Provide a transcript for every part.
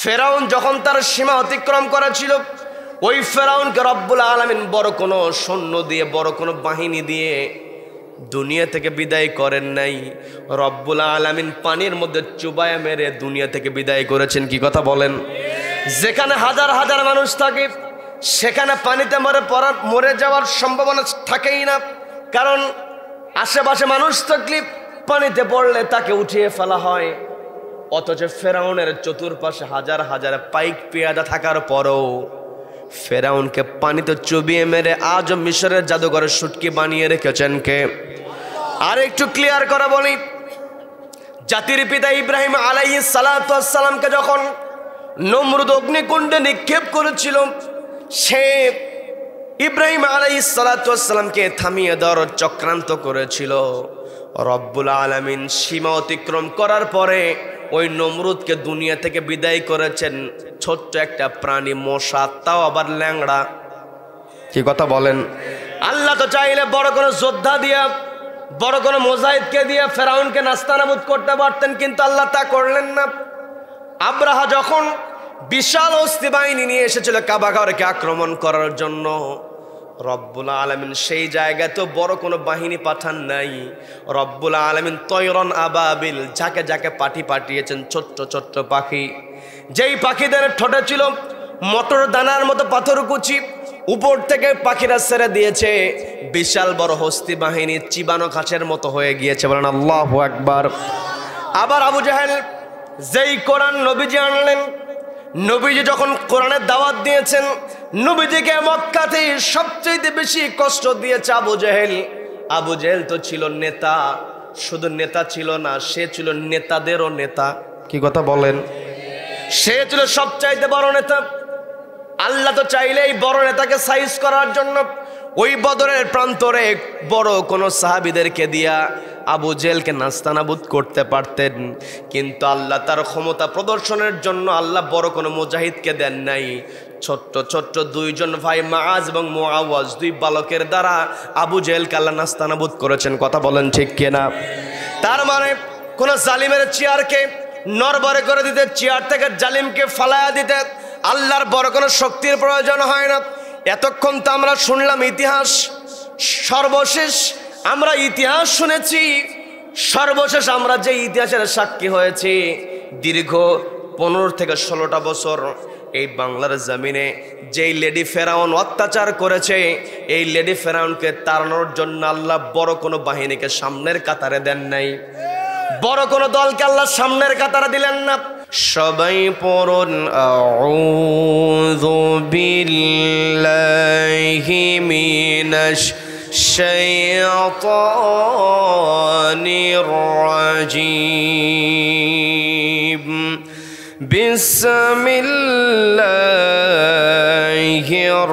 ফেরাউন যখন তার সীমা অতিক্রম করেছিল, ওই ফেরাউনকে রব্বুল আলামিন বড় কোনো সৈন্য দিয়ে, বড় কোনো বাহিনী দিয়ে দুনিয়া থেকে বিদায় করেন নাই। রব্বুল আলামিন পানির মধ্যে চুবায়া মেরে দুনিয়া থেকে বিদায় করেছেন। কি কথা বলেন? যেখানে হাজার হাজার মানুষ থাকে সেখানে পানিতে মরে যাওয়ার সম্ভাবনা থাকেই না, কারণ আশেপাশে মানুষ থাকলে পানিতে পড়লে তাকে উঠিয়ে ফেলা হয়। অথচ ফেরাউনের চতুর্পাশে হাজার হাজার পাইক পেয়াদা থাকার পরও ফেরাউনকে পানিতে চুবিয়ে মেরে আজ মিশরের জাদুঘরে শুটকি বানিয়ে রেখেছেন কে? আর একটু ক্লিয়ার করে বলি, জাতির পিতা ইব্রাহিম আলাইহিস সালাতু ওয়াস সালামকে যখন নমরুদ অগ্নিকুণ্ডে নিক্ষেপ করেছিল, সে ইব্রাহিম আলাইহিস সালাতু ওয়াস সালামকে থামিয়ে দেওয়ার চক্রান্ত করেছিল। রব্বুল আলামিন সীমা অতিক্রম করার পরে ওই নমরুদকে দুনিয়া থেকে বিদায় করেছেন ছোট্ট একটা প্রাণী মশা, তাও আবার ল্যাংড়া। কি কথা বলেন? আল্লাহ তো চাইলে বড় কোনো যোদ্ধা দিয়া, বড় কোনো মুজাহিদকে দিয়ে ফেরাউনকে নাস্তানাবুদ করতে পারতেন, কিন্তু আল্লাহ তা করলেন না। আব্রাহা যখন বিশাল অস্তি বাহিনী নিয়ে এসেছিল কাবা ঘরকে আক্রমণ করার জন্য, রব্বুল আলামিন সেই জায়গায় তো বড় কোনো বাহিনী পাঠান নাই। রব্বুল আলামিন তয়রন আবাবিল, যাকে যাকে পাঠিয়েছেন ছোট্ট ছোট্ট পাখি, যেই পাখিদের ঠোঁটে ছিল মটর দানার মতো পাথরকুচি, উপর থেকে পাখিরা ছেড়ে দিয়েছে বিশাল বড় হস্তি বাহিনী, চিবানো ঘাসের মতো হয়ে গিয়েছে। বলেন আল্লাহু আকবার। আবার আবু জাহেল যেই কোরআন নবীজি আনলেন, নবীজি যখন কোরআনের দাওয়াত দিয়েছেন, নবীজিকে মক্কাতে সবচেয়ে বেশি কষ্ট দিয়েছে আবু জেহেল। আবু জেহেল তো ছিল নেতা, শুধু নেতা ছিল না, সে ছিল নেতাদেরও নেতা। কি কথা বলেন? সে ছিল সবচাইতে বড় নেতা। আল্লাহ তো চাইলে এই বড় নেতাকে সাইজ করার জন্য ওই বদরের প্রান্তরে বড় কোন সাহাবীদেরকে দিয়া আবু জেহেলকে নাস্তানাবুদ করতে পারতেন, কিন্তু আল্লাহ তার ক্ষমতা প্রদর্শনের জন্য আল্লাহ বড় কোনো মুজাহিদকে দেন নাই। ছোট্ট ছোট্ট দুইজন ভাই মাআজ এবং মুআওয়াজ, দুই বালকের দ্বারা আবু জেহেলকে আল্লাহ নাস্তানাবুদ করেছেন। কথা বলেন ঠিক কিনা? তার মানে কোন জালিমের চেয়ারকে নড়বড়ে করে দিতে, চেয়ার থেকে জালিমকে ফালায়া দিতে আল্লাহর বড় কোনো শক্তির প্রয়োজন হয় না। এতক্ষণ তো আমরা শুনলাম ইতিহাস, সর্বশেষ আমরা ইতিহাস শুনেছি, সর্বশেষ আমরা যে ইতিহাসের সাক্ষী হয়েছি, দীর্ঘ 15 থেকে 16টা বছর এই বাংলার জমিনে যেই লেডি ফেরাউন অত্যাচার করেছে, এই লেডি ফেরাউনকে তাড়ানোর জন্য আল্লাহ বড় কোনো বাহিনীকে সামনের কাতারে দেন নাই, বড় কোনো দলকে আল্লাহ সামনের কাতারে দিলেন না। সবাই পড়ুন আউযু বিল্লাহি মিনাশ শাইতানির রাজীম। বিসমিল্লাহির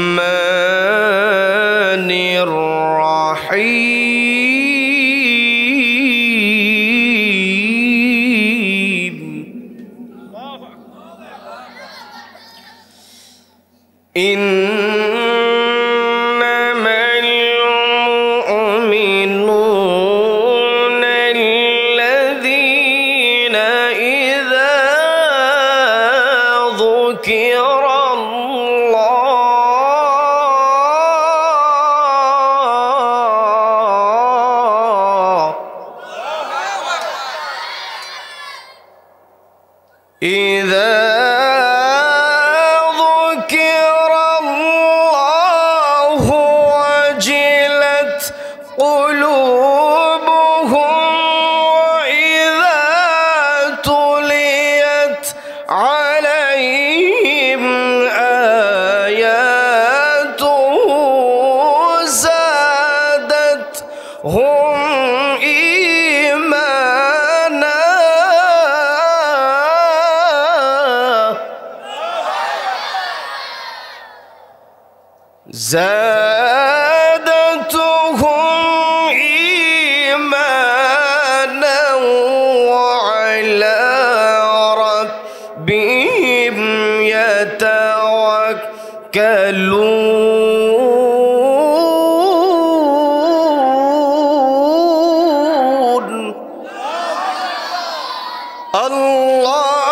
রাহমানির রাহিম। زادتهم إيمانا وعلى ربهم يتوكلون. الله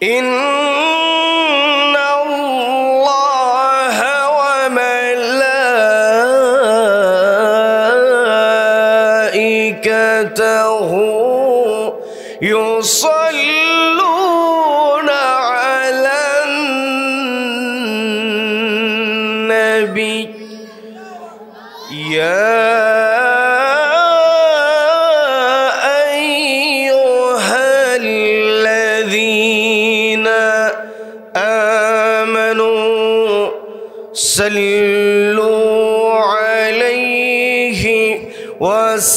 إن الله وملائكته يصلون على النبي يا صلوا عليه وسلموا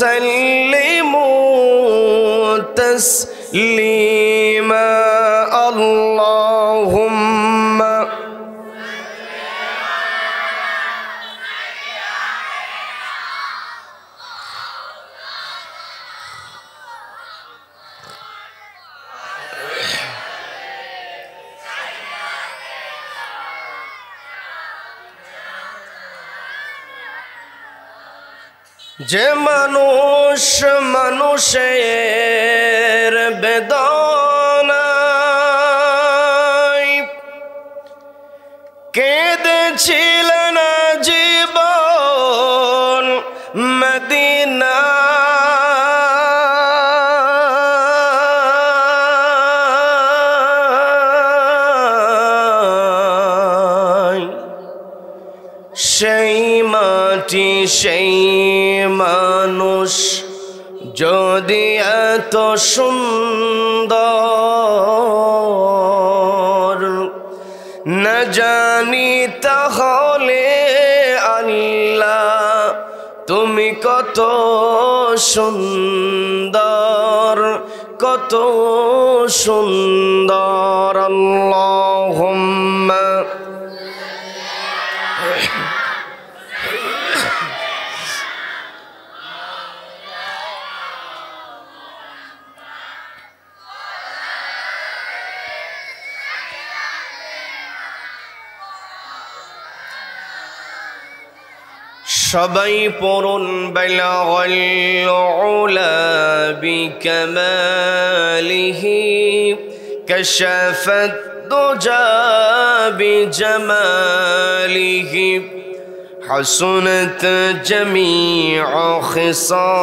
تسليما اللهم যে মানুষ মানুষের বেদনায় কেঁদেছিলেন জীবন মদিনা সেই মাটি সেই মানুষ যদি এত সুন্দর না জানি তাহলে আল্লাহ তুমি কত সুন্দর কত সুন্দর আল্লাহুম্মা সবাই পড়ুন বালাগাল উলা বিকামালিহি কাশাফাত দুজা বিজামালিহি হাসুনাত জামিউ খিসালিহি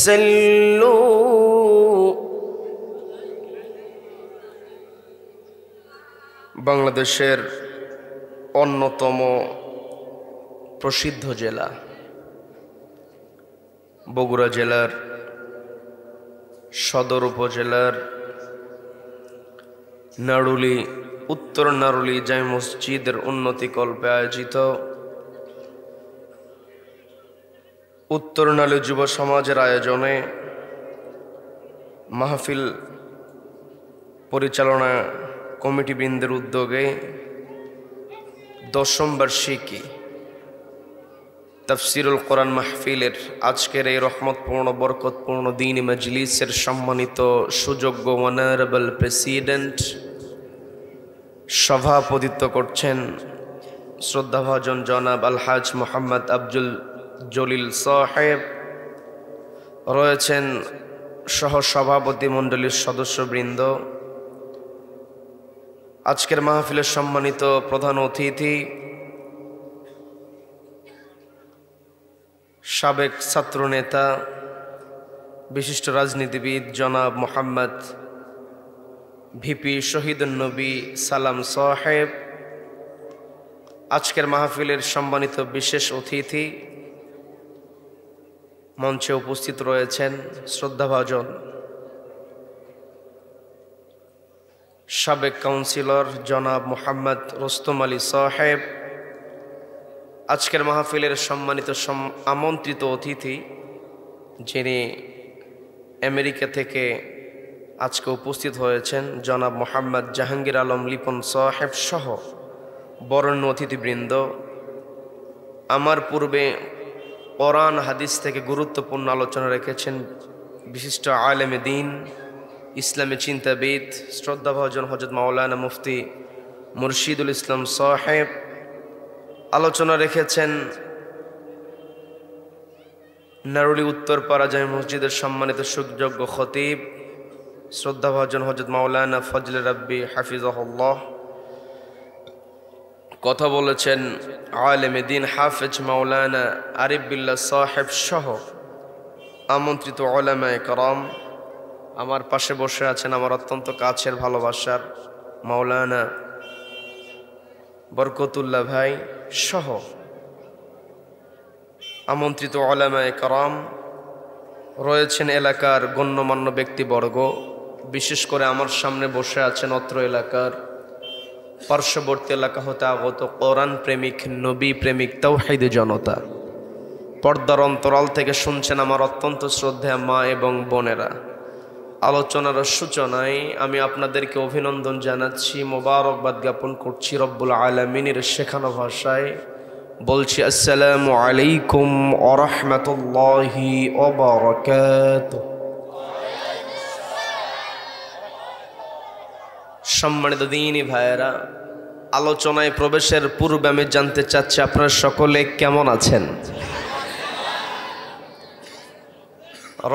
সাল্লু। বাংলাদেশের অন্যতম প্রসিদ্ধ জেলা বগুড়া জেলার সদর উপজেলার নাড়ুলি উত্তর নাড়ুলি জামে মসজিদের উন্নতিকল্পে আয়োজিত উত্তর নাড়ুলি যুব সমাজের আয়োজনে মাহফিল পরিচালনা কমিটিবৃন্দের উদ্যোগে দশম বার্ষিকী তাফসিরুল কোরআন মাহফিলের আজকের এই রহমতপূর্ণ বরকতপূর্ণ দ্বীনি মজলিসের সম্মানিত সুযোগ্য অনারেবল প্রেসিডেন্ট সভাপতিত্ব করছেন শ্রদ্ধাভাজন জনাব আলহাজ মোহাম্মদ আব্দুল জলিল সাহেব, রয়েছেন সহ সভাপতি মণ্ডলীর সদস্যবৃন্দ, আজকের মাহফিলের সম্মানিত প্রধান অতিথি সাবেক ছাত্রনেতা বিশিষ্ট রাজনীতিবিদ জনাব মোহাম্মদ ভিপি শহীদুন নবী সালাম সাহেব, আজকের মাহফিলের সম্মানিত বিশেষ অতিথি মঞ্চে উপস্থিত রয়েছেন শ্রদ্ধাভাজন সাবেক কাউন্সিলর জনাব মোহাম্মদ রুস্তম আলী সাহেব, আজকের মাহফিলের সম্মানিত আমন্ত্রিত অতিথি যিনি আমেরিকা থেকে আজকে উপস্থিত হয়েছেন জনাব মোহাম্মদ জাহাঙ্গীর আলম লিপন সাহেব সহ বরেণ্য অতিথিবৃন্দ, আমার পূর্বে কোরআন হাদিস থেকে গুরুত্বপূর্ণ আলোচনা রেখেছেন বিশিষ্ট আলেমে দ্বীন ইসলামী চিন্তাবিদ শ্রদ্ধাভাজন হযরত মাওলানা মুফতি মুর্শিদুল ইসলাম সাহেব, আলোচনা রেখেছেন নারুলি উত্তরপাড়া জামে মসজিদের সম্মানিত সুযোগ্য খতিব শ্রদ্ধাভাজন হযরত মাওলানা ফজলে রাব্বি হাফিজাহুল্লাহ কথা বলেছেন। আলেমে দ্বীন হাফেজ মাওলানা আরিফ বিল্লাহ সাহেব সহ আমন্ত্রিত উলামায়ে কেরাম, আমার পাশে বসে আছেন আমার অত্যন্ত কাছের ভালোবাসার মাওলানা বরকতুল্লাহ ভাই সহ আমন্ত্রিত উলামায়ে কেরাম রয়েছেন, এলাকার গণ্যমান্য ব্যক্তিবর্গ, বিশেষ করে আমার সামনে বসে আছেন অত্র এলাকার পার্শ্ববর্তী এলাকা হতে আগত কোরআন প্রেমিক, নবী প্রেমিক, তাওহীদি জনতা। পর্দার অন্তরাল থেকে শুনছেন আমার অত্যন্ত শ্রদ্ধেয় মা এবং বোনেরা। আলোচনার সূচনায় আমি আপনাদেরকে অভিনন্দন জানাচ্ছি, মোবারকবাদ জ্ঞাপন করছি রব্বুল আলামিনের শেখানো ভাষায়। বলছি আসসালামু আলাইকুম ওয়া রাহমাতুল্লাহি ওয়া বারাকাতুহু। সম্মানিত দ্বীনী ভাইয়েরা, আলোচনায় প্রবেশের পূর্বে আমি জানতে চাচ্ছি আপনারা সকলে কেমন আছেন?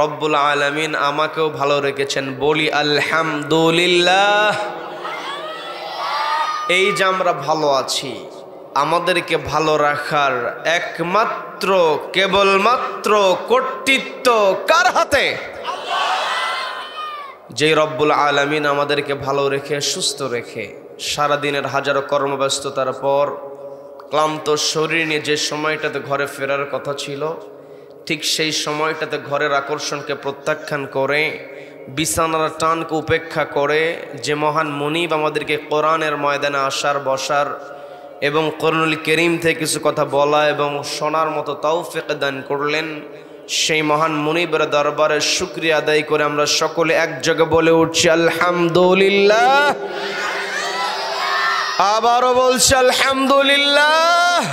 রব্বুল আলামিন আমাকেও ভালো রেখেছেন, বলি আলহামদুলিল্লাহ। এই যে আমরা ভালো আছি, আমাদেরকে ভালো রাখার একমাত্র কেবলমাত্র কর্তৃত্ব কার হাতে? যে রব্বুল আলামিন আমাদেরকে ভালো রেখে সুস্থ রেখে সারাদিনের হাজারো কর্মব্যস্ততার পর ক্লান্ত শরীর নিয়ে যে সময়টাতে ঘরে ফেরার কথা ছিল, ঠিক সেই সময়টাতে ঘরের আকর্ষণকে প্রত্যাখ্যান করে বিছানার টানকে উপেক্ষা করে যে মহান মুনিব আমাদেরকে কোরআনের ময়দানে আসার বসার এবং কোরআনুল কারীম থেকে কিছু কথা বলা এবং শোনার মতো তৌফিক দান করলেন, সেই মহান মুনিবের দরবারে শুকরিয়া আদায় করে আমরা সকলে একযোগে বলে উঠছি আলহামদুলিল্লাহ। আবারও বলছি আলহামদুলিল্লাহ।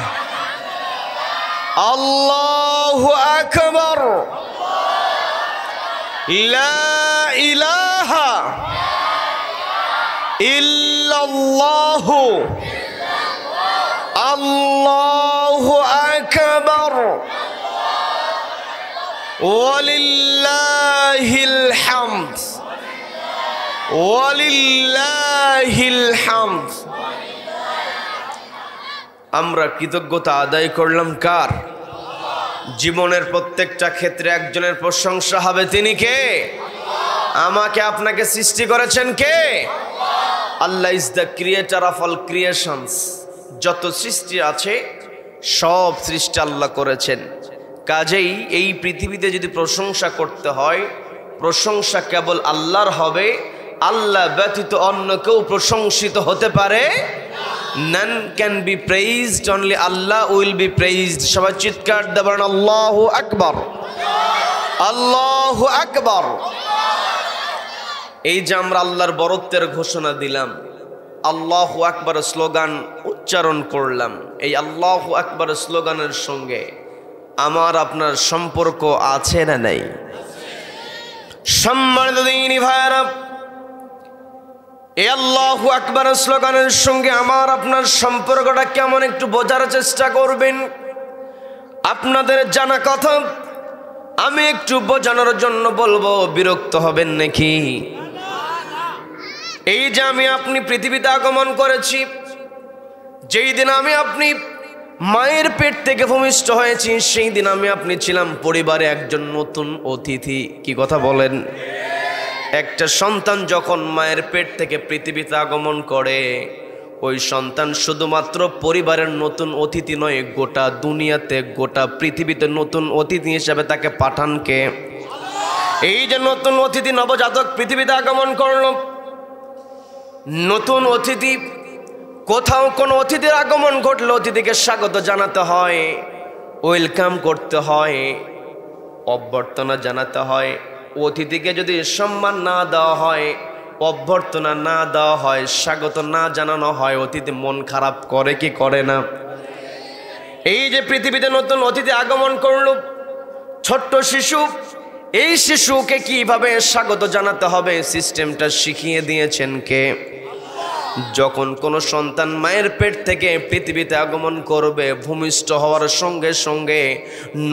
আল্লাহু আকবার। লা ইলাহা ইল্লাল্লাহু আল্লাহু আকবার ওয়ালিল্লাহিল হামদ ওয়ালিল্লাহিল হামদ। আমরা কৃতজ্ঞতা আদায় করলাম কার? জীবনের প্রত্যেকটা ক্ষেত্রে একজনের প্রশংসা হবে, তিনি কে? আমাকে আপনাকে সৃষ্টি করেছেন কে? আল্লাহ is the creator of all creations. যত সৃষ্টি আছে সব সৃষ্টি আল্লাহ করেছেন। কাজেই এই পৃথিবীতে যদি প্রশংসা করতে হয়, প্রশংসা কেবল আল্লাহর হবে। আল্লাহ ব্যতীত অন্য কেউ প্রশংসিত হতে পারে? None can be praised, only Allah will be praised. সবাই চিৎকার দিয়ে বলেন আল্লাহু আকবার, আল্লাহু আকবার। এই যে আমরা আল্লাহর বরত্বের ঘোষণা দিলাম, আল্লাহু আকবার স্লোগান উচ্চারণ করলাম, এই আল্লাহু আকবার স্লোগানের সঙ্গে আমার আপনার সম্পর্ক আছে না নাই? সম্মানিত দ্বীনী ভাইরা, এই আল্লাহু আকবার স্লোগানের সঙ্গে আমার আপনার সম্পর্কটা কেমন একটু বোঝার চেষ্টা করবেন। আপনাদের জানা কথা আমি একটু বোঝানোর জন্য বলবো, বিরক্ত হবেন নাকি? এই যে আমি আপনি পৃথিবীতে আগমন করেছি, যেই দিন আমি আপনি মায়ের পেট থেকে ভূমিষ্ঠ হয়েছি, সেই দিন আমি আপনি ছিলাম পরিবারে একজন নতুন অতিথি। কি কথা বলেন? একটা সন্তান যখন মায়ের পেট থেকে পৃথিবীতে আগমন করে, ওই সন্তান শুধুমাত্র পরিবারের নতুন অতিথি নয়, গোটা দুনিয়াতে গোটা পৃথিবীতে নতুন অতিথি হিসাবে তাকে পাঠান কে? এই যে নতুন অতিথি নবজাতক পৃথিবীতে আগমন করল, নতুন অতিথি, কোথাও কোনো অতিথির আগমন ঘটলে অতিথিকে স্বাগত জানাতে হয়, ওয়েলকাম করতে হয়, অভ্যর্থনা জানাতে হয়। অতিথিকে যদি সম্মান না দেওয়া হয়, অভ্যর্থনা না দেওয়া হয়, স্বাগত না জানানো হয়, অতিথি মন খারাপ করে কি করে না? এই যে পৃথিবীতে নতুন অতিথি আগমন করল, ছোট্ট শিশু, এই শিশুকে কিভাবে স্বাগত জানাতে হবে সিস্টেমটা শিখিয়ে দিয়েছেন কে? যখন কোনো সন্তান মায়ের পেট থেকে পৃথিবীতে আগমন করবে, ভূমিষ্ঠ হওয়ার সঙ্গে সঙ্গে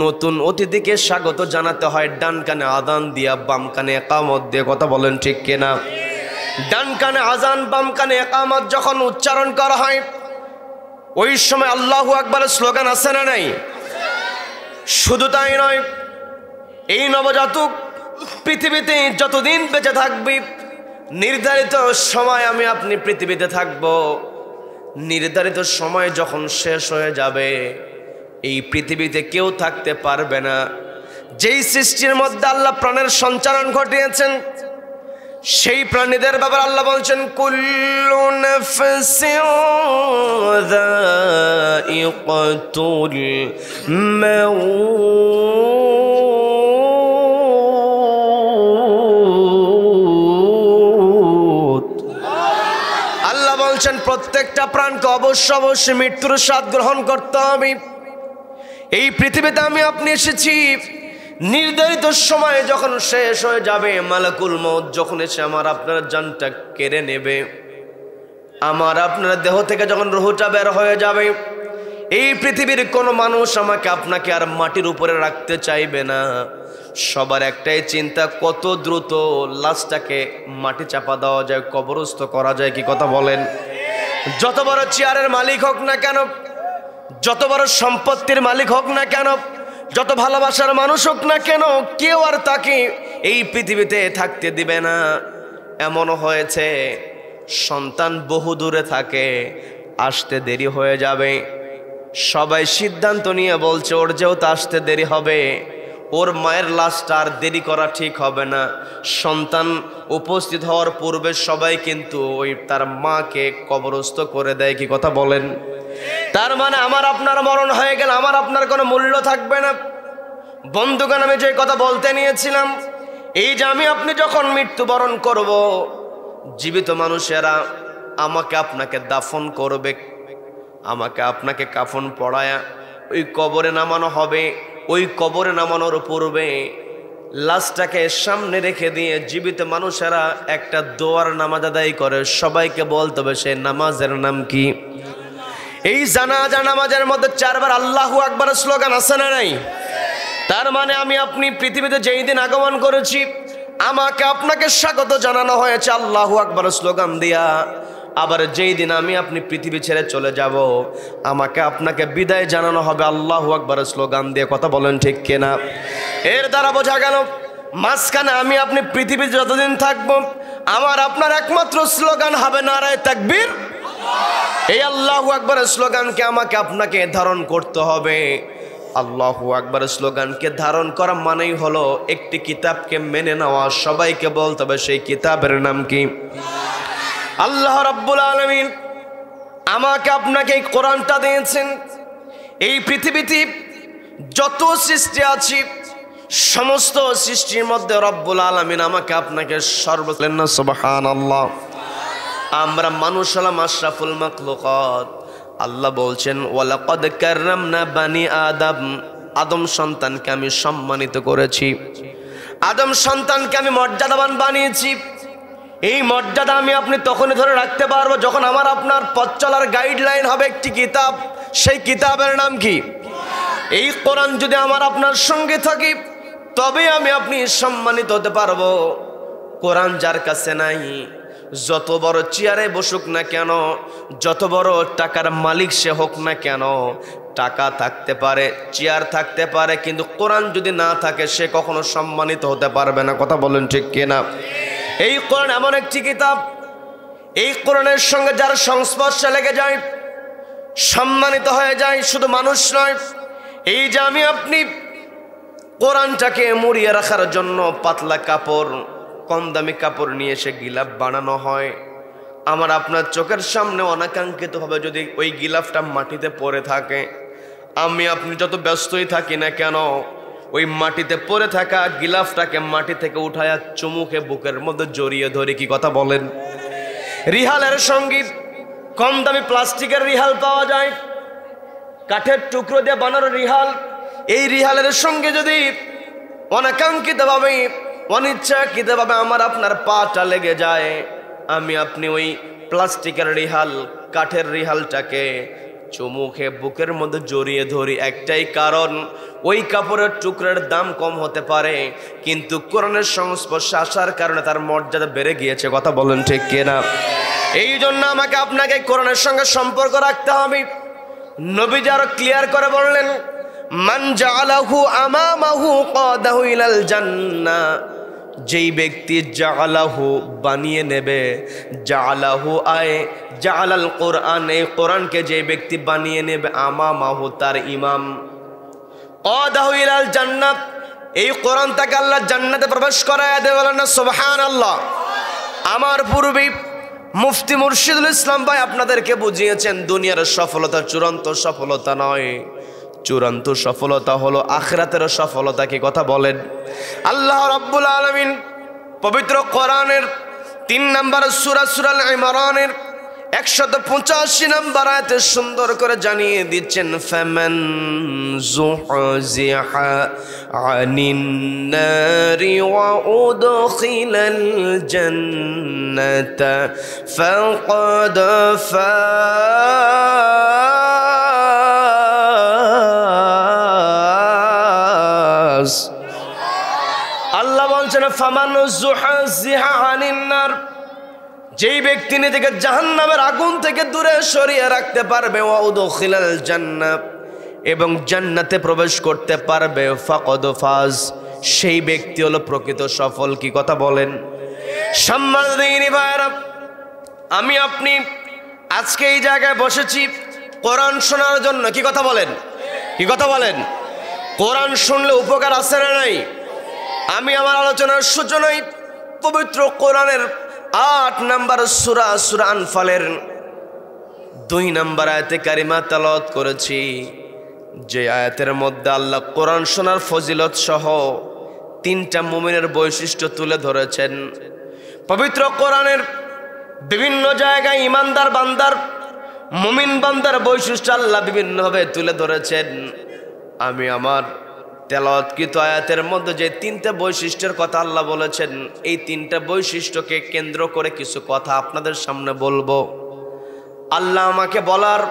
নতুন অতিথিকে স্বাগত জানাতে হয় ডান কানে আযান দিয়া, বাম কানে ইকামত দিয়ে। কথা বলেন ঠিক কিনা? ডান কানে আযান, বাম কানে ইকামত যখন উচ্চারণ করা হয়, ওই সময় আল্লাহু আকবারের স্লোগান আছে না নাই? শুধু তাই নয়, এই নবজাতক পৃথিবীতে যতদিন বেঁচে থাকবি, নির্ধারিত সময় আমি আপনি পৃথিবীতে থাকব, নির্ধারিত সময় যখন শেষ হয়ে যাবে, এই পৃথিবীতে কেউ থাকতে পারবে না। যেই সৃষ্টির মধ্যে আল্লাহ প্রাণের সঞ্চালন ঘটিয়েছেন, সেই প্রাণীদের ব্যাপারে আল্লাহ বলছেন, কুল্লু নাফসিন যায়িকাতুল মাউত। আল্লাহ বলছেন প্রত্যেকটা প্রাণকে অবশ্যই মৃত্যুর স্বাদ গ্রহণ করতে হবে। এই পৃথিবীতে আমি আপনি এসেছি, নির্ধারিত সময় যখন শেষ হয়ে যাবে, মালাকুল মউত যখন এসে আমার আপনার জানটা কেড়ে নেবে, আমার আপনার দেহ থেকে যখন রুহটা বের হয়ে যাবে, এই পৃথিবীর কোনো মানুষ আমাকে আপনাকে আর মাটির উপরে রাখতে চাইবে না। সবার একটাই চিন্তা, কত দ্রুত লাশটাকে মাটি চাপা দেওয়া যায়, কবরস্থ করা যায়। কি কথা বলেন? যত বড় চেয়ারের মালিক হোক না কেন, যত বড় সম্পত্তির মালিক হোক না কেন, যত ভালোবাসার মানুষ হোক না কেন, কেউ আর তাকে এই পৃথিবীতে থাকতে দিবে না। এমনও হয়েছে সন্তান বহু দূরে থাকে, আসতে দেরি হয়ে যাবে, সবাই সিদ্ধান্ত নিয়ে বলছে ওর যেহেতু আসতে দেরি হবে, ওর মায়ের লাশটা আর দেরি করা ঠিক হবে না। সন্তান উপস্থিত হওয়ার পূর্বে সবাই কিন্তু ওই তার মাকে কবরস্থ করে দেয়। কি কথা বলেন? তার মানে আমার আপনার মরণ হয়ে গেলে আমার আপনার কোনো মূল্য থাকবে না। বন্ধুগণ, আমি যে কথা বলতে নিয়েছিলাম, এই যে আমি আপনি যখন মৃত্যুবরণ করব, জীবিত মানুষেরা আমাকে আপনাকে দাফন করবে, আমাকে আপনাকে কাফন পড়ায়া ওই কবরে নামানো হবে। ওই কবরে নামানোর পূর্বে লাশটাকে সামনে রেখে দিয়ে জীবিত মানুষেরা একটা দোয়ার নামাজ আদায় করে। সবাইকে বলতে হবে সেই নামাজের নাম কি? এই জানাজা নামাজের মধ্যে 4 বার আল্লাহু আকবার স্লোগান আছে না নাই? তার মানে আমি আপনি পৃথিবীতে যেই দিন আগমন করেছি, আমাকে আপনাকে স্বাগত জানানো হয়েছে আল্লাহু আকবার স্লোগান দিয়া। আবার যেই দিন আমি আপনি পৃথিবী ছেড়ে চলে যাব, আমাকে আপনাকে বিদায় জানানো হবে আল্লাহু আকবার স্লোগান দিয়ে। কথা বলেন ঠিক কিনা? এর দ্বারা বোঝা গেল মাঝখানে আমি আপনি পৃথিবীতে যতদিন থাকবো, আমার আপনার একমাত্র স্লোগান হবে নারায়ে তাকবীর। এই আল্লাহু আকবার স্লোগানকে আমাকে আপনাকে ধারণ করতে হবে। আল্লাহু আকবার স্লোগানকে ধারণ করা মানেই হলো একটি কিতাবকে মেনে নেওয়া। সবাইকে বলতে হবে সেই কিতাবের নাম কি? আল্লাহ রাব্বুল আলামিন আমাকে আপনাকে এই কোরআনটা দিয়েছেন। এই পৃথিবীতে যত সৃষ্টি আছে, সমস্ত সৃষ্টির মধ্যে রব্বুল আলামিন আমাকে আপনাকে সর্বশ্রেষ্ঠ। সুবহানাল্লাহ। আমরা মানুষ হলাম আশরাফুল মাখলুকাত। আল্লাহ বলছেন, ওয়ালাকাদ কাররামনা বানি আদম, আদম সন্তানকে আমি সম্মানিত করেছি, আদম সন্তানকে আমি মর্যাদাবান বানিয়েছি। এই মর্যাদা আমি আপনি তখনই ধরে রাখতে পারবো যখন আমার আপনার পথ চলার গাইডলাইন হবে একটি কিতাব। সেই কিতাবের নাম কি? এই কোরআন যদি আমার আপনার সঙ্গে থাকে, তবে আমি আপনি সম্মানিত হতে পারবো। কোরআন যার কাছে নাই, যত বড় চেয়ারে বসুক না কেন, যত বড় টাকার মালিক সে হোক না কেন, টাকা থাকতে পারে, চেয়ার থাকতে পারে, কিন্তু কোরআন যদি না থাকে সে কখনো সম্মানিত হতে পারবে না। কথা বলেন ঠিক কিনা? এই কোরআন এমন একটি কিতাব, এই কোরআনের সঙ্গে যার সংস্পর্শে লেগে যায় সম্মানিত হয়ে যায়। শুধু মানুষ নয়, এই যে আমি আপনি কোরআনটাকে মুড়িয়ে রাখার জন্য পাতলা কাপড়, কম দামি কাপড় নিয়ে এসে গিলাফ বানানো হয়। আমার আপনার চোখের সামনে অনাকাঙ্ক্ষিতভাবে যদি ওই গিলাফটা মাটিতে পড়ে থাকে, আমি আপনি যত ব্যস্তই থাকি না কেন, ওই মাটিতে পড়ে থাকা গিলাফটাকে মাটি থেকে উঠায়া চুমুকে বুকের মধ্যে জড়িয়ে ধরে। কি কথা বলেন? রিহালের সঙ্গীত, কম দামি প্লাস্টিকের রিহাল পাওয়া যায়, কাঠের টুকরো দিয়ে বানানো রিহাল। এই রিহালের সঙ্গে যদি অনাকাঙ্ক্ষিতভাবে, অনিচ্ছাকৃতভাবে আমার আপনার পাটা লেগে যায়, আমি আপনি ওই প্লাস্টিকের রিহাল, কাঠের রিহালটাকে চুমুখে বুকের মধ্যে জড়িয়ে ধরি, একটাই কারণ ওই কাপড়ের টুকরার দাম কম হতে পারে, কিন্তু কোরআনের সংস্পর্শে আসার কারণে তার মর্যাদা বেড়ে গিয়েছে। কথা বলেন ঠিক কিনা? এই জন্য আমাকে আপনাকে কোরআনের সঙ্গে সম্পর্ক রাখতে হবে। নবীজি আরো ক্লিয়ার করে বললেন, মান জাআলাহু আমামাহু কাদাহু ইলাল জান্নাহ, যেই ব্যক্তি জাআলাহু বানিয়ে নেবে, জাআলাহু আয় জাআলাল কোরআন, এই কোরআনকে যে ব্যক্তি বানিয়ে নেবে, আমামাহু তার ইমাম, কাদাহু ইলাল জান্নাহ, এই কোরআন তাকে আল্লাহ জান্নাতে প্রবেশ করায় দেবে। বলেন না সুবহানাল্লাহ। আমার পূর্বে মুফতি মুর্শিদুল ইসলাম ভাই আপনাদেরকে বুঝিয়েছেন, দুনিয়ার সফলতা চূড়ান্ত সফলতা নয়, চূড়ান্ত সফলতা হলো আখিরাতের সফলতা। কি কথা বলেন? আল্লাহ রাব্বুল আলামিন পবিত্র কোরআনের 3 নম্বর সূরা সূরাল ইমরানের 185 নম্বর আয়াতে সুন্দর করে জানিয়ে দিচ্ছেন, ফামান যুহজিহা আনিন নারি ওয়া উদখিলাল জান্নাতা ফাকাদ ফাজ। আল্লাহ বলছেন, ফামান যুহজিহা আনিন নার, যেই ব্যক্তি নিজেকে জাহান্নামের আগুন থেকে দূরে সরিয়ে রাখতে পারবে, ওয়া উদখিলাল জান্নাহ, এবং জান্নাতে প্রবেশ করতে পারবে, ফাকাদ ফাজ, সেই ব্যক্তি হলো প্রকৃত সফল। কি কথা বলেন? সম্মানিত ভাইরা, আমি আপনি আজকে এই জায়গায় বসেছি কোরআন শোনার জন্য। কি কথা বলেন? কি কথা বলেন? কোরআন শুনলে উপকার আছে না নাই? আমি আমার আলোচনার সূচনায় পবিত্র কোরআনের 8 নম্বর সূরা সূরা আনফালের 2 নম্বর আয়াতে কারিমা তেলাওয়াত করেছি, যে আয়াতের মধ্যে আল্লাহ কোরআন শোনার ফজিলত সহ 3টা মুমিনের বৈশিষ্ট্য তুলে ধরেছেন। পবিত্র কোরআনের বিভিন্ন জায়গায় ইমানদার বান্দার, মুমিন বান্দার বৈশিষ্ট্য আল্লাহ বিভিন্নভাবে তুলে ধরেছেন। আমি আমার তেলাওয়াতকৃত আয়াতের মধ্যে যে 3টা বৈশিষ্ট্যের কথা আল্লাহ বলেছেন, এই 3টা বৈশিষ্ট্যকে কেন্দ্র করে কিছু কথা আপনাদের সামনে বলবো। আল্লাহ আমাকে বলার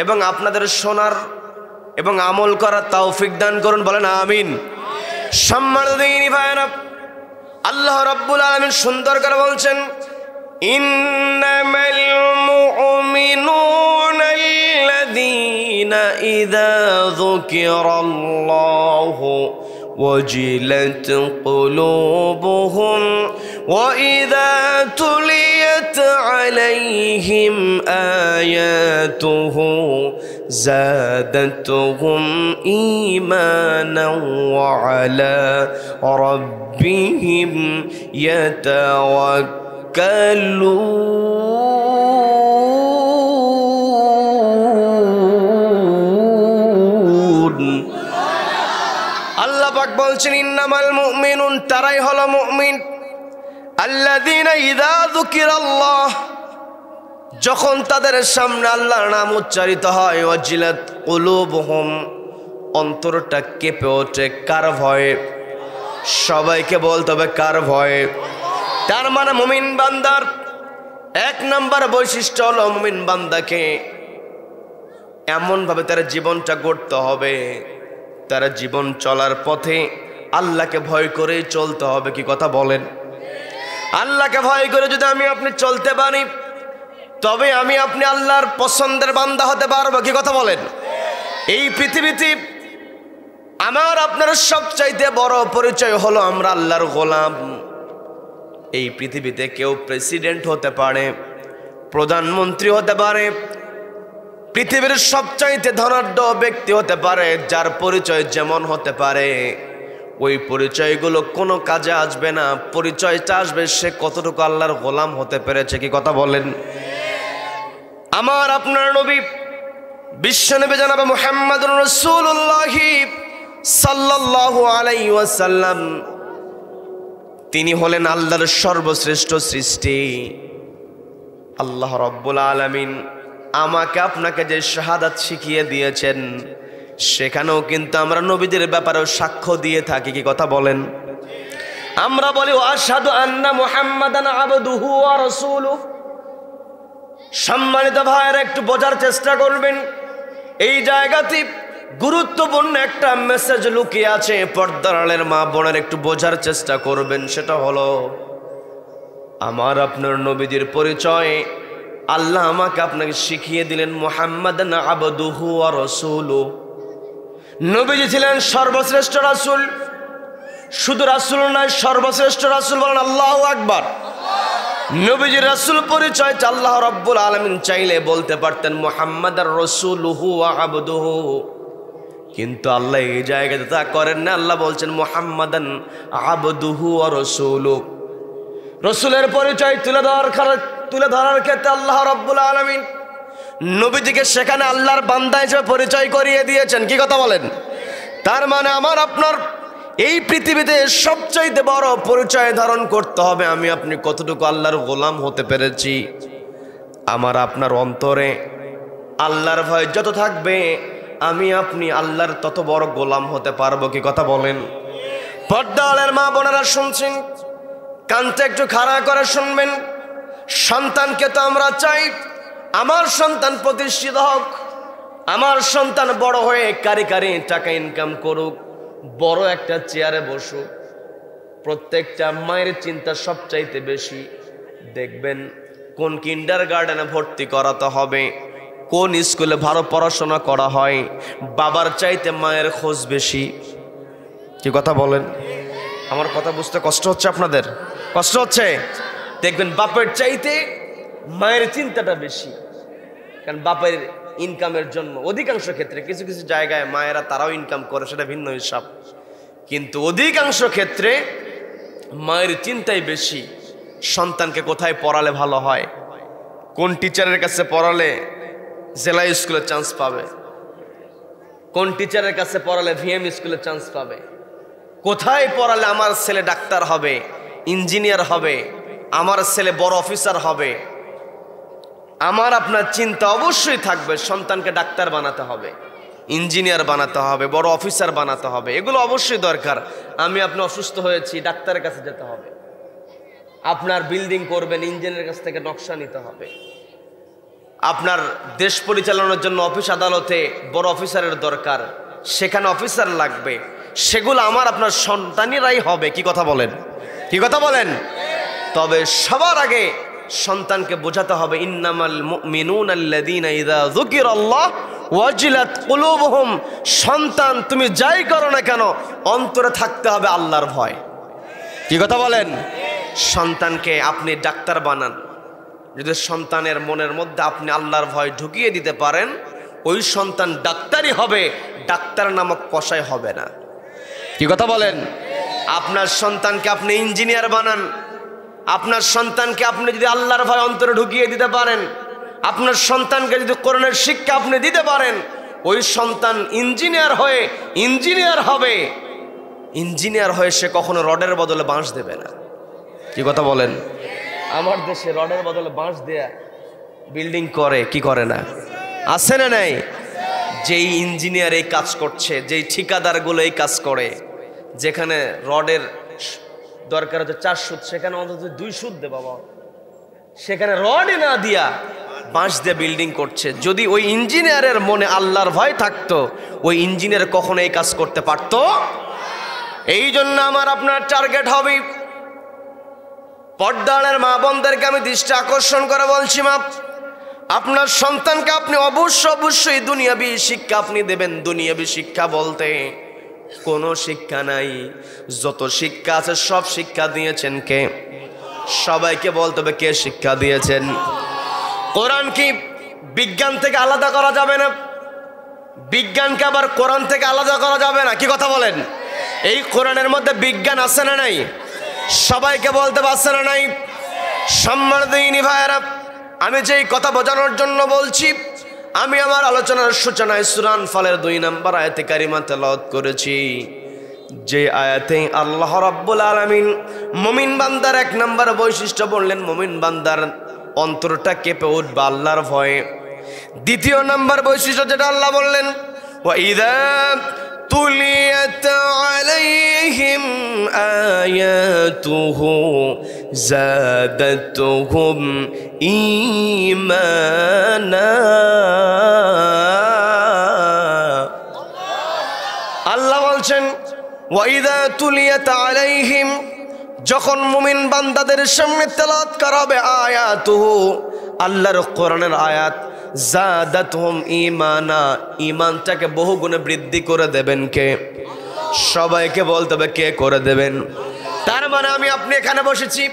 এবং আপনাদের শোনার এবং আমল করার তৌফিক দান করুন। বলেন আমিন। সম্মানিত ভাইরা, আল্লাহ রাব্বুল আলামিন সুন্দর করে বলছেন, ইন্নামাল মুমিনুনা আল্লাযীনা ইযা যুকিরাল্লাহু ওয়াজিলাত কুলুবুহুম ওয়া ইযা তুলিয়াত আলাইহিম আয়াতুহু যাদাতুহুম ঈমানান ওয়া আলা রাব্বিহিম ইয়াতাওয়াক্কালুন। আল্লাহ পাক বলছেন, ইন্নামাল মুমিনুন, তারাই হলো মুমিন, আল্লাযীনা ইযা যুকিরাল্লাহ, যখন তাদের সামনে আল্লাহর নাম উচ্চারিত হয়, ওয়াজিলাত কুলুবুহুম, অন্তরটা কেঁপে ওঠে। কার ভয়ে? সবাইকে বলতে হবে কার ভয়ে? তার মানে মুমিন বান্দার 1 নম্বর বৈশিষ্ট্য হলো, মুমিন বান্দাকে এমনভাবে তার জীবনটা গড়তে হবে, তার জীবন চলার পথে আল্লাহকে ভয় করেই চলতে হবে। কি কথা বলেন? আল্লাহকে ভয় করে যদি আমি আপনি চলতে পারি, তবে আমি আপনি আল্লাহর পছন্দের বান্দা হতে পারবো। কি কথা বলেন? এই পৃথিবীতে আমার আপনার সবচাইতে বড় পরিচয় হলো আমরা আল্লাহর গোলাম। এই পৃথিবীতে কেউ প্রেসিডেন্ট হতে পারে, প্রধানমন্ত্রী হতে পারে, পৃথিবীর সবচাইতে ধনাঢ্য ব্যক্তি হতে পারে, যার পরিচয় যেমন হতে পারে, ওই পরিচয়গুলো কোনো কাজে আসবে না। পরিচয়টা আসবে সে কতটুকু আল্লাহর গোলাম হতে পেরেছে। কি কথা বলেন? আমার আপনার নবী বিশ্বনবী জনাব মুহাম্মদুর রাসূলুল্লাহ সাল্লাল্লাহু আলাইহি ওয়াসাল্লাম, তিনি হলেন আল্লাহর সর্বশ্রেষ্ঠ সৃষ্টি। আল্লাহ রাব্বুল আলামিন আমাকে আপনাকে যে শাহাদাত শিখিয়ে দিয়েছেন, সেখানেও কিন্তু আমরা নবীদের ব্যাপারেও সাক্ষ্য দিয়ে থাকি। কি কথা বলেন? আমরা বলি আশহাদু আন্না মুহাম্মাদান আবদুহু ওয়া রাসূলুহু। সম্মানিত ভাইয়েরা, একটু বোঝার চেষ্টা করবেন, এই জায়গাতে গুরুত্বপূর্ণ একটা মেসেজ লুকিয়ে আছে। পর্দার আড়ালের মা বোনের একটু বোঝার চেষ্টা করবেন। সেটা হলো, আমার আপনার নবীজির পরিচয় আল্লাহ আমাকে আপনাকে শিখিয়ে দিলেন, মুহাম্মাদান আবদুহু ওয়া রাসূলুহু। নবীজি ছিলেন সর্বশ্রেষ্ঠ রাসূল। শুধু রাসূল নয়, সর্বশ্রেষ্ঠ রাসূল। বলেন আল্লাহু আকবার। নবীজির রাসূল পরিচয় আল্লাহ রাব্বুল আলামিন চাইলে বলতে পারতেন মুহাম্মাদার রাসূলুহু ওয়া আবদুহু, কিন্তু আল্লাহ এই জায়গাতে তা করেন না। আল্লাহ বলছেন মুহাম্মাদান আবদুহু ওয়া রাসূলুহু। রাসূলের পরিচয় তুলে ধরার ক্ষেত্রে আল্লাহ রাব্বুল আলামিন নবীজিকে সেখানে আল্লাহর বান্দা হিসেবে পরিচয় করিয়ে দিয়েছেন। কি কথা বলেন? তার মানে আমার আপনার এই পৃথিবীতে সবচাইতে বড় পরিচয় ধারণ করতে হবে আমি আপনি কতটুকু আল্লাহর গোলাম হতে পেরেছি। আমার আপনার অন্তরে আল্লাহর ভয় যত থাকবে, আমি আপনি আল্লাহর তত বড় গোলাম হতে পারবো। কি কথা বলেন? পর্দাওয়ালার মা বোনেরা শুনছেন, কানটা একটু খাড়া করে শুনবেন। সন্তানকে তো আমরা চাই আমার সন্তান প্রতিষ্ঠিত হোক, আমার সন্তান বড় হয়ে কারি কারি টাকা ইনকাম করুক, বড় একটা চেয়ারে বসুক। প্রত্যেকটা মায়ের চিন্তা সবচাইতে বেশি, দেখবেন কোন কিন্ডারগার্টেনে ভর্তি করাতে হবে, কোন স্কুলে ভালো পড়াশোনা করা হয়, বাবার চাইতে মায়ের খোঁজ বেশি। কি কথা বলেন? আমার কথা বুঝতে কষ্ট হচ্ছে আপনাদের? কষ্ট হচ্ছে? দেখবেন বাপের চাইতে মায়ের চিন্তাটা বেশি, কারণ বাপের ইনকামের জন্য অধিকাংশ ক্ষেত্রে, কিছু কিছু জায়গায় মায়েরা তারাও ইনকাম করে, সেটা ভিন্ন হিসাব, কিন্তু অধিকাংশ ক্ষেত্রে মায়ের চিন্তাই বেশি। সন্তানকে কোথায় পড়ালে ভালো হয়, কোন টিচারের কাছে পড়ালে জেলা স্কুলে চান্স পাবে, কোন টিচারের কাছে পড়ালে ভিএম স্কুলে চান্স পাবে, কোথায় পড়ালে আমার ছেলে ডাক্তার হবে, ইঞ্জিনিয়ার হবে, আমার ছেলে বড় অফিসার হবে। আমার আপনার চিন্তা অবশ্যই থাকবে সন্তানকে ডাক্তার বানাতে হবে, ইঞ্জিনিয়ার বানাতে হবে, বড় অফিসার বানাতে হবে। এগুলো অবশ্যই দরকার। আমি আপনি অসুস্থ হয়েছি, ডাক্তারের কাছে যেতে হবে। আপনার বিল্ডিং করবেন, ইঞ্জিনিয়ারের কাছ থেকে নকশা নিতে হবে। আপনার দেশ পরিচালনার জন্য অফিস আদালতে বড় অফিসারের দরকার, সেখানে অফিসার লাগবে। সেগুলো আমার আপনার সন্তানেরাই হবে। কি কথা বলেন? কি কথা বলেন? তবে সবার আগে সন্তানকে বোঝাতে হবে, ইন্নামাল মুমিনুনা আল্লাযীনা ইযা যুকিরাল্লাহ ওয়াজিলাত কুলুবুহুম। সন্তান তুমি যাই করো না কেন, অন্তরে থাকতে হবে আল্লাহর ভয়। কি কথা বলেন? সন্তানকে আপনি ডাক্তার বানান, যদি সন্তানের মনের মধ্যে আপনি আল্লাহর ভয় ঢুকিয়ে দিতে পারেন, ওই সন্তান ডাক্তারই হবে, ডাক্তার নামক কসাই হবে না। কি কথা বলেন? আপনার সন্তানকে আপনি ইঞ্জিনিয়ার বানান, আপনার সন্তানকে আপনি যদি আল্লাহর ভয় অন্তরে ঢুকিয়ে দিতে পারেন, আপনার সন্তানকে যদি কোরআনের শিক্ষা আপনি দিতে পারেন, ওই সন্তান ইঞ্জিনিয়ার হবে। ইঞ্জিনিয়ার হয়ে সে কখনো রডের বদলে বাঁশ দেবে না। কি কথা বলেন? আমার দেশে রডের বদলে বাঁশ দেয়া বিল্ডিং করে, কি করে না? আছে না নাই? যেই ইঞ্জিনিয়ার এই কাজ করছে, যেই ঠিকাদারগুলো এই কাজ করে, যেখানে রডের দরকার হচ্ছে 4 সুত, সেখানে অন্তত 2 সুত দে বাবা, সেখানে রডই না দিয়া বাঁশ দিয়ে বিল্ডিং করছে। যদি ওই ইঞ্জিনিয়ারের মনে আল্লাহর ভয় থাকতো, ওই ইঞ্জিনিয়ার কখনো এই কাজ করতে পারতো? এই জন্য আমার আপনার টার্গেট হবে, পর্দার মা বোনদেরকে আমি দৃষ্টি আকর্ষণ করে বলছি, মা আপনার সন্তানকে আপনি অবশ্যই দুনিয়াবি শিক্ষা আপনি দেবেন। দুনিয়াবি শিক্ষা বলতে কোনো শিক্ষা নাই, যত শিক্ষা আছে সব শিক্ষা দিয়েছেন কে? সবাইকে বলতে হবে কে শিক্ষা দিয়েছেন? কোরআন কি বিজ্ঞান থেকে আলাদা করা যাবে না? বিজ্ঞানকে আবার কোরআন থেকে আলাদা করা যাবে না। কি কথা বলেন? এই কোরআনের মধ্যে বিজ্ঞান আছে না নাই? সবাইকে বলতে পারছে না নাই? সম্মানিত দিনী ভাইয়েরা, আমি যেই কথা বোঝানোর জন্য বলছি, আমি আমার আলোচনার সূচনায় সূরা আনফালের 2 নম্বর আয়াতে কারিমা তেলাওয়াত করেছি, যে আয়াতে আল্লাহ রাব্বুল আলামিন মুমিন বান্দার 1 নম্বর বৈশিষ্ট্য বললেন, মুমিন বান্দার অন্তরটা কেঁপে উঠবে আল্লাহর ভয়ে। 2 নম্বর বৈশিষ্ট্য যেটা আল্লাহ বললেন, ওয়া ইযা তুলিয়াত আলাইহিম আয়াতুহু যাদাতুহুম ঈমানা। আল্লাহ বলছেন ওয়াইদা তুলিয়াত আলাইহিম, যখন মুমিন বান্দাদের সামনে তেলাওয়াত করা হবে আয়াতুহু, আল্লাহর কোরআনের আয়াত, যাদাতুহুম ঈমানা, ঈমানটাকে বহুগুণে বৃদ্ধি করে দেবেন কে? সবাইকে বলতে হবে কে করে দেবেন? তার মানে আমি আপনি এখানে বসেছি,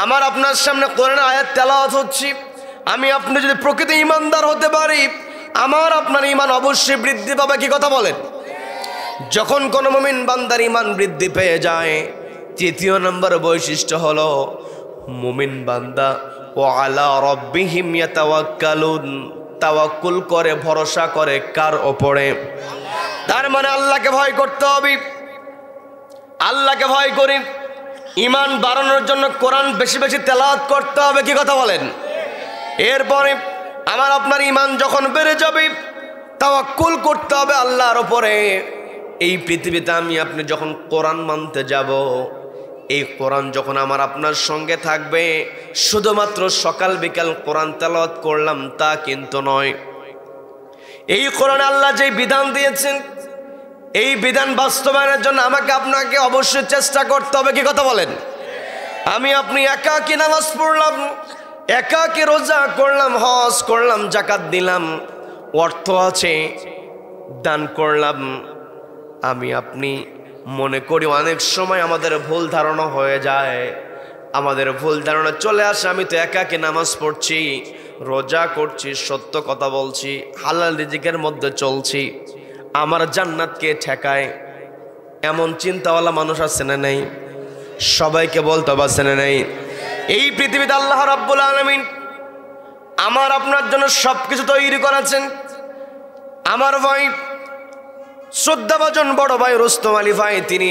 আমার আপনার সামনে কোরআনের আয়াত তেলাওয়াত হচ্ছে, আমি আপনি যদি প্রকৃত ঈমানদার হতে পারি, আমার আপনার ঈমান অবশ্যই বৃদ্ধি পাবে। কি কথা বলেন? যখন কোনো মুমিন বান্দার ঈমান বৃদ্ধি পেয়ে যায়, তৃতীয় নম্বর বৈশিষ্ট্য হলো মুমিন বান্দা ও আলা রাব্বিহিম ইয়াতাওয়াক্কালুন, তাওয়াক্কুল করে, ভরসা করে কার ওপরে? তার মানে আল্লাহকে ভয় করতে হবে। আল্লাহকে ভয় করি, ঈমান বাড়ানোর জন্য কোরআন বেশি বেশি তেলাওয়াত করতে হবে। কি কথা বলেন? এরপরে আমার আপনার ঈমান যখন বেড়ে যাবে, তাওয়াক্কুল করতে হবে আল্লাহর ওপরে। এই পৃথিবীতে আমি আপনি যখন কোরআন মানতে যাব, এই কোরআন যখন আমার আপনার সঙ্গে থাকবে, শুধুমাত্র সকাল বিকাল কোরআন তেলাওয়াত করলাম তা কিন্তু নয়। এই কোরআন আল্লাহ যে বিধান দিয়েছেন, এই বিধান বাস্তবায়নের জন্য আমাকে আপনাকে অবশ্যই চেষ্টা করতে হবে। কি কথা বলেন? আমি আপনি একাকী নামাজ পড়লাম, একাকী রোজা করলাম, হজ করলাম, যাকাত দিলাম, অর্থ আছে দান করলাম, আমি আপনি মনে করি অনেক সময় আমাদের ভুল ধারণা হয়ে যায়। আমাদের ভুল ধারণা চলে আসে, আমি তো একাকী নামাজ পড়ছি, রোজা করছি, সত্য কথা বলছি, হালাল রিজিকের মধ্যে চলছি, আমার জান্নাত কে ঠেকায়? এমন চিন্তাওয়ালা মানুষ আছে না নেই? সবাইকে বলতে পারছে না নেই? এই পৃথিবীতে আল্লাহ রাব্বুল আলামিন আমার আপনার জন্য সবকিছু তৈরি করেছেন। আমার ভাই, শ্রদ্ধাভাজন বড় ভাই রুস্তম আলী ভাই, তিনি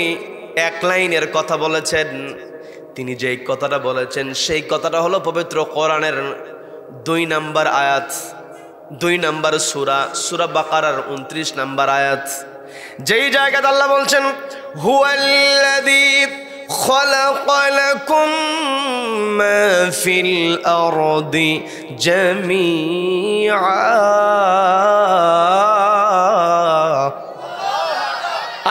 এক লাইনের কথা বলেছেন। তিনি যেই কথাটা বলেছেন সেই কথাটা হলো পবিত্র কোরআনের 2 নম্বর আয়াত, 2 নম্বর সূরা, সূরা বাকারার 29 নম্বর আয়াত। যেই জায়গাতে আল্লাহ বলছেন হুয়াল্লাযী খালাকা লাকুম মা ফিল আরদি জামিআ।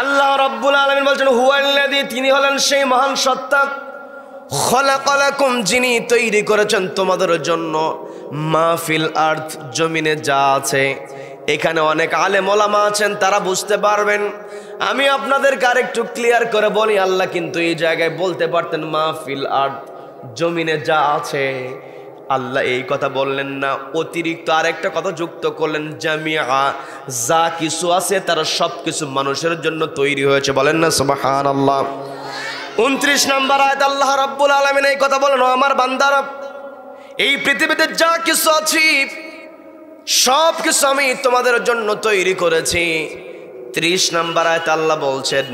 আল্লাহ রাব্বুল আলামিন বলছেন হুয়াল্লাযী, তিনি হলেন সেই মহান সত্তা, খালাকা লাকুম, যিনি তৈরি করেছেন তোমাদের জন্য, মা ফিল আরদ, জমিনে যা আছে। এখানে অনেক আলেম ওলামা আছেন, তারা বুঝতে পারবেন। আমি আপনাদেরকে আরেকটু ক্লিয়ার করে বলি, আল্লাহ কিন্তু এই জায়গায় বলতে পারতেন মা ফিল আরদ, জমিনে যা আছে। আল্লাহ এই কথা বললেন না, অতিরিক্ত আরেকটা কথা যুক্ত করলেন, জামিআ, যা কিছু আছে তারা সব কিছু মানুষের জন্য তৈরি হয়েছে। বলেন না সুবহানাল্লাহ। 29 নম্বর আয়াত আল্লাহ রাব্বুল আলামিন এই কথা বলেন, আমার বান্দারা, এই পৃথিবীতে যা কিছু আছে সব কিছু আমি তোমাদের জন্য তৈরি করেছি। 30 নম্বর আয়াত আল্লাহ বলছেন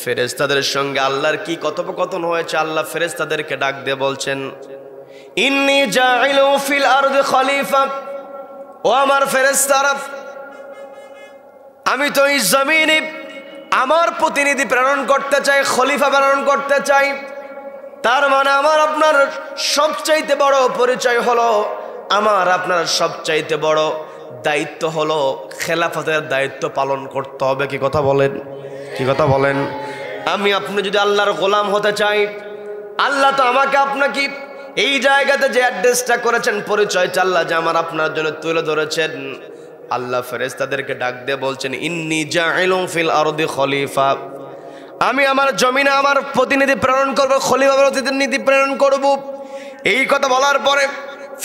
ফেরেশতাদের সঙ্গে আল্লাহর কি কথোপকথন হয়েছে। আল্লাহ ফেরেশতাদেরকে ডাক দিয়ে বলছেন ইন্নী জাইলু ফিল আরদি খলিফা, ও আমার ফেরেশতারা, আমি তো এই জমিনে আমার প্রতিনিধি প্রেরণ করতে চাই, খলিফা প্রেরণ করতে চাই। তার মানে আমার আপনার সবচাইতে বড় পরিচয় হলো, আমার আপনার সবচাইতে বড় দায়িত্ব হলো খেলাফতের দায়িত্ব পালন করতে হবে। কি কথা বলেন? কি কথা বলেন? আমি আপনি যদি আল্লাহর গোলাম হতে চাই, আল্লাহ তো আমাকে আপনাকে এই জায়গাতে যে অ্যাড্রেসটা করেছেন, পরিচয়টা আল্লাহ যে আমার আপনার জন্য তুলে ধরেছেন, আল্লাহ ফেরেশতাদেরকে ডাক দিয়ে বলছেন ইন্নী জাইলুন ফিল আরদি খলিফা, আমি আমার জমিনে আমার প্রতিনিধি প্রেরণ করব, খলিফা প্রতিনিধি প্রেরণ করব। এই কথা বলার পরে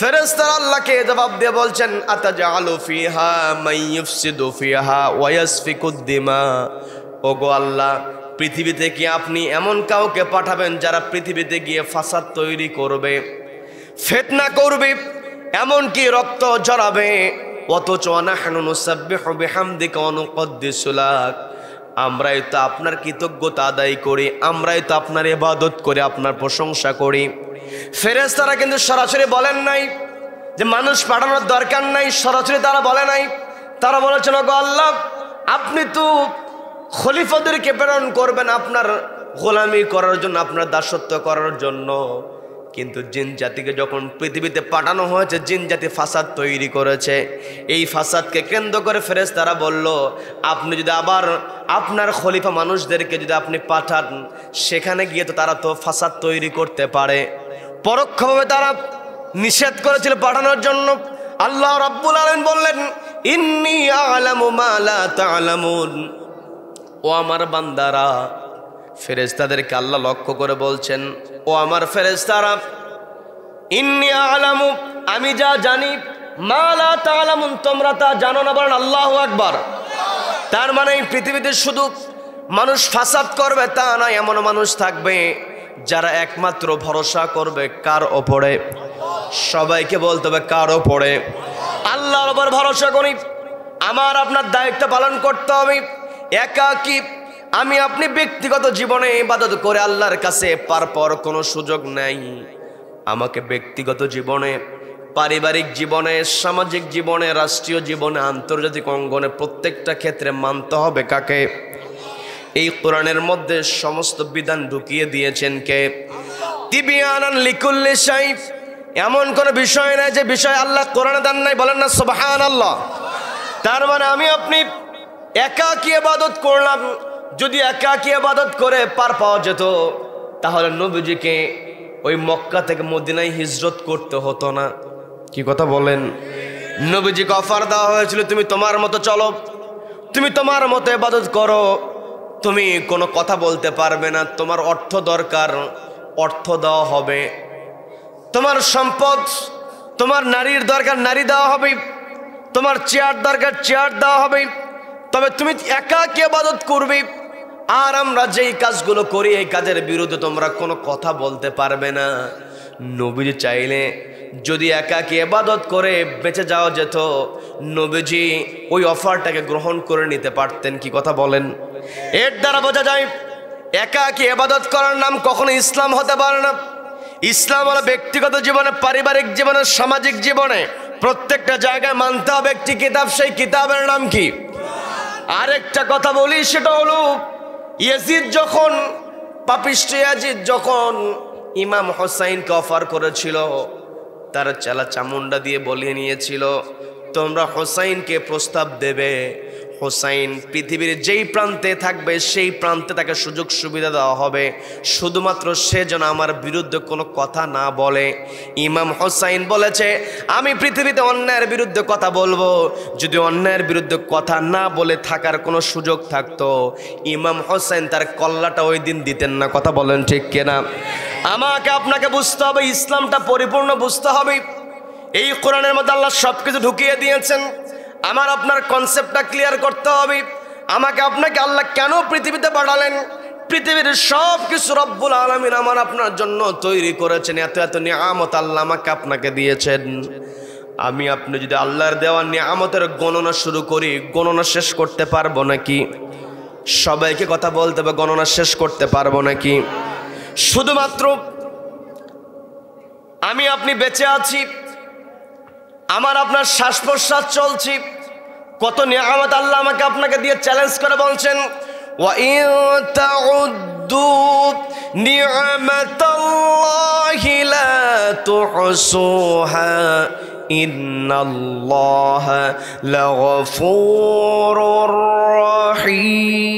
ফেরেশতারা আল্লাহকে জবাব দিয়ে বলছেন আতাজালু ফিহা মান ইউফসিদু ফিহা ওয়া ইয়াসফিকুদ দিমা, ওগো আল্লাহ, পৃথিবীতে কি আপনি এমন কাউকে পাঠাবেন যারা পৃথিবীতে গিয়ে ফাসাদ তৈরি করবে, ফিতনা করবে, এমন কি রক্ত ঝরাবে। অথচ নাহনু নুসাব্বিহু বিহামদিকা ওয়া নুকদ্দিসু লাক, আমরাই তো আপনার কৃতজ্ঞতা আদায় করি, আমরাই তো আপনার ইবাদত করি, আপনার প্রশংসা করি। ফেরেশতারা কিন্তু সরাসরি বলেন নাই যে মানুষ পাঠানোর দরকার নাই, সরাসরি তারা বলে নাই। তারা বলেছেন ওগো আল্লাহ, আপনি তো খলিফাদেরকে প্রেরণ করবেন, আপনার গোলামি করার জন্য, আপনার দাসত্ব করার জন্য। কিন্তু জিন জাতিকে যখন পৃথিবীতে পাঠানো হয়েছে, জিন জাতি ফাসাদ তৈরি করেছে। এই ফাসাদকে কেন্দ্র করে ফেরেশতারা বলল, আপনি যদি আবার আপনার খলিফা মানুষদেরকে যদি আপনি পাঠান, সেখানে গিয়ে তো তারা তো ফাসাদ তৈরি করতে পারে। পরোক্ষভাবে তারা নিষেধ করেছিল পাঠানোর জন্য। আল্লাহ রাব্বুল আলামিন বললেন, ইন্নী আ'লামু মা লা তা'লামুন। ও আমার বান্দারা, ফেরেশতাদেরকে আল্লাহ লক্ষ্য করে বলছেন, ও আমার ফেরেশতারা, ইন্নী আ'লামু, আমি যা জানি, মা লা তা'লামুন, তোমরা তা জানো না। বলেন আল্লাহু আকবার। তার মানে এই পৃথিবীতে শুধু মানুষ ফাসাদ করবে তা নয়, এমন মানুষ থাকবে যারা একমাত্র ভরসা করবে কার ওপরে? সবাইকে বলতে হবে কার ওপরে? আল্লাহর ওপর ভরসা করি। আমার আপনার দায়িত্ব পালন করতে হবে। একাকী আমি আপনি ব্যক্তিগত জীবনে ইবাদত করে আল্লাহর কাছে পার কোনো সুযোগ নেই। আমাকে ব্যক্তিগত জীবনে, পারিবারিক জীবনে, সামাজিক জীবনে, রাষ্ট্রীয় জীবনে, আন্তর্জাতিক অঙ্গনে প্রত্যেকটা ক্ষেত্রে মানতে হবে কাকে? এই কোরআনের মধ্যে সমস্ত বিধান ঢুকিয়ে দিয়েছেন কে? তিবিয়ানান লিকুল্লি শাই। এমন কোন বিষয় নাই যে বিষয় আল্লাহ কোরআনে দেন নাই। বলেন না সুবহানাল্লাহ। তার মানে আমি আপনি একাকী ইবাদত করলাম। যদি একাকী ইবাদত করে পার পাওয়া যেত, তাহলে নবীজিকে ওই মক্কা থেকে মদিনায় হিজরত করতে হতো না। কি কথা বলেন? নবীজিকে অফার দেওয়া হয়েছিল, তুমি তোমার মতো চলো, তুমি তোমার মতো ইবাদত করো, তুমি কোনো কথা বলতে পারবে না, তোমার অর্থ দরকার, অর্থ দেওয়া হবে, তোমার সম্পদ, তোমার নারীর দরকার, নারী দেওয়া হবে, তোমার চেয়ার দরকার, চেয়ার দেওয়া হবে, তবে তুমি একাকী ইবাদত করবে। আর আমরা যেই কাজগুলো করি, এই কাজের বিরুদ্ধে তোমরা কোনো কথা বলতে পারবে না। নবীজি চাইলে যদি একাকী ইবাদত করে বেঁচে যাওয়া যেত, নবীজি ওই অফারটাকে গ্রহণ করে নিতে পারতেন। কি কথা বলেন? এর দ্বারা বোঝা যায় একাকী ইবাদত করার নাম কখনো ইসলাম হতে পারে না। ইসলাম হলো ব্যক্তিগত জীবনে, পারিবারিক জীবনে, সামাজিক জীবনে প্রত্যেকটা জায়গায় মানতে হবে একটি কিতাব। সেই কিতাবের নাম কি? আরেকটা কথা বলি, সেটা হলো ইয়াজিদ যখন, পাপিষ্ঠ ইয়াজিদ যখন ইমাম হোসাইনকে অফার করেছিল, তার চেলা চামুন্ডা দিয়ে বলিয়ে নিয়েছিল, তোমরা হোসাইনকে প্রস্তাব দেবে, হোসাইন পৃথিবীর যেই প্রান্তে থাকবে সেই প্রান্তে তাকে সুযোগ সুবিধা দেওয়া হবে, শুধুমাত্র সে যেন আমার বিরুদ্ধে কোনো কথা না বলে। ইমাম হোসাইন বলেছে, আমি পৃথিবীতে অন্যায়ের বিরুদ্ধে কথা বলবো। যদি অন্যায়ের বিরুদ্ধে কথা না বলে থাকার কোনো সুযোগ থাকতো, ইমাম হোসাইন তার কল্লাটা ওই দিন দিতেন না। কথা বলেন ঠিক কিনা? আমাকে আপনাকে বুঝতে হবে, ইসলামটা পরিপূর্ণ বুঝতে হবে। এই কোরআনের মধ্যে আল্লাহ সব কিছু ঢুকিয়ে দিয়েছেন। আমার আপনার কনসেপ্টটা ক্লিয়ার করতে হবে। আমাকে আপনাকে আল্লাহ কেন পৃথিবীতে পাঠালেন? পৃথিবীর সব কিছু রব্বুল আলামিন আমার আপনার জন্য তৈরি করেছেন। এত এত নিয়ামত আল্লাহ আমাকে আপনাকে দিয়েছেন। আমি আপনি যদি আল্লাহর দেওয়া নিয়ামতের গণনা শুরু করি, গণনা শেষ করতে পারবো নাকি? সবাইকে কথা বলতে হবে, গণনা শেষ করতে পারবো নাকি? শুধুমাত্র আমি আপনি বেঁচে আছি, আমার আপনার শ্বাস প্রশ্বাস চলছি, কত নিয়ামত আল্লাহ আমাকে আপনাকে দিয়ে চ্যালেঞ্জ করে বলছেন, ওয়া ইন তাউদ্দু নি'মাতাল্লাহি লা তুহসুহা ইন্নাল্লাহা লাগফুরুর রহিম।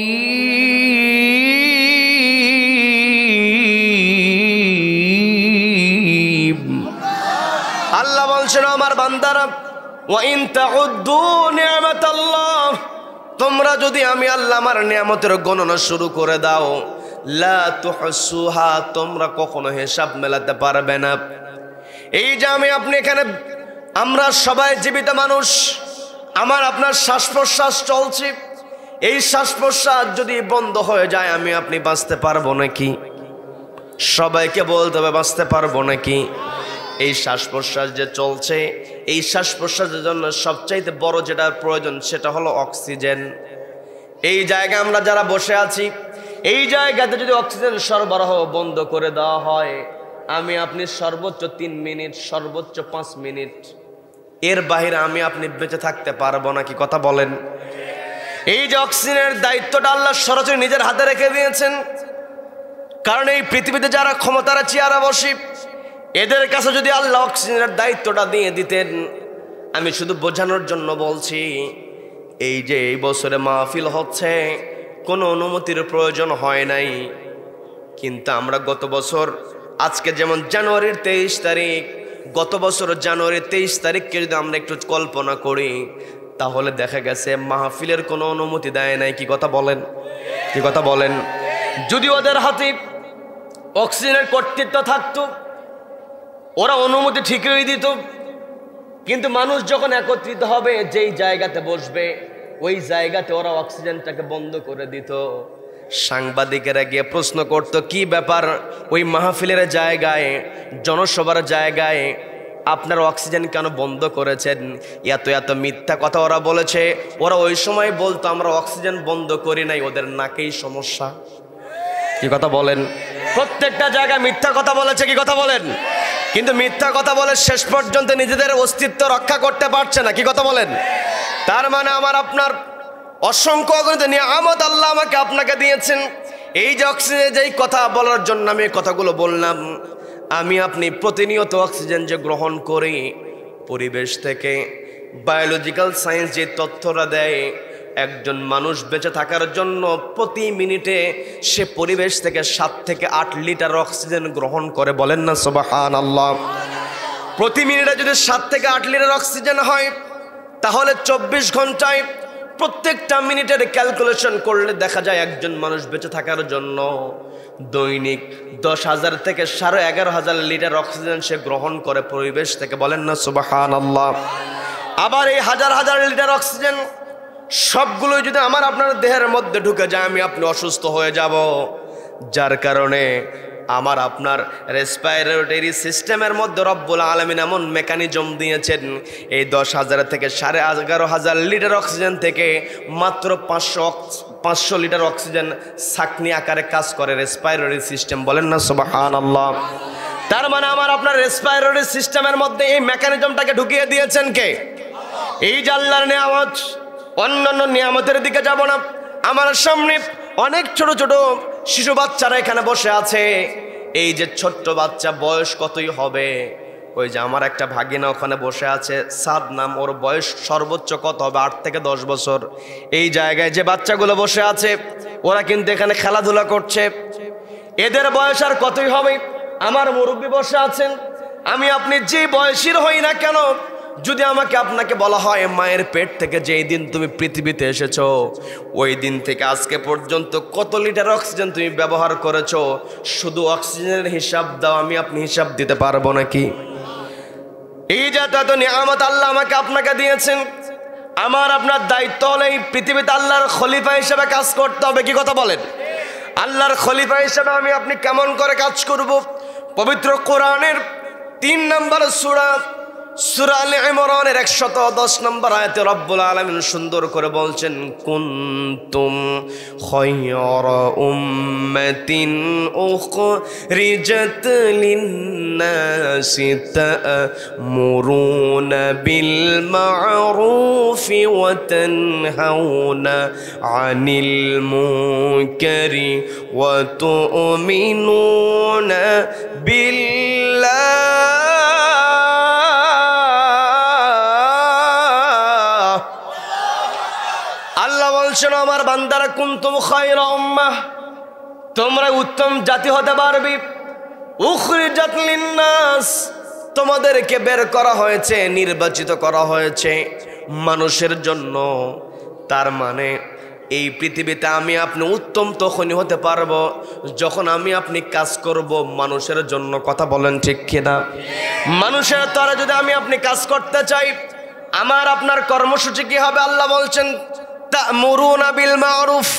আল্লাহ বলছেন, আমার বান্দারা, ওয়া ইন তাউদ্দু নি'মাতাল্লাহ, তোমরা যদি আমি আল্লাহ আমার নিয়ামতের গণনা শুরু করে দাও, লা তুহসুহা, তোমরা কখনো হিসাব মেলাতে পারবে না। এই যে আমি আপনি এখানে, আমরা সবাই জীবিত মানুষ, আমার আপনার শ্বাস প্রশ্বাস চলছে, এই শ্বাস প্রশ্বাস যদি বন্ধ হয়ে যায়, আমি আপনি বাঁচতে পারবো নাকি? সবাইকে বলতে হবে, বাঁচতে পারবো নাকি? এই শ্বাস প্রশ্বাস যে চলছে, এই শ্বাস প্রশ্বাসের জন্য সবচাইতে বড় যেটা প্রয়োজন সেটা হলো অক্সিজেন। এই জায়গায় আমরা যারা বসে আছি, এই জায়গাতে যদি অক্সিজেন সরবরাহ বন্ধ করে দেওয়া হয়, আমি আপনি সর্বোচ্চ 3 মিনিট, সর্বোচ্চ 5 মিনিট, এর বাইরে আমি আপনি বেঁচে থাকতে পারবো নাকি? কথা বলেন। এই যে অক্সিজেনের দায়িত্বটা আল্লাহ সরাসরি নিজের হাতে রেখে দিয়েছেন, কারণ এই পৃথিবীতে যারা ক্ষমতার চেয়ারে বসে, এদের কাছে যদি আল্লাহ অক্সিজেনের দায়িত্বটা দিয়ে দিতেন, আমি শুধু বোঝানোর জন্য বলছি, এই যে এই বছরে মাহফিল হচ্ছে, কোনো অনুমতির প্রয়োজন হয় নাই। কিন্তু আমরা গত বছর, আজকে যেমন জানুয়ারির 23 তারিখ, গত বছর জানুয়ারির 23 তারিখকে যদি আমরা একটু কল্পনা করি, তাহলে দেখা গেছে মাহফিলের কোনো অনুমতি দেয় নাই। কি কথা বলেন? কি কথা বলেন? যদি ওদের হাতে অক্সিজেনের কর্তৃত্ব থাকতো, ওরা অনুমতি ঠিকই দিত। কিন্তু মানুষ যখন একত্রিত হবে, যেই জায়গাতে বসবে, ওই জায়গাতে ওরা অক্সিজেনটাকে বন্ধ করে দিত। সাংবাদিকেরা গিয়ে প্রশ্ন করত, কি ব্যাপার, ওই মাহফিলের জায়গায়, জনসভার জায়গায় আপনার অক্সিজেন কেন বন্ধ করেছেন? এত এত মিথ্যা কথা ওরা বলেছে। ওরা ওই সময় বলতো, আমরা অক্সিজেন বন্ধ করি নাই, ওদের নাকেই সমস্যা। কি কথা বলেন? প্রত্যেকটা জায়গায় মিথ্যা কথা বলেছে। কি কথা বলেন? কিন্তু মিথ্যা কথা বলে শেষ পর্যন্ত নিজেদের অস্তিত্ব রক্ষা করতে পারছে না। কি কথা বলেন? তার মানে আমার আপনার অসংখ্য অগণিত নিয়ামত আল্লাহ আমাকে আপনাকে দিয়েছেন। এই যে অক্সিজেন, যেই কথা বলার জন্য আমি কথাগুলো বললাম, আমি আপনি প্রতিনিয়ত অক্সিজেন যে গ্রহণ করি পরিবেশ থেকে, বায়োলজিক্যাল সায়েন্স যে তথ্যটা দেয়, একজন মানুষ বেঁচে থাকার জন্য প্রতি মিনিটে সে পরিবেশ থেকে 7 থেকে 8 লিটার অক্সিজেন গ্রহণ করে। বলেন না সুবহানাল্লাহ? প্রতি মিনিটে যদি 7 থেকে 8 লিটার অক্সিজেন হয়, তাহলে 24 ঘন্টায় প্রত্যেকটা মিনিটের ক্যালকুলেশন করলে দেখা যায় একজন মানুষ বেঁচে থাকার জন্য দৈনিক 10,000 থেকে 11,500 লিটার অক্সিজেন সে গ্রহণ করে পরিবেশ থেকে। বলেন না সুবহানাল্লাহ? আবার এই হাজার হাজার লিটার অক্সিজেন সবগুলোই যদি আমার আপনার দেহের মধ্যে ঢুকে যায়, আমি আপনি অসুস্থ হয়ে যাব। যার কারণে আমার আপনার রেসপিরেটরি সিস্টেমের মধ্যে রব্বুল আলামিন এমন মেকানিজম দিয়েছেন, এই 10,000 থেকে 11,500 লিটার অক্সিজেন থেকে মাত্র 500 লিটার অক্সিজেন ছাঁকনি আকারে কাজ করে রেসপিরেটরি সিস্টেম। বলেন না সুবহানাল্লাহ? তার মানে আমার আপনার রেসপিরেটরি সিস্টেমের মধ্যে এই মেকানিজমটাকে ঢুকিয়ে দিয়েছেন কে? এই যে আল্লাহর নিয়ামত। অন্যান্য নিয়ামতের দিকে যাব না। আমার সামনে অনেক ছোট ছোট শিশু বাচ্চারা এখানে বসে আছে। এই যে ছোট্ট বাচ্চা, বয়স কতই হবে? ওই যে আমার একটা ভাগিনা ওখানে বসে আছে, সাদ নাম, ওর বয়স সর্বোচ্চ কত হবে? 8 থেকে 10 বছর। এই জায়গায় যে বাচ্চাগুলো বসে আছে, ওরা কিন্তু এখানে খেলাধুলা করছে। এদের বয়স আর কতই হবে? আমার মুরব্বী বসে আছেন। আমি আপনি যে বয়সীর হই না কেন, যদি আমাকে আপনাকে বলা হয় মায়ের পেট থেকে যেই দিন তুমি পৃথিবীতে এসেছো, ওই দিন থেকে আজকে পর্যন্ত কত লিটার অক্সিজেন তুমি ব্যবহার করেছো, শুধু অক্সিজেনের হিসাব দাও, আমি আপনি হিসাব দিতে পারবো নাকি? এই যে এত নিয়ামত আল্লাহ আমাকে আপনাকে দিয়েছেন, আমার আপনার দায়িত্ব হলো এই পৃথিবীতে আল্লাহর খলিফা হিসেবে কাজ করতে হবে। কি কথা বলেন? আল্লাহর খলিফা হিসেবে আমি আপনি কেমন করে কাজ করব? পবিত্র কোরআনের 3 নম্বর সূরা, সূরা আলে ইমরানের 110 নম্বর আয়াতে রব্বুল আলামিন সুন্দর করে বলছেন, কুনতুম খায়রা উম্মাতিন উখরিজাত লিন-নাসি তা'মুরুনা বিল মা'রুফি ওয়া তানহাউনা আনিল মুনকারি ওয়া তু'মিনুনা বিল্লাহ। আমার বান্দারা, কুনতুম খায়রা উম্মাহ, তোমরা উত্তম জাতি হতে পারবে। উখরিজাত লিন-নাস, তোমাদেরকে বের করা হয়েছে, নির্বাচিত করা হয়েছে মানুষের জন্য। তার মানে এই পৃথিবীতে আমি আপনি উত্তম তখনই হতে পারবো যখন আমি আপনি কাজ করব মানুষের জন্য। কথা বলেন ঠিক কিনা? মানুষের তরে যদি আমি আপনি কাজ করতে চাই, আমার আপনার কর্মসূচি কি হবে? আল্লাহ বলছেন, তা'মুরুনা বিল মা'রুফ,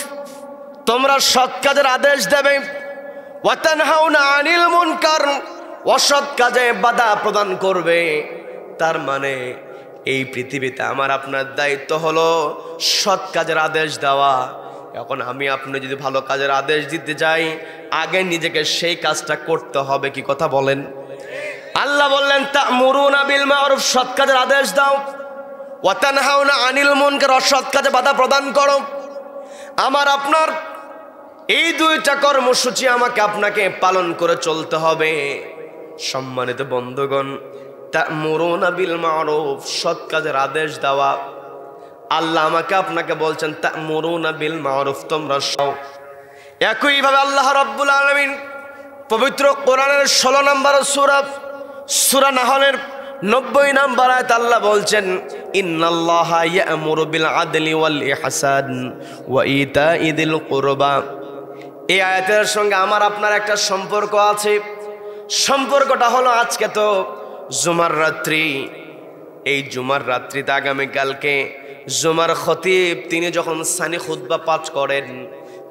তোমরা সৎ কাজের আদেশ দেবে। ওয়া তানহাউনা আনিল মুনকার, অসৎ কাজে বাধা প্রদান করবে। তার মানে এই পৃথিবীতে আমার আপনার দায়িত্ব হলো সৎ কাজের আদেশ দেওয়া। এখন আমি আপনি যদি ভালো কাজের আদেশ দিতে যাই, আগে নিজেকে সেই কাজটা করতে হবে। কি কথা বলেন? আল্লাহ বললেন, তা'মুরুনা বিল মা'রুফ, সৎ কাজের আদেশ দাও। ওয়া তানহাউনা আনিল মুনকার, অসৎ কাজে বাধা প্রদান করো। আমার আপনার এই দুইটা কর্মসূচি আমাকে আপনাকে পালন করে চলতে হবে। সম্মানিত বন্ধুগণ, তা'মুরুনা বিল মা'রুফ, সৎ কাজের আদেশ দেওয়া। আল্লাহ আমাকে আপনাকে বলছেন তা'মুরুনা বিল মা'রুফ, তোমরা সব। একইভাবে আল্লাহ রাব্বুল আলামিন পবিত্র কোরআনের 16 নম্বর সূরা নাহলের 90 নম্বর আয়াত আল্লাহ বলছেন, ইন্নাল্লাহা ইয়া'মুরু বিল আদলি ওয়াল ইহসান ওয়া ইতা'i যিল কুরবা। এই আয়াতের সঙ্গে আমার আপনার একটা সম্পর্ক আছে। সম্পর্কটা হলো, আজকে তো জুমার রাত্রি। এই জুমার রাত্রিতে আগামীকালকে জুমার খতিব তিনি যখন সানি খুতবা পাঠ করেন,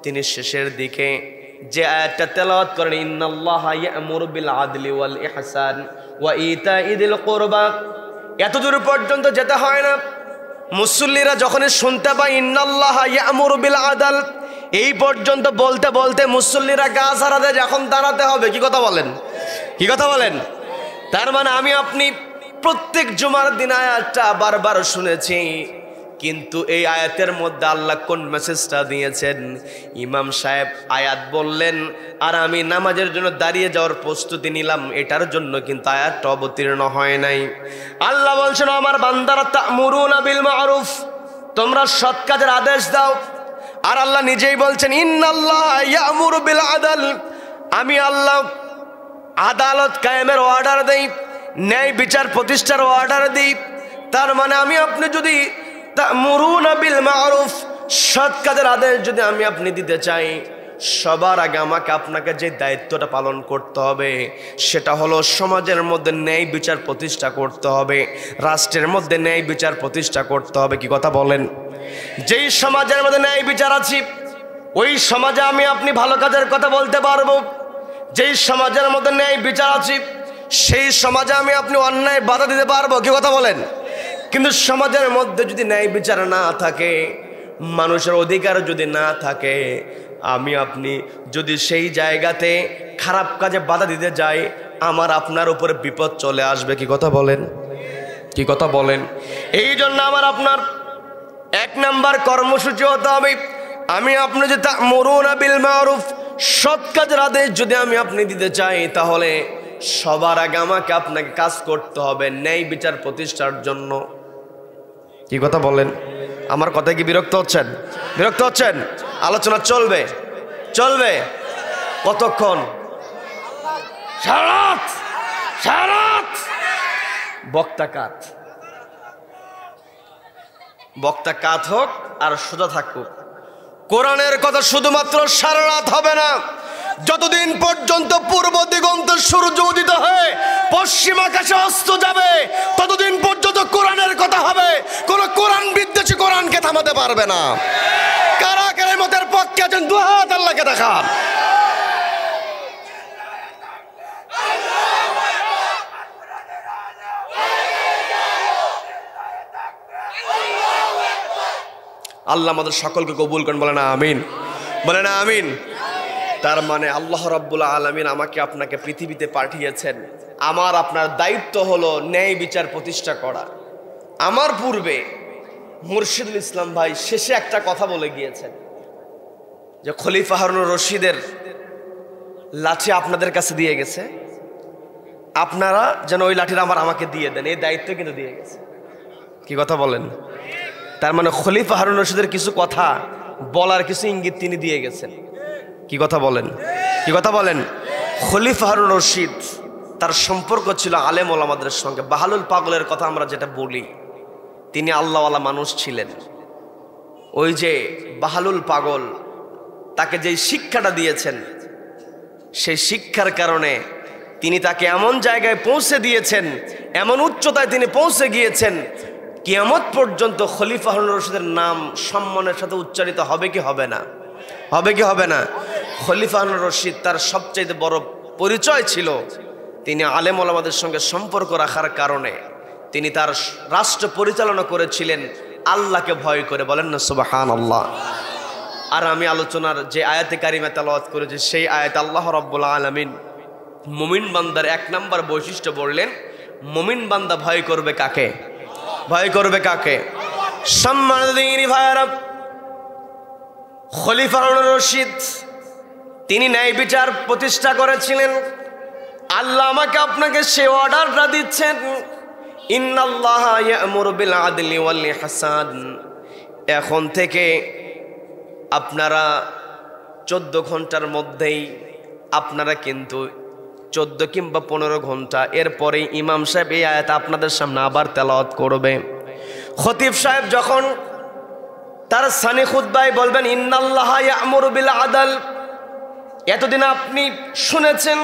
তিনি শেষের দিকে যে আয়াতটা তেলাওয়াত করেন, ইন্নাল্লাহা ইয়া'মুরু বিল আদলি ওয়াল ইহসান ওয়া ইতা'i যিল কুরবা, এতদূর পর্যন্ত যেতে হয় না। মুসল্লিরা যখনই শুনতে পায় ইন্নাল্লাহা ইয়া'মুরু বিল আদল, এই পর্যন্ত বলতে বলতে মুসল্লিরা গা ছাড়া দেয়, এখন দাঁড়াতে হবে। কি কথা বলেন? কি কথা বলেন? তার মানে আমি আপনি প্রত্যেক জুমার দিন আয়াতটা বারবার শুনেছি, কিন্তু এই আয়াতের মধ্যে আল্লাহ কোন মেসেজটা দিয়েছেন? ইমাম সাহেব আয়াত বললেন আর আমি নামাজের জন্য দাঁড়িয়ে যাওয়ার প্রস্তুতি নিলাম, এটার জন্য কিন্তু আয়াতটা অবতীর্ণ হয় নাই। আল্লাহ বলছেন, আমার বান্দারা তা'মুরুনা বিল মা'রুফ, তোমরা সৎ কাজের আদেশ দাও। আর আল্লাহ নিজেই বলছেন, ইন্নাল্লাহা ইয়া'মুরু বিল আদল, আমি আল্লাহ আদালত কায়েমের অর্ডার দেই, ন্যায় বিচার প্রতিষ্ঠার অর্ডার দিই। তার মানে আমি আপনি যদি তা'মুরুনা বিল মা'রুফ, সৎ কাজের আদেশ যদি আমি আপনি দিতে চাই, সবার আগে আমাকে আপনাকে যে দায়িত্বটা পালন করতে হবে সেটা হলো সমাজের মধ্যে ন্যায় বিচার প্রতিষ্ঠা করতে হবে, রাষ্ট্রের মধ্যে ন্যায় বিচার প্রতিষ্ঠা করতে হবে। কি কথা বলেন? যেই সমাজের মধ্যে ন্যায় বিচার আছে, ওই সমাজে আমি আপনি ভালো কাজের কথা বলতে পারবো। যেই সমাজের মধ্যে ন্যায় বিচার আছে, সেই সমাজে আমি আপনি অন্যায় বাধা দিতে পারবো। কি কথা বলেন? কিন্তু সমাজের মধ্যে যদি ন্যায় বিচার না থাকে, মানুষের অধিকার যদি না থাকে, আমি আপনি যদি সেই জায়গাতে খারাপ কাজে বাধা দিতে যাই, আমার আপনার উপরে বিপদ চলে আসবে। কি কথা বলেন? কি কথা বলেন? এই জন্য আমার আপনার 1 নাম্বার কর্মসূচি হতে হবে, আমি আপনি যে তা'মুরুনা বিল মা'রুফ, সৎ কাজের আদেশ যদি আমি আপনি দিতে চাই, তাহলে সবার আগে আমাকে আপনাকে কাজ করতে হবে ন্যায় বিচার প্রতিষ্ঠার জন্য। কি কথা বলেন? আমার কথায় কি বিরক্ত হচ্ছেন? বিরক্ত হচ্ছেন? আলোচনা চলবে, চলবে কতক্ষণ? সারা রাত। বক্তা কাত হোক আর সোজা থাকুক, কোরআনের কথা শুধুমাত্র সারা রাত হবে না। যতদিন পর্যন্ত পূর্ব দিগন্তে সূর্য উদিত হয়ে পশ্চিম আকাশে অস্ত যাবে, ততদিন পর্যন্ত কোরআনের কথা হবে। কোন কোরআন বিদ্বেষী কোরআনকে থামাতে পারবে না। কারা কেরামতের পক্ষে আছেন? 2 হাত আল্লাহকে দেখান। আল্লাহ আমাদের সকলকে কবুল করেন, বলেন আমিন, বলেন আমিন। তার মানে আল্লাহ রাব্বুল আলামিন আমাকে আপনাকে পৃথিবীতে পাঠিয়েছেন, আমার আপনার দায়িত্ব হলো ন্যায় বিচার প্রতিষ্ঠা করা। আমার পূর্বে মুর্শিদুল ইসলাম ভাই শেষে একটা কথা বলে গিয়েছেন যে খলিফা হারুনুর রশিদের লাঠি আপনাদের কাছে দিয়ে গেছে, আপনারা যেন ওই লাঠিটা আমাকে দিয়ে দেন, এই দায়িত্ব কিন্তু দিয়ে গেছে। কি কথা বলেন? তার মানে খলিফা হারুনুর রশিদের কিছু কথা বলার কিছু ইঙ্গিত তিনি দিয়ে গেছেন। কি কথা বলেন? কি কথা বলেন? খলিফা হারুনুর রশিদ তার সম্পর্ক ছিল আলেম ওলামাদের সঙ্গে। বাহালুল পাগলের কথা আমরা যেটা বলি, তিনি আল্লাহওয়ালা মানুষ ছিলেন। ওই যে বাহালুল পাগল, তাকে যেই শিক্ষাটা দিয়েছেন, সেই শিক্ষার কারণে তিনি তাকে এমন জায়গায় পৌঁছে দিয়েছেন, এমন উচ্চতায় তিনি পৌঁছে গিয়েছেন, কিয়ামত পর্যন্ত খলিফা হারুনুর রশিদের নাম সম্মানের সাথে উচ্চারিত হবে কি হবে না? হবে কি হবে না? খলিফা হারুনুর রশিদ তার সবচেয়ে বড় পরিচয় ছিল তিনি আলেম ওলামাদের সঙ্গে সম্পর্ক রাখার কারণে তিনি তার রাষ্ট্র পরিচালনা করেছিলেন আল্লাহকে ভয় করে। বলেন না সুবহানাল্লাহ। আর আমি আলোচনার যে আয়াতে কারিমা তেলাওয়াত করেছি, সেই আয়াত আল্লাহ রাব্বুল আলামিন মুমিন বান্দার 1 নাম্বার বৈশিষ্ট্য বললেন, মুমিন বান্দা ভয় করবে কাকে? ভয় করবে কাকে? সম্মানিত দিনী ভাইয়েরা, খলিফা হারুনুর রশিদ তিনি ন্যায় বিচার প্রতিষ্ঠা করেছিলেন। আল্লাহ আমাকে আপনাকে সে অর্ডারটা দিচ্ছেন, ইন্নাল্লাহা ইয়া'মুরু বিল আদলি ওয়াল ইহসান। এখন থেকে আপনারা 14 ঘন্টার মধ্যেই আপনারা কিন্তু 14 কিংবা 15 ঘন্টা এরপরে ইমাম সাহেব এই আয়াত আপনাদের সামনে আবার তেলাওয়াত করবে। খতিব সাহেব যখন তার সানি খুতবায় বলবেন ইন্নাল্লাহা ইয়া'মুরু বিল আদল, এতদিন আপনি শুনেছেন,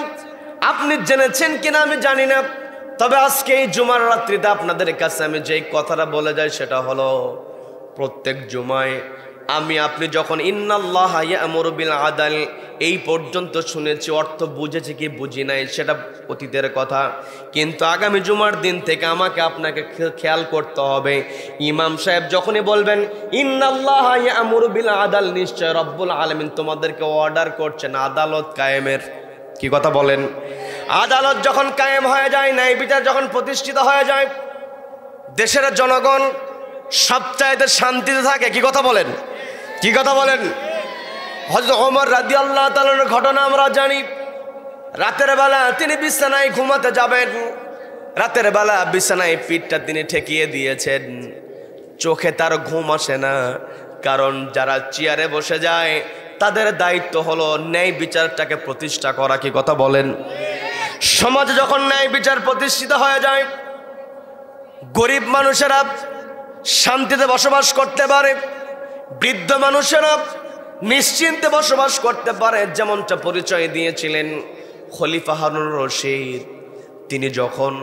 আপনি জেনেছেন কিনা আমি জানি না, তবে আজকে এই জুমার রাত্রিতে আপনাদের কাছে আমি যেই কথাটা বলে যাই সেটা হলো, প্রত্যেক জুমায় আপনি যখন ইন্নাল্লাহা ইয়া'মুরু বিল আদল এই পর্যন্ত শুনেছি, অর্থ বুঝেছি কি বুঝি নাই সেটা অতীতের কথা, কিন্তু আগামী জুমার দিন থেকে আমাকে আপনাকে খেয়াল করতে হবে, ইমাম সাহেব যখনই বলবেন ইন্নাল্লাহা ইয়া'মুরু বিল আদল, নিশ্চয় রব্বুল আলামিন তোমাদেরকে অর্ডার করছেন আদালত কায়েমের। কি কথা বলেন? আদালত যখন কায়েম হয়ে যায়, ন্যায় বিচার যখন প্রতিষ্ঠিত হয়ে যায়, দেশের জনগণ সবচাইতে শান্তিতে থাকে। কি কথা বলেন? কি কথা বলেন? হযরত ওমর রাদিয়াল্লাহু তাআলার ঘটনা আমরা জানি। রাতের বেলা তিনি বিছানায় ঘুমাতে যাবেন, রাতের বেলা বিছানায় পিঠটা তিনি ঠেকিয়ে দিয়েছেন, চোখে তার ঘুম আসে না, কারণ যারা চেয়ারে বসে যায় তাদের দায়িত্ব হলো ন্যায় বিচারটাকে প্রতিষ্ঠা করা। কি কথা বলেন? সমাজে যখন ন্যায় বিচার প্রতিষ্ঠিত হয়ে যায়, গরিব মানুষেরা শান্তিতে বসবাস করতে পারে, বৃদ্ধ মানুষেরা নিশ্চিন্তে বসবাস করতে পারে। যেমনটা পরিচয় দিয়েছিলেন খলিফা হারুন রশিদ, তিনি যখন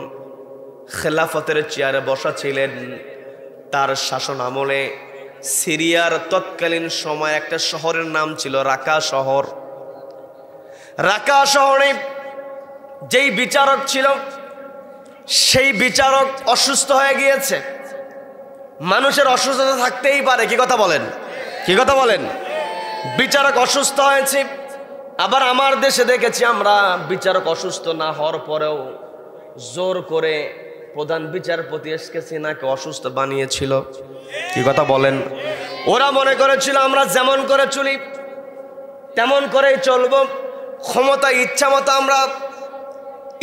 খেলাফতের চেয়ারে বসা ছিলেন, তার শাসন আমলে সিরিয়ার তৎকালীন সময় একটা শহরের নাম ছিল রাকা শহর। রাকা শহরে যেই বিচারক ছিল, সেই বিচারক অসুস্থ হয়ে গিয়েছে। মানুষের অসুস্থতা থাকতেই পারে। কি কথা বলেন? কি কথা বলেন? বিচারক অসুস্থ হয়েছে। আবার আমার দেশে দেখেছি আমরা, বিচারক অসুস্থ না হওয়ার পরেও জোর করে প্রধান বিচারপতি এসকে সিনাকে অসুস্থ বানিয়েছিল। কি কথা বলেন? ওরা মনে করেছিল আমরা যেমন করে চলি তেমন করেই চলবো, ক্ষমতা ইচ্ছা মতো আমরা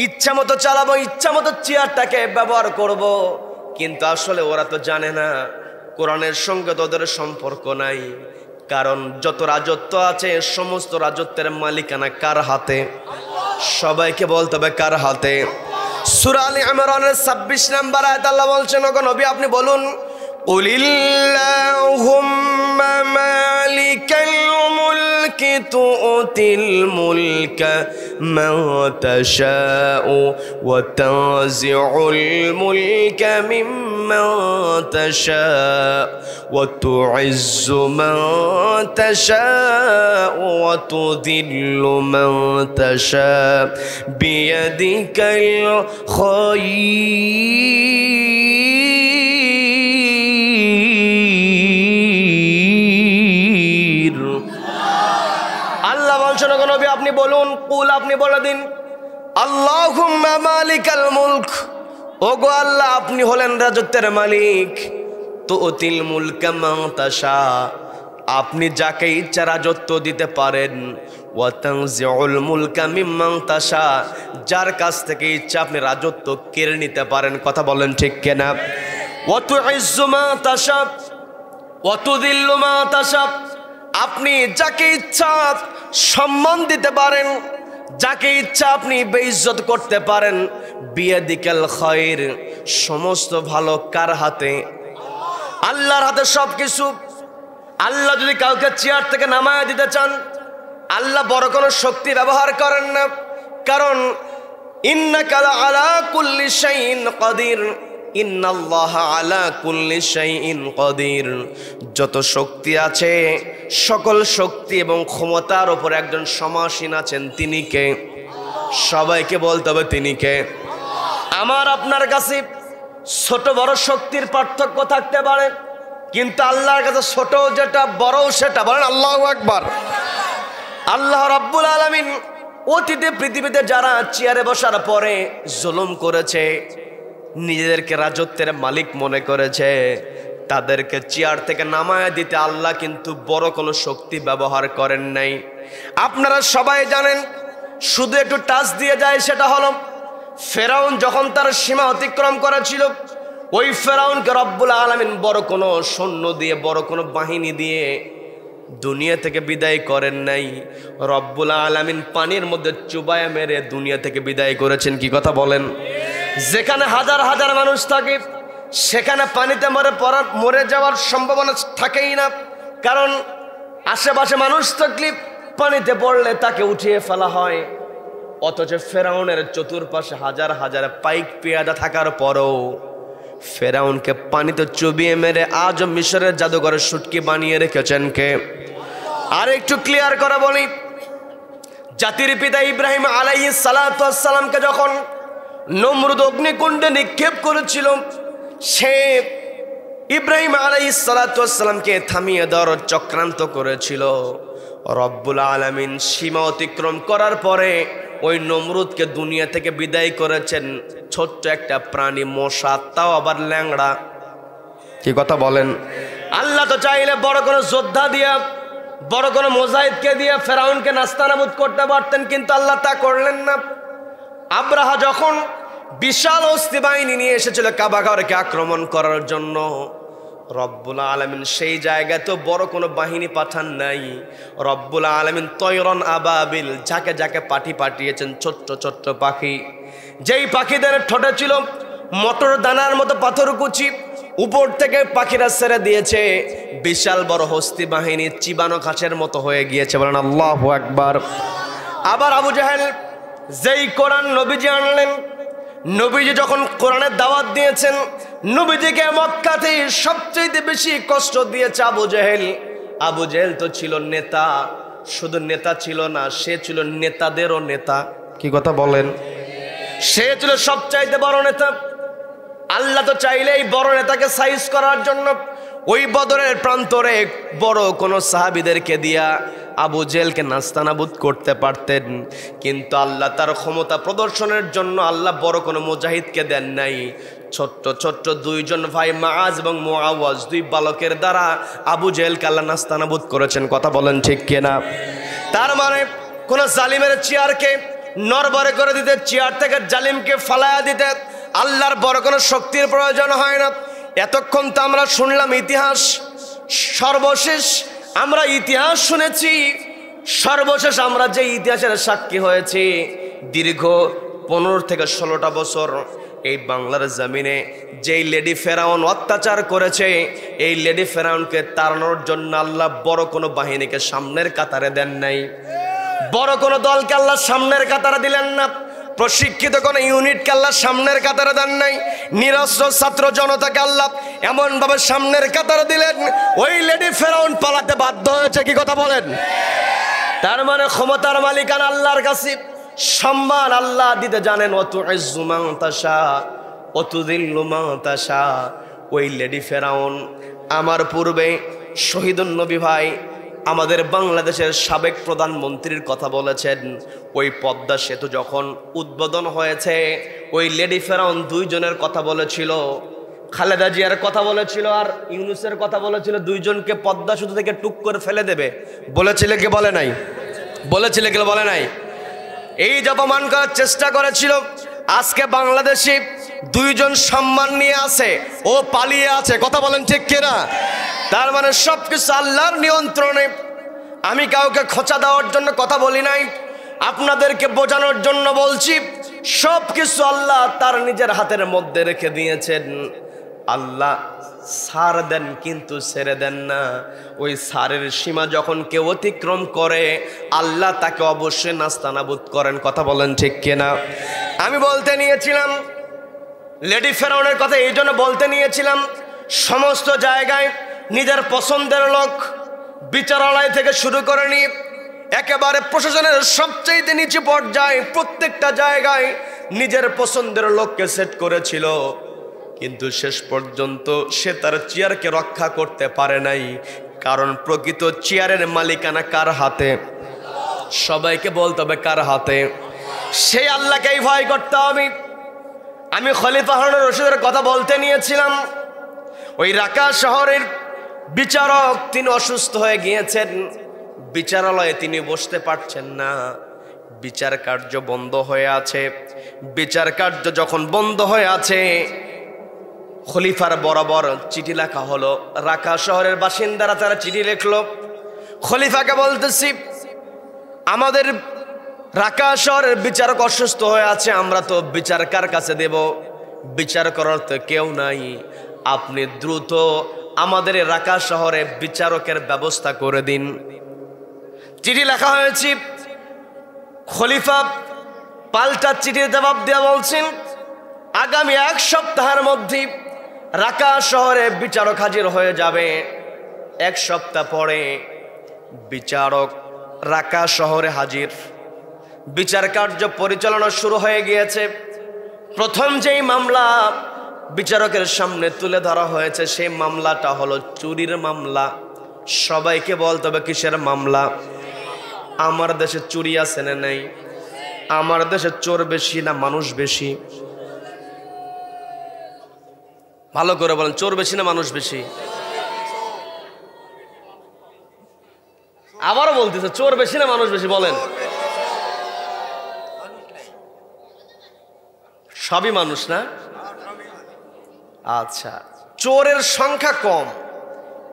ইচ্ছা মতো চালাবো, ইচ্ছা মতো চেয়ারটাকে ব্যবহার করব। কিন্তু আসলে ওরা তো জানে না কোরআনের সঙ্গে তো ওদের সম্পর্ক নাই, কারণ যত রাজত্ব আছে সমস্ত রাজত্বের মালিকানা কার হাতে? সবাইকে বলতে হবে কার হাতে? সূরা আলে ইমরানের 26 নম্বর আয়াত আল্লাহ বলছেন, ওগো নবী আপনি বলুন, কুলিল্লাহুম্মা মালিকাল মুলকি তুতিল মুলকা মান তাশাউ ওয়া তানজিউল মুলকা মিম্মান তাশাউ ওয়া তুইজ্জু মান তাশাউ ওয়া তুযিল্লু মান তাশাউ বিয়াদিকাল খায়র। আল্লাহ বলছেন, ওগো নবী আপনি বলুন, কুল আপনি বলে দিন, আল্লাহুম্মা মালিকাল মুলক, ওগো আল্লাহ আপনি হলেন রাজত্বের মালিক, তুতিল মুলকা মান তাশা, আপনি যাকে ইচ্ছা রাজত্ব দিতে পারেন, ওয়া তানজিউল মুলকা মিম্মান তাশা, যার কাছ থেকে ইচ্ছা আপনি রাজত্ব কেড়ে নিতে পারেন। কথা বলেন ঠিক কিনা? ওয়া তুইজ্জু মা তাশা ওয়া তুযিল্লু মা তাশা, আপনি যাকে ইচ্ছা সম্মান দিতে পারেন, যাকে ইচ্ছা আপনি বেইজ্জত করতে পারেন। বিয়াদিকাল খায়র, সমস্ত ভালো কার হাতে? আল্লাহর হাতে সবকিছু। আল্লাহ যদি কাউকে চেয়ার থেকে নামায় দিতে চান, আল্লাহ বড় কোনো শক্তি ব্যবহার করেন না, কারণ ইন্নাকা আলা কুল্লি শাইইন কাদির, ইন্নাল্লাহা আলা কুল্লি শাইইন কাদির। যত শক্তি আছে সকল শক্তি এবং ক্ষমতার উপর একজন সমাসীন আছেন, তিনি কে? সবাইকে বলতে হবে তিনি কে? আমার আপনার কাছে ছোট বড় শক্তির পার্থক্য থাকতে পারে, কিন্তু আল্লাহর কাছে ছোট যেটা বড় সেটা। বলেন আল্লাহু আকবার। আল্লাহ রাব্বুল আলামিন অতীতে পৃথিবীতে যারা চেয়ারে বসার পরে জুলুম করেছে, নিজেদেরকে রাজত্বের মালিক মনে করেছে, তাদেরকে চেয়ার থেকে নামায় দিতে আল্লাহ কিন্তু বড় কোনো শক্তি ব্যবহার করেন নাই। আপনারা সবাই জানেন, শুধু একটু টাচ দিয়ে যায়, সেটা হলো ফেরাউন যখন তার সীমা অতিক্রম করেছিল, ওই ফেরাউনকে রব্বুল আলামিন বড় কোনো সৈন্য দিয়ে, বড় কোনো বাহিনী দিয়ে দুনিয়া থেকে বিদায় করেন নাই। রব্বুল আলামিন পানির মধ্যে চুবায়া মেরে দুনিয়া থেকে বিদায় করেছেন। কি কথা বলেন? যেখানে হাজার হাজার মানুষ থাকে সেখানে পানিতে মরে যাওয়ার সম্ভাবনা থাকেই না, কারণ আশেপাশে মানুষ থাকলে পানিতে পড়লে তাকে উঠিয়ে ফেলা হয়। অথচ ফেরাউনের চতুর্পাশে হাজার হাজার পাইক পেয়াদা থাকার পরও ফেরাউনকে পানিতে চুবিয়ে মেরে আজও মিশরের জাদুঘরে শুটকি বানিয়ে রেখেছেন কে? আর একটু ক্লিয়ার করে বলি, জাতির পিতা ইব্রাহিম আলাইহিস সালাতু ওয়াস সালামকে যখন নমরুদ অগ্নিকুণ্ডে নিক্ষেপ করেছিল, সে ইব্রাহিম আলাইহিস সালাতু ওয়াস সালামকে থামিয়ে দেওয়ার চক্রান্ত করেছিল। রব্বুল আলামিন সীমা অতিক্রম করার পরে ওই নমরুদকে দুনিয়া থেকে বিদায় করেছেন। ছোট্ট একটা প্রাণী মশা, তাও আবার ল্যাংড়া। কি কথা বলেন? আল্লাহ তো চাইলে বড় কোনো যোদ্ধা দিয়া, বড় কোনো মুজাহিদকে দিয়ে ফেরাউনকে নাস্তানাবুদ করতে পারতেন, কিন্তু আল্লাহ তা করলেন না। আব্রাহা যখন বিশাল অস্তি বাহিনী নিয়ে এসেছিল কাবা ঘরকে আক্রমণ করার জন্য, রব্বুল আলামিন সেই জায়গায় তো বড় কোনো বাহিনী পাঠান নাই। রব্বুল আলামিন তয়রন আবাবিল, যাকে যাকে পাঠিয়েছেন ছোট্ট ছোট্ট পাখি, যেই পাখিদের ঠোঁটে ছিল মটর দানার মতো পাথরকুচি, উপর থেকে পাখিরা ছেড়ে দিয়েছে বিশাল বড় হস্তি বাহিনী, চিবানো ঘাসের মতো হয়ে গিয়েছে। বলেন আল্লাহু আকবার। আবার আবু জাহেল যেই কোরআন নবীজি আনলেন, নবীজি যখন কোরআনের দাওয়াত দিয়েছেন, নবীজিকে মক্কাতে সবচেয়ে বেশি কষ্ট দিয়েছে আবু জাহেল। আবু জাহেল তো ছিল নেতা, শুধু নেতা ছিল না, সে ছিল নেতাদেরও নেতা। কি কথা বলেন? সে ছিল সবচাইতে বড় নেতা। আল্লাহ তো চাইলে এই বড় নেতাকে সাইজ করার জন্য ওই বদরের প্রান্তরে বড় কোন সাহাবীদেরকে দিয়া আবু জেলকে নাস্তানাবুদ করতে পারতেন, কিন্তু আল্লাহ তার ক্ষমতা প্রদর্শনের জন্য আল্লাহ বড় কোনো মুজাহিদকে দেন নাই। ছোট্ট ছোট্ট দুইজন ভাই মাআজ এবং মুআওয়াজ, দুই বালকের দ্বারা আবু জেলকে আল্লাহ নাস্তানাবুদ করেছেন। কথা বলেন ঠিক কিনা? তার মানে কোন জালিমের চেয়ারকে নড়বড়ে করে দিতে, চেয়ার থেকে জালিমকে ফালায়া দিতে আল্লাহর বড় কোনো শক্তির প্রয়োজন হয় না। এতক্ষণ তো আমরা শুনলাম ইতিহাস, সর্বশেষ আমরা ইতিহাস শুনেছি, সর্বশেষ আমরা যে ইতিহাসের সাক্ষী হয়েছি, দীর্ঘ 15 থেকে 16টা বছর এই বাংলার জমিনে যেই লেডি ফেরাউন অত্যাচার করেছে, এই লেডি ফেরাউনকে তাড়ানোর জন্য আল্লাহ বড় কোনো বাহিনীকে সামনের কাতারে দেন নাই, বড় কোনো দলকে আল্লাহ সামনের কাতারে দিলেন না, প্রশিক্ষিত কোনো ইউনিটকে আল্লাহ সামনের কাতারে দেন নাই, নিরস্ত্র ছাত্র জনতাকে আল্লাহ এমন ভাবে সামনের কাতারে দিলেন, ওই লেডি ফেরাউন পালাতে বাধ্য হয়েছে। কি কথা বলেন? তার মানে ক্ষমতার মালিকানা আল্লাহর কাছে, সম্মান আল্লাহ দিতে জানেন। ওয়াতুইজ্জু মান তাশা ওয়াতুযিল্লু মান তাশা। ওই লেডি ফেরাউন আমার পূর্বে শহীদুন নবী ভাই আমাদের বাংলাদেশের সাবেক প্রধানমন্ত্রীর কথা বলেছেন। ওই পদ্মা সেতু যখন উদ্বোধন হয়েছে, ওই লেডি ফেরাউন দুইজনের কথা বলেছিল, খালেদা জিয়ার কথা বলেছিল আর ইউনূসের কথা বলেছিল, দুইজনকে পদ্মা সেতু থেকে টুক করে ফেলে দেবে বলেছিল কি বলে নাই? বলেছিল কি বলে নাই? এই যে অপমান করার চেষ্টা করেছিল, আজকে বাংলাদেশে দুইজন সম্মান নিয়ে আছে, ও পালিয়ে আছে। কথা বলেন ঠিক কিনা? তার মানে সবকিছু আল্লাহর নিয়ন্ত্রণে। আমি কাউকে খোঁচা দেওয়ার জন্য কথা বলি নাই, আপনাদেরকে বোঝানোর জন্য বলছি, সবকিছু আল্লাহ তার নিজের হাতের মধ্যে রেখে দিয়েছেন। আল্লাহ ছাড় দেন কিন্তু ছেড়ে দেন না। ওই ছাড়ের সীমা যখন কেউ অতিক্রম করে, আল্লাহ তাকে অবশ্যই নাস্তানাবুদ করেন। কথা বলেন ঠিক কিনা? আমি বলতে নিয়েছিলাম লেডি ফেরাউনের কথা, এই জন্য বলতে নিয়েছিলাম, সমস্ত জায়গায় নিজের পছন্দের লোক, বিচারালয় থেকে শুরু করে নিয়ে একেবারে প্রশাসনের সবচেয়ে নিচু পর্যায়ে প্রত্যেকটা জায়গায় নিজের পছন্দের লোককে সেট করেছিল, কিন্তু শেষ পর্যন্ত সে তার চেয়ারকে রক্ষা করতে পারে নাই। কারণ প্রকৃত চেয়ারের মালিকানা কার হাতে? সবাইকে বলতে হবে কার হাতে? সেই আল্লাহকেই ভয় করতে হবে। আমি খলিফা হারুন রশিদের কথা বলতে নিয়েছিলাম। ওই রাকা শহরের বিচারক তিনি অসুস্থ হয়ে গিয়েছেন, বিচারালয়ে তিনি বসতে পারছেন না, বিচার কার্য বন্ধ হয়ে আছে। বিচার কার্য যখন বন্ধ হয়ে আছে, খলিফার বরাবর চিঠি লেখা হলো। রাকা শহরের বাসিন্দারা তারা চিঠি লিখলো, খলিফাকে বলতেছি আমাদের রাকা শহরের বিচারক অসুস্থ হয়ে আছে, আমরা তো বিচার কার কাছে দেব? বিচার করার তো কেউ নাই, আপনি দ্রুত আমাদের রাকা শহরে বিচারকের ব্যবস্থা করে দিন। চিঠি লেখা হয়েছে। খলিফা পাল্টা চিঠির জবাব দিয়ে বলছেন আগামী 1 সপ্তাহের মধ্যে রাকা শহরে বিচারক হাজির হয়ে যাবে। 1 সপ্তাহ পরে বিচারক রাকা শহরে হাজির। বিচার কার্য পরিচালনা শুরু হয়ে গিয়েছে। প্রথম যেই মামলা বিচারকের সামনে তুলে ধরা হয়েছে সেই মামলাটা হলো চুরির মামলা। সবাইকে বলতে হবে কিসের মামলা? আমার দেশে চুরি আছে না নাই? আমার দেশে চোর বেশি না মানুষ বেশি? ভালো করে বলেন, চোর বেশি না মানুষ বেশি? আবারও বলতেছে, চোর বেশি না মানুষ বেশি? বলেন। সবই মানুষ না? আচ্ছা, চোরের সংখ্যা কম,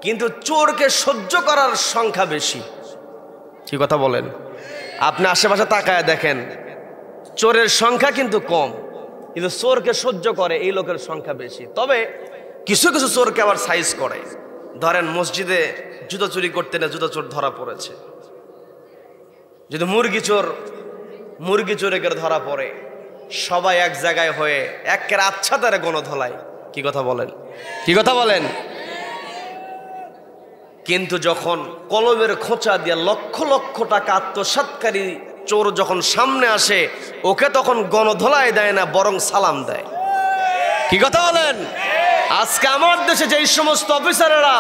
কিন্তু চোরকে সহ্য করার সংখ্যা বেশি। কি কথা বলেন? আপনি আশেপাশে তাকায় দেখেন, চোরের সংখ্যা কিন্তু কম, কিন্তু চোরকে সহ্য করে এই লোকের সংখ্যা বেশি। তবে কিছু কিছু চোরকে আবার সাইজ করে। ধরেন মসজিদে জুতো চুরি করতে না জুতো চোর ধরা পড়েছে, যদি মুরগি চোরে করে ধরা পড়ে, সবাই এক জায়গায় হয়ে একের আচ্ছা তারা গণধলায়। কি কথা বলেন? কি কথা বলেন? কিন্তু যখন কলমের খোঁচা দিয়ে লক্ষ লক্ষ টাকা আত্মসাৎকারী চোর যখন সামনে আসে, ওকে তখন গণধোলায় দেয় না, বরং সালাম দেয়। কি কথা বলেন? আজকে আমার দেশে যেই সমস্ত অফিসারেরা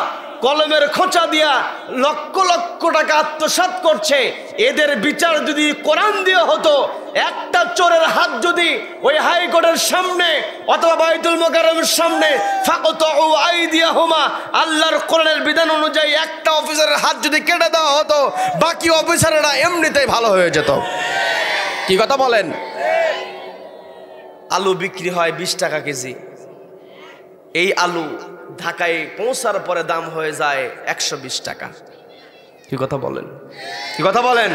কলমের খোঁচা দিয়া লক্ষ লক্ষ টাকা আত্মসাৎ করছে, এদের বিচার যদি কোরআন দিয়ে হতো, একটা চোরের হাত যদি ওই হাইকোর্টের সামনে অথবা বাইতুল মুকাররমের সামনে ফাকতাউ আইদিয়াহুমা, আল্লাহর কোরআনের বিধান অনুযায়ী একটা অফিসারের হাত যদি কেটে দেওয়া হতো, বাকি অফিসারেরা এমনিতেই ভালো হয়ে যেত। কি কথা বলেন? আলু বিক্রি হয় 20 টাকা কেজি। এই আলু ঢাকায় পৌঁছার পরে দাম হয়ে যায় 120 টাকা। কি কথা বলেন? কি কথা বলেন?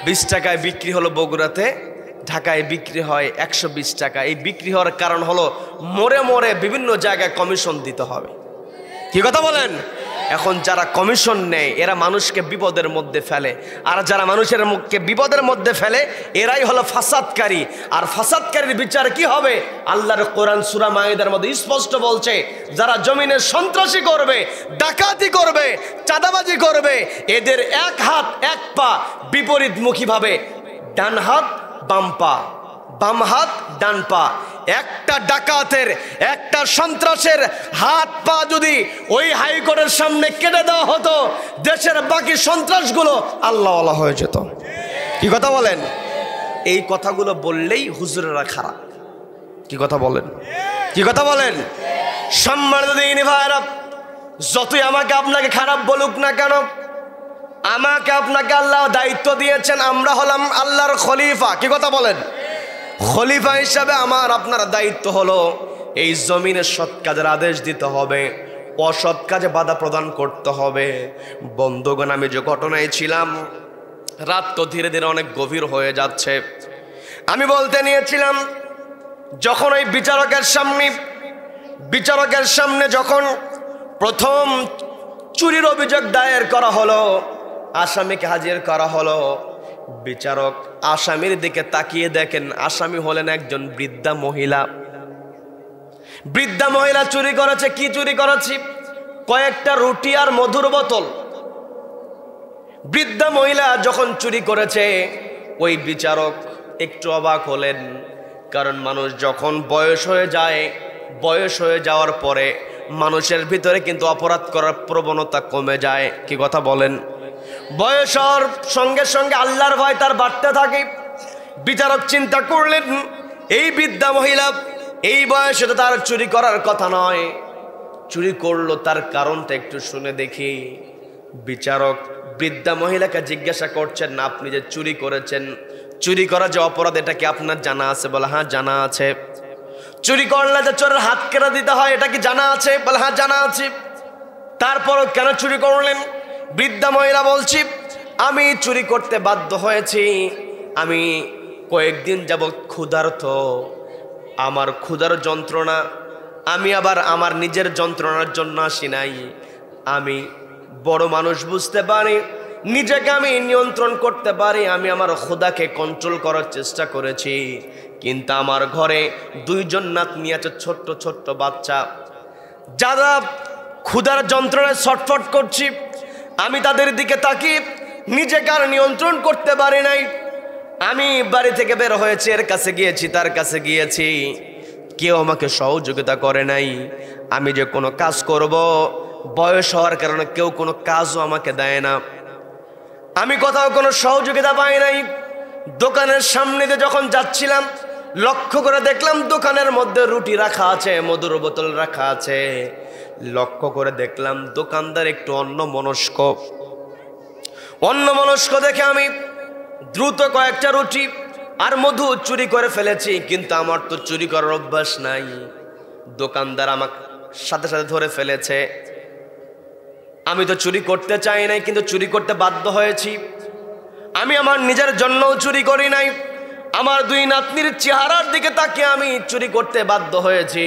20 টাকায় বিক্রি হলো বগুড়াতে, ঢাকায় বিক্রি হয় 120 টাকা। এই বিক্রি হওয়ার কারণ হলো মোড়ে মোড়ে বিভিন্ন জায়গায় কমিশন দিতে হবে। কি কথা বলেন? এখন যারা কমিশন নেয় এরা মানুষকে বিপদের মধ্যে ফেলে, আর যারা মানুষের মুখকে বিপদের মধ্যে ফেলে এরাই হলো ফাসাদকারী। আর ফাসাদকারীর বিচার কি হবে? আল্লাহর কোরআন সূরা মাইদার মধ্যে স্পষ্ট বলছে, যারা জমিনে সন্ত্রাসী করবে, ডাকাতি করবে, চাঁদাবাজি করবে, এদের এক হাত এক পা বিপরীতমুখী ভাবে, ডান হাত বাম পা, বাম হাত ডান পা। একটা ডাকাতের, একটা সন্ত্রাসের হাত পা যদি ওই হাইকোর্টের সামনে কেটে দেওয়া হতো, দেশের বাকি সন্ত্রাসগুলো আল্লাহওয়ালা হয়ে যেত। কি কথা বলেন? এই কথাগুলো বললেই হুজুরেরা খারাপ। কি কথা বলেন? কি কথা বলেন? সম্মানিত দিনী ভাইরা, যতই আমাকে আপনাকে খারাপ বলুক না কেন, আমাকে আপনাকে আল্লাহ দায়িত্ব দিয়েছেন, আমরা হলাম আল্লাহর খলিফা। কি কথা বলেন? খলিফা হিসাবে আমার আপনার দায়িত্ব হলো এই জমিনে সৎ কাজের আদেশ দিতে হবে, অসৎ কাজে বাধা প্রদান করতে হবে। বন্ধুগণ, আমি যে ঘটনায় ছিলাম, রাত তো ধীরে ধীরে অনেক গভীর হয়ে যাচ্ছে। আমি বলতে নিয়েছিলাম, যখন ওই বিচারকের সামনে যখন প্রথম চুরির অভিযোগ দায়ের করা হলো, আসামিকে হাজির করা হলো, বিচারক আসামির দিকে তাকিয়ে দেখেন আসামি হলেন একজন বৃদ্ধা মহিলা। বৃদ্ধা মহিলা চুরি করেছে। কি চুরি করেছে? কয়েকটা রুটি আর মধুর বোতল। বৃদ্ধা মহিলা যখন চুরি করেছে, ওই বিচারক একটু অবাক হলেন, কারণ মানুষ যখন বয়স হয়ে যায়, বয়স হয়ে যাওয়ার পরে মানুষের ভিতরে কিন্তু অপরাধ করার প্রবণতা কমে যায়। কি কথা বলেন? বয়সের সঙ্গে সঙ্গে আল্লাহর ভয় তার বাড়তে থাকে। বিচারক চিন্তা করলেন, এই বৃদ্ধা মহিলা এই বয়সে তো তার চুরি করার কথা নয়, চুরি করলো, তার কারণটা একটু শুনে দেখি। বিচারক বৃদ্ধা মহিলাকে জিজ্ঞাসা করছেন, না আপনি যে চুরি করেছেন, চুরি করা যে অপরাধ এটা কি আপনার জানা আছে? বলে হ্যাঁ জানা আছে। চুরি করলে যে চোরের হাত কেটে দিতে হয় এটা কি জানা আছে? বলে হ্যাঁ জানা আছে। তারপরও কেন চুরি করলেন? বৃদ্ধা মহিলা বলছি, আমি চুরি করতে বাধ্য হয়েছি, আমি কয়েকদিন যাবৎ ক্ষুধার্ত, আমার ক্ষুধার যন্ত্রণা, আমি আবার আমার নিজের যন্ত্রণার জন্য আসি নাই, আমি বড় মানুষ বুঝতে পারি, নিজেকে আমি নিয়ন্ত্রণ করতে পারি, আমি আমার ক্ষুধাকে কন্ট্রোল করার চেষ্টা করেছি, কিন্তু আমার ঘরে দুইজন নাতনি আছে, ছোট্ট ছোট্ট বাচ্চা, যারা ক্ষুধার যন্ত্রণায় ছটফট করছি, আমি তাদের দিকে তাকিয়ে নিজেকে আর নিয়ন্ত্রণ করতে পারি নাই। আমি বাড়ি থেকে বের হয়েছি, এর কাছে গিয়েছি, তার কাছে গিয়েছি, কেউ আমাকে সহযোগিতা করে নাই। আমি যে কোনো কাজ করব, বয়স হওয়ার কারণে কেউ কোনো কাজও আমাকে দেয় না, আমি কোথাও কোনো সহযোগিতা পাই নাই। দোকানের সামনে দিয়ে যখন যাচ্ছিলাম, লক্ষ্য করে দেখলাম দোকানের মধ্যে রুটি রাখা আছে, মধুর বোতল রাখা আছে। লক্ষ্য করে দেখলাম দোকানদার একটু অন্যমনস্ক দেখে আমি দ্রুত কয়েকটা রুটি আর মধু চুরি করে ফেলেছি, কিন্তু আমার তো চুরি করার অভ্যাস নাই। দোকানদার আমাকে সাথে সাথে ধরে ফেলেছে। আমি তো চুরি করতে চাই নাই, কিন্তু চুরি করতে বাধ্য হয়েছি। আমি আমার নিজের জন্যও চুরি করি নাই, আমার দুই নাতনির চেহারার দিকে তাকিয়ে আমি চুরি করতে বাধ্য হয়েছি।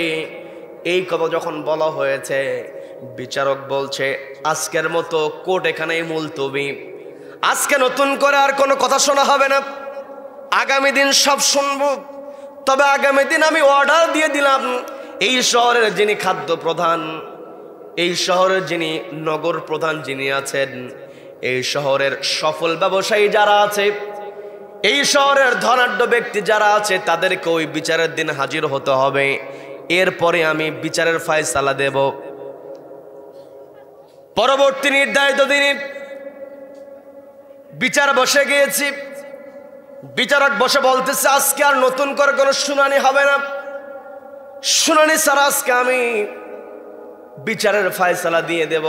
এই কথা যখন বলা হয়েছে, বিচারক বলছে আজকের মতো কোর্ট এখানেই মুলতবি, আজকে নতুন করে আর কোনো কথা শোনা হবে না, আগামী দিন সব শুনবো। তবে আগামী দিন আমি অর্ডার দিয়ে দিলাম, এই শহরের যিনি খাদ্য প্রধান, এই শহরের যিনি নগর প্রধান যিনি আছেন, এই শহরের সফল ব্যবসায়ী যারা আছে, এই শহরের ধনাঢ্য ব্যক্তি যারা আছে, তাদেরকে ওই বিচারের দিন হাজির হতে হবে। এরপরে আমি বিচারের ফয়সালা দেব। পরবর্তী নির্ধারিত দিনে বিচার বসে গিয়েছি। বিচারক বসে বলতেছে আজকে আর নতুন করে কোনো শুনানি হবে না, শুনানি ছাড়া আজকে আমি বিচারের ফয়সালা দিয়ে দেব।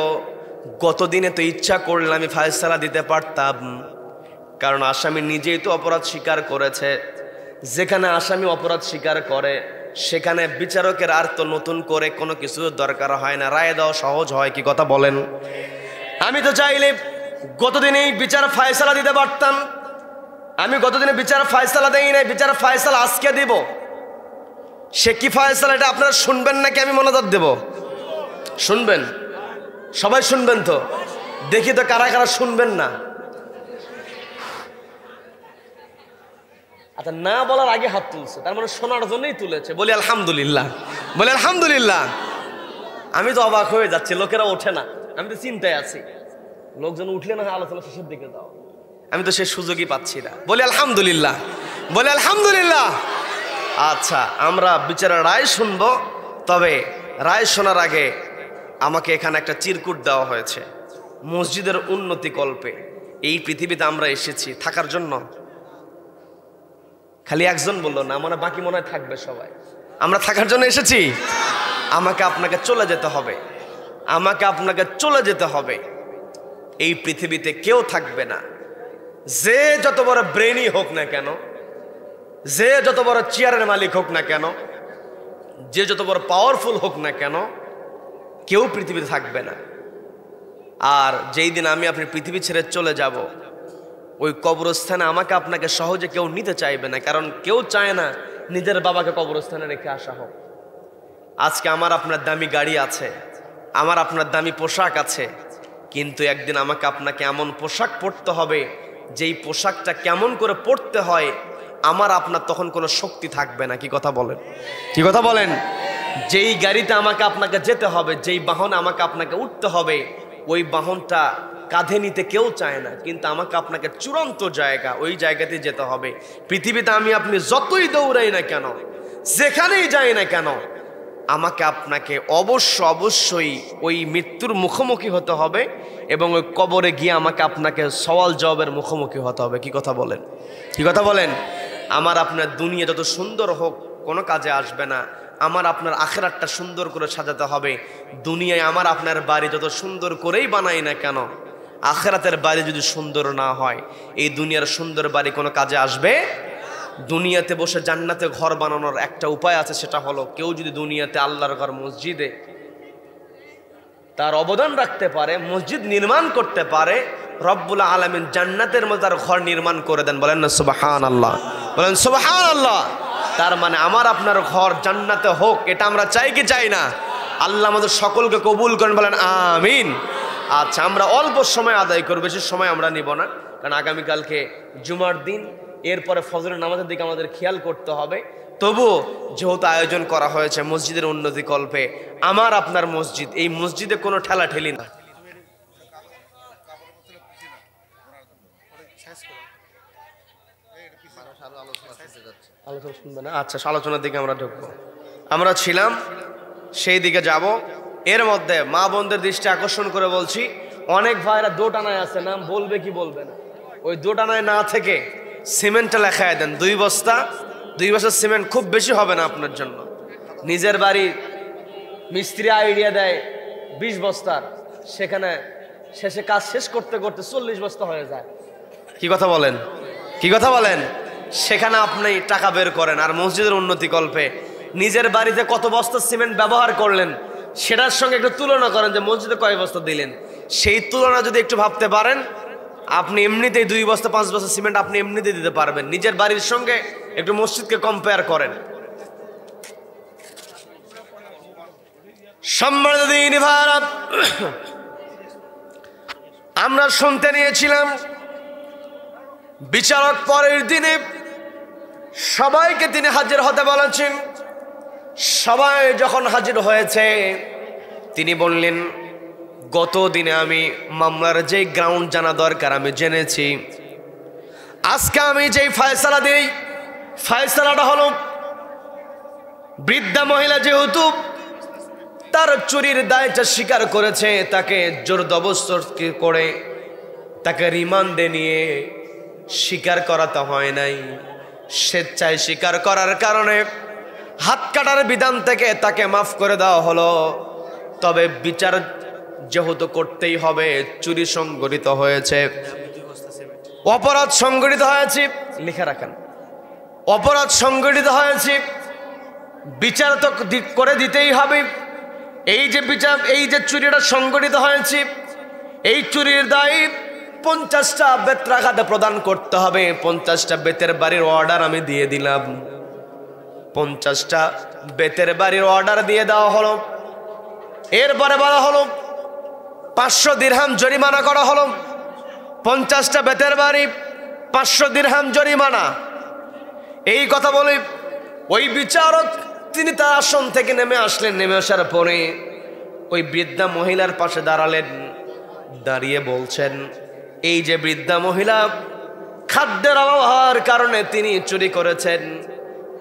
গতদিনে তো ইচ্ছা করলে আমি ফয়সালা দিতে পারতাম, কারণ আসামি নিজেই তো অপরাধ স্বীকার করেছে। যেখানে আসামি অপরাধ স্বীকার করে সেখানে বিচারকের আর তো নতুন করে কোনো কিছু দরকার হয় না, রায় দেওয়া সহজ হয়। কি কথা বলেন? আমি তো চাইলে গতদিনেই বিচার ফয়সালা দিতে পারতাম, আমি গতদিনে বিচার ফয়সালা দেই নাই, বিচার ফয়সালা আজকে দিব। সে কি ফয়সালা এটা আপনারা শুনবেন নাকি আমি মোনাজাত দেব? শুনবেন? সবাই শুনবেন তো? দেখি তো কারা কারা শুনবেন না। আচ্ছা, না বলার আগে হাত তুলছে, তার মানে শোনার জন্যই তুলেছে। বলি আলহামদুলিল্লাহ, বলি আলহামদুলিল্লাহ। আমি তো অবাক হয়ে যাচ্ছি, লোকেরা ওঠে না, আমি তো চিন্তায় আছি, লোকজন উঠলে না আলোচনা শেষের দিকে দাও, আমি তো সে সুযোগই পাচ্ছি না। বলি আলহামদুলিল্লাহ, বলি আলহামদুলিল্লাহ। আচ্ছা, আমরা বিচারের রায় শুনবো, তবে রায় শোনার আগে আমাকে এখানে একটা চিরকুট দেওয়া হয়েছে মসজিদের উন্নতি কল্পে। এই পৃথিবীতে আমরা এসেছি থাকার জন্য। খালি একজন বললো না, মনে বাকি মনে হয় থাকবে সবাই। আমরা থাকার জন্য এসেছি, আমাকে আপনাকে চলে যেতে হবে, আমাকে আপনাকে চলে যেতে হবে। এই পৃথিবীতে কেউ থাকবে না, যে যত বড় ব্রেনই হোক না কেন, যে যত বড় চেয়ারের মালিক হোক না কেন, যে যত বড় পাওয়ারফুল হোক না কেন, কেউ পৃথিবীতে থাকবে না। আর যেই দিন আমি আপনি পৃথিবী ছেড়ে চলে যাব, ওই কবরস্থানে আমাকে আপনাকে সহজে কেউ নিতে চাইবে না, কারণ কেউ চায় না নিজের বাবাকে কবরস্থানে রেখে আসা হোক। আজকে আমার আপনার দামি গাড়ি আছে, আমার আপনার দামি পোশাক আছে, কিন্তু একদিন আমাকে আপনাকে এমন পোশাক পরতে হবে, যেই পোশাকটা কেমন করে পরতে হয় আমার আপনার তখন কোনো শক্তি থাকবে না। কি কথা বলেন? কি কথা বলেন? যেই গাড়িতে আমাকে আপনাকে যেতে হবে, যেই বাহনে আমাকে আপনাকে উঠতে হবে, ওই বাহনটা কাঁধে নিতে কেউ চায় না, কিন্তু আমাকে আপনাকে চূড়ান্ত জায়গা, ওই জায়গাতে যেতে হবে। পৃথিবীতে আমি আপনি যতই দৌড়াই না কেন, যেখানেই যাই না কেন, আমাকে আপনাকে অবশ্যই ওই মৃত্যুর মুখোমুখি হতে হবে, এবং ওই কবরে গিয়ে আমাকে আপনাকে সওয়াল জবাবের মুখোমুখি হতে হবে। কি কথা বলেন? কি কথা বলেন? আমার আপনার দুনিয়া যত সুন্দর হোক কোনো কাজে আসবে না, আমার আপনার আখিরাতটা সুন্দর করে সাজাতে হবে। দুনিয়ায় আমার আপনার বাড়ি যত সুন্দর করেই বানাই না কেন, আখিরাতের বাড়ি যদি সুন্দর না হয় এই দুনিয়ার সুন্দর বাড়ি কোনো কাজে আসবে। দুনিয়াতে বসে জান্নাতে ঘর বানানোর একটা উপায় আছে, সেটা হলো কেউ যদি দুনিয়াতে আল্লাহর ঘর মসজিদে তার অবদান রাখতে পারে, মসজিদ নির্মাণ করতে পারে, রব্বুল আলামিন জান্নাতের মধ্যে তার ঘর নির্মাণ করে দেন। বলেন না সুবহানাল্লাহ, বলেন সুবহানাল্লাহ। তার মানে আমার আপনার ঘর জান্নাতে হোক, এটা আমরা চাই কি চাই না? আল্লাহ আমাদের সকলকে কবুল করেন, বলেন আমিন। আচ্ছা, আমরা অল্প সময় আদায় করব, বেশি সময় আমরা নিব না, কারণ আগামীকালকে জুমার দিন, এরপরে ফজরের নামাজের দিকে আমাদের খেয়াল করতে হবে। তবুও যেহেতু আয়োজন করা হয়েছে মসজিদের উন্নতি কল্পে, আমার আপনার মসজিদ, এই মসজিদে কোনো ঠেলা ঠেলি না। আলোচনা শুনবে না? আচ্ছা, আলোচনার দিকে আমরা ঢুকবো। আমরা ছিলাম, সেই দিকে যাব। এর মধ্যে মা বোনদের দৃষ্টি আকর্ষণ করে বলছি, অনেক ভাইরা দোটানায় আছে, নাম বলবে কি বলবে না, ওই দোটানায় না থেকে সিমেন্টটা লেখায় দেন। 2 বস্তা সিমেন্ট খুব বেশি হবে না আপনার জন্য। নিজের বাড়ি মিস্ত্রি আইডিয়া দেয় 20 বস্তার, সেখানে শেষে কাজ শেষ করতে করতে 40 বস্তা হয়ে যায়। কি কথা বলেন, কি কথা বলেন? সেখানে আপনি টাকা বের করেন, আর মসজিদের উন্নতি কল্পে নিজের বাড়িতে কত বস্তা সিমেন্ট ব্যবহার করলেন সেটার সঙ্গে একটু তুলনা করেন যে মসজিদে কয় বস্তা দিলেন। সেই তুলনা যদি একটু ভাবতে পারেন, আপনি এমনিতেই 2 বস্তা 5 বস্তা সিমেন্ট আপনি এমনিতেই দিতে পারবেন। নিজের বাড়ির সঙ্গে একটু মসজিদকে কম্পেয়ার করেন। সম্মানিত দিনী ভাইরা, আমরা শুনতে নিয়েছিলাম বিচারক পরের দিনে সবাইকে তিনি হাজির হতে বলেছেন। সবাই যখন হাজির হয়েছে, তিনি বললেন, গত দিনে আমি মামলার যে গ্রাউন্ড জানা দরকার আমি জেনেছি। আজকে আমি যেই ফয়সালা দিই, ফয়সালাটা হলো বৃদ্ধা মহিলা যেহেতু তার চুরির দায়টা স্বীকার করেছে, তাকে জোরজবরদস্তি করে তাকে রিমান্ডে নিয়ে স্বীকার করাতে হয় নাই। স্বেচ্ছায় স্বীকার করার কারণে হাত কাটার বিধান থেকে তাকে মাফ করে দেওয়া হলো। তবে বিচার যেহেতু করতেই হবে, চুরি সংগঠিত হয়েছে, অপরাধ সংগঠিত হয়েছে, লিখে রাখেন, অপরাধ সংগঠিত হয়েছে, বিচার তো করে দিতেই হবে। এই যে বিচার, এই যে চুরিটা সংগঠিত হয়েছে, এই চুরির দায় 50টা বেত্রাঘাতে প্রদান করতে হবে। 50টা বেতের বাড়ির অর্ডার আমি দিয়ে দিলাম। 50টা বেতের বাড়ির অর্ডার দিয়ে দেওয়া হলো। এরপরে বলা হলো 500 দিরহাম জরিমানা করা হলো। 50টা বেতের বাড়ি, 500 দিরহাম জরিমানা। এই কথা বলে ওই বিচারক তিনি তার আসন থেকে নেমে আসলেন। নেমে আসার পরে ওই বৃদ্ধা মহিলার পাশে দাঁড়ালেন। দাঁড়িয়ে বলছেন, এই যে বৃদ্ধা মহিলা খাদ্যের অভাব হওয়ার কারণে তিনি চুরি করেছেন,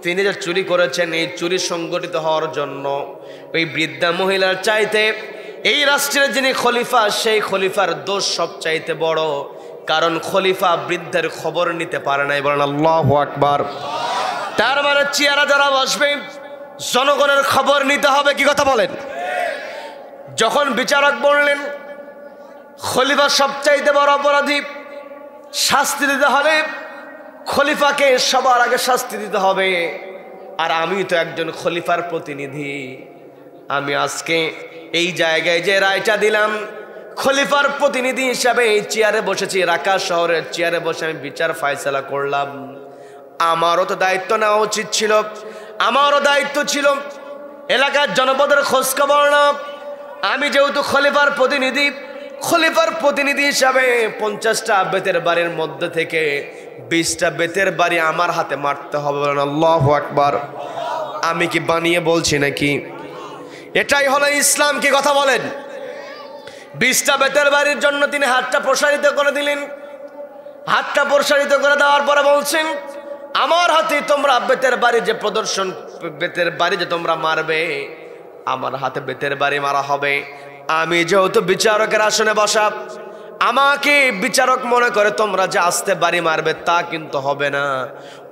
তিনি যে চুরি করেছেন, এই চুরি সংগঠিত হওয়ার জন্য ওই বৃদ্ধা মহিলার চাইতে এই রাষ্ট্রের যিনি খলিফা, সেই খলিফার দোষ সব চাইতে বড়। কারণ খলিফা বৃদ্ধের খবর নিতে পারে নাই। বলেন আল্লাহু আকবার। তার মানে চেয়ারা যারা বসবে, জনগণের খবর নিতে হবে। কি কথা বলেন? যখন বিচারক বললেন খলিফা সবচাইতে বড় অপরাধী, শাস্তি দিতে হবে, খলিফাকে সবার আগে শাস্তি দিতে হবে। আর আমি তো একজন খলিফার প্রতিনিধি, আমি আজকে এই জায়গায় যে রায়টা দিলাম, খলিফার প্রতিনিধি হিসাবে এই চেয়ারে বসেছি, রাকা শহরের চেয়ারে বসে আমি বিচার ফায়সালা করলাম। আমারও তো দায়িত্ব নেওয়া উচিত ছিল, আমারও দায়িত্ব ছিল এলাকার জনপদের খোঁজ খবর নেওয়া। আমি যেহেতু খলিফার প্রতিনিধি, খলিফার প্রতিনিধি হিসাবে 50টা বেতের বাড়ির মধ্যে থেকে 20টা বেতের বাড়ি আমার হাতে মারতে হবে। বলেন আল্লাহু আকবার। আমি কি বানিয়ে বলছি নাকি? এটাই হলো ইসলাম। কি কথা বলেন? 20টা বেতের বাড়ির জন্য তিনি হাতটা প্রসারিত করে দিলেন। হাতটা প্রসারিত করে দেওয়ার পরে বলছেন, আমার হাতে তোমরা বেতের বাড়ি যে প্রদর্শন, বেতের বাড়ি যে তোমরা মারবে, আমার হাতে বেতের বাড়ি মারা হবে। আমি যেহেতু বিচারকের আসনে বসা, আমাকে বিচারক মনে করে তোমরা যে আস্তে বাড়ি মারবে তা কিন্তু হবে না।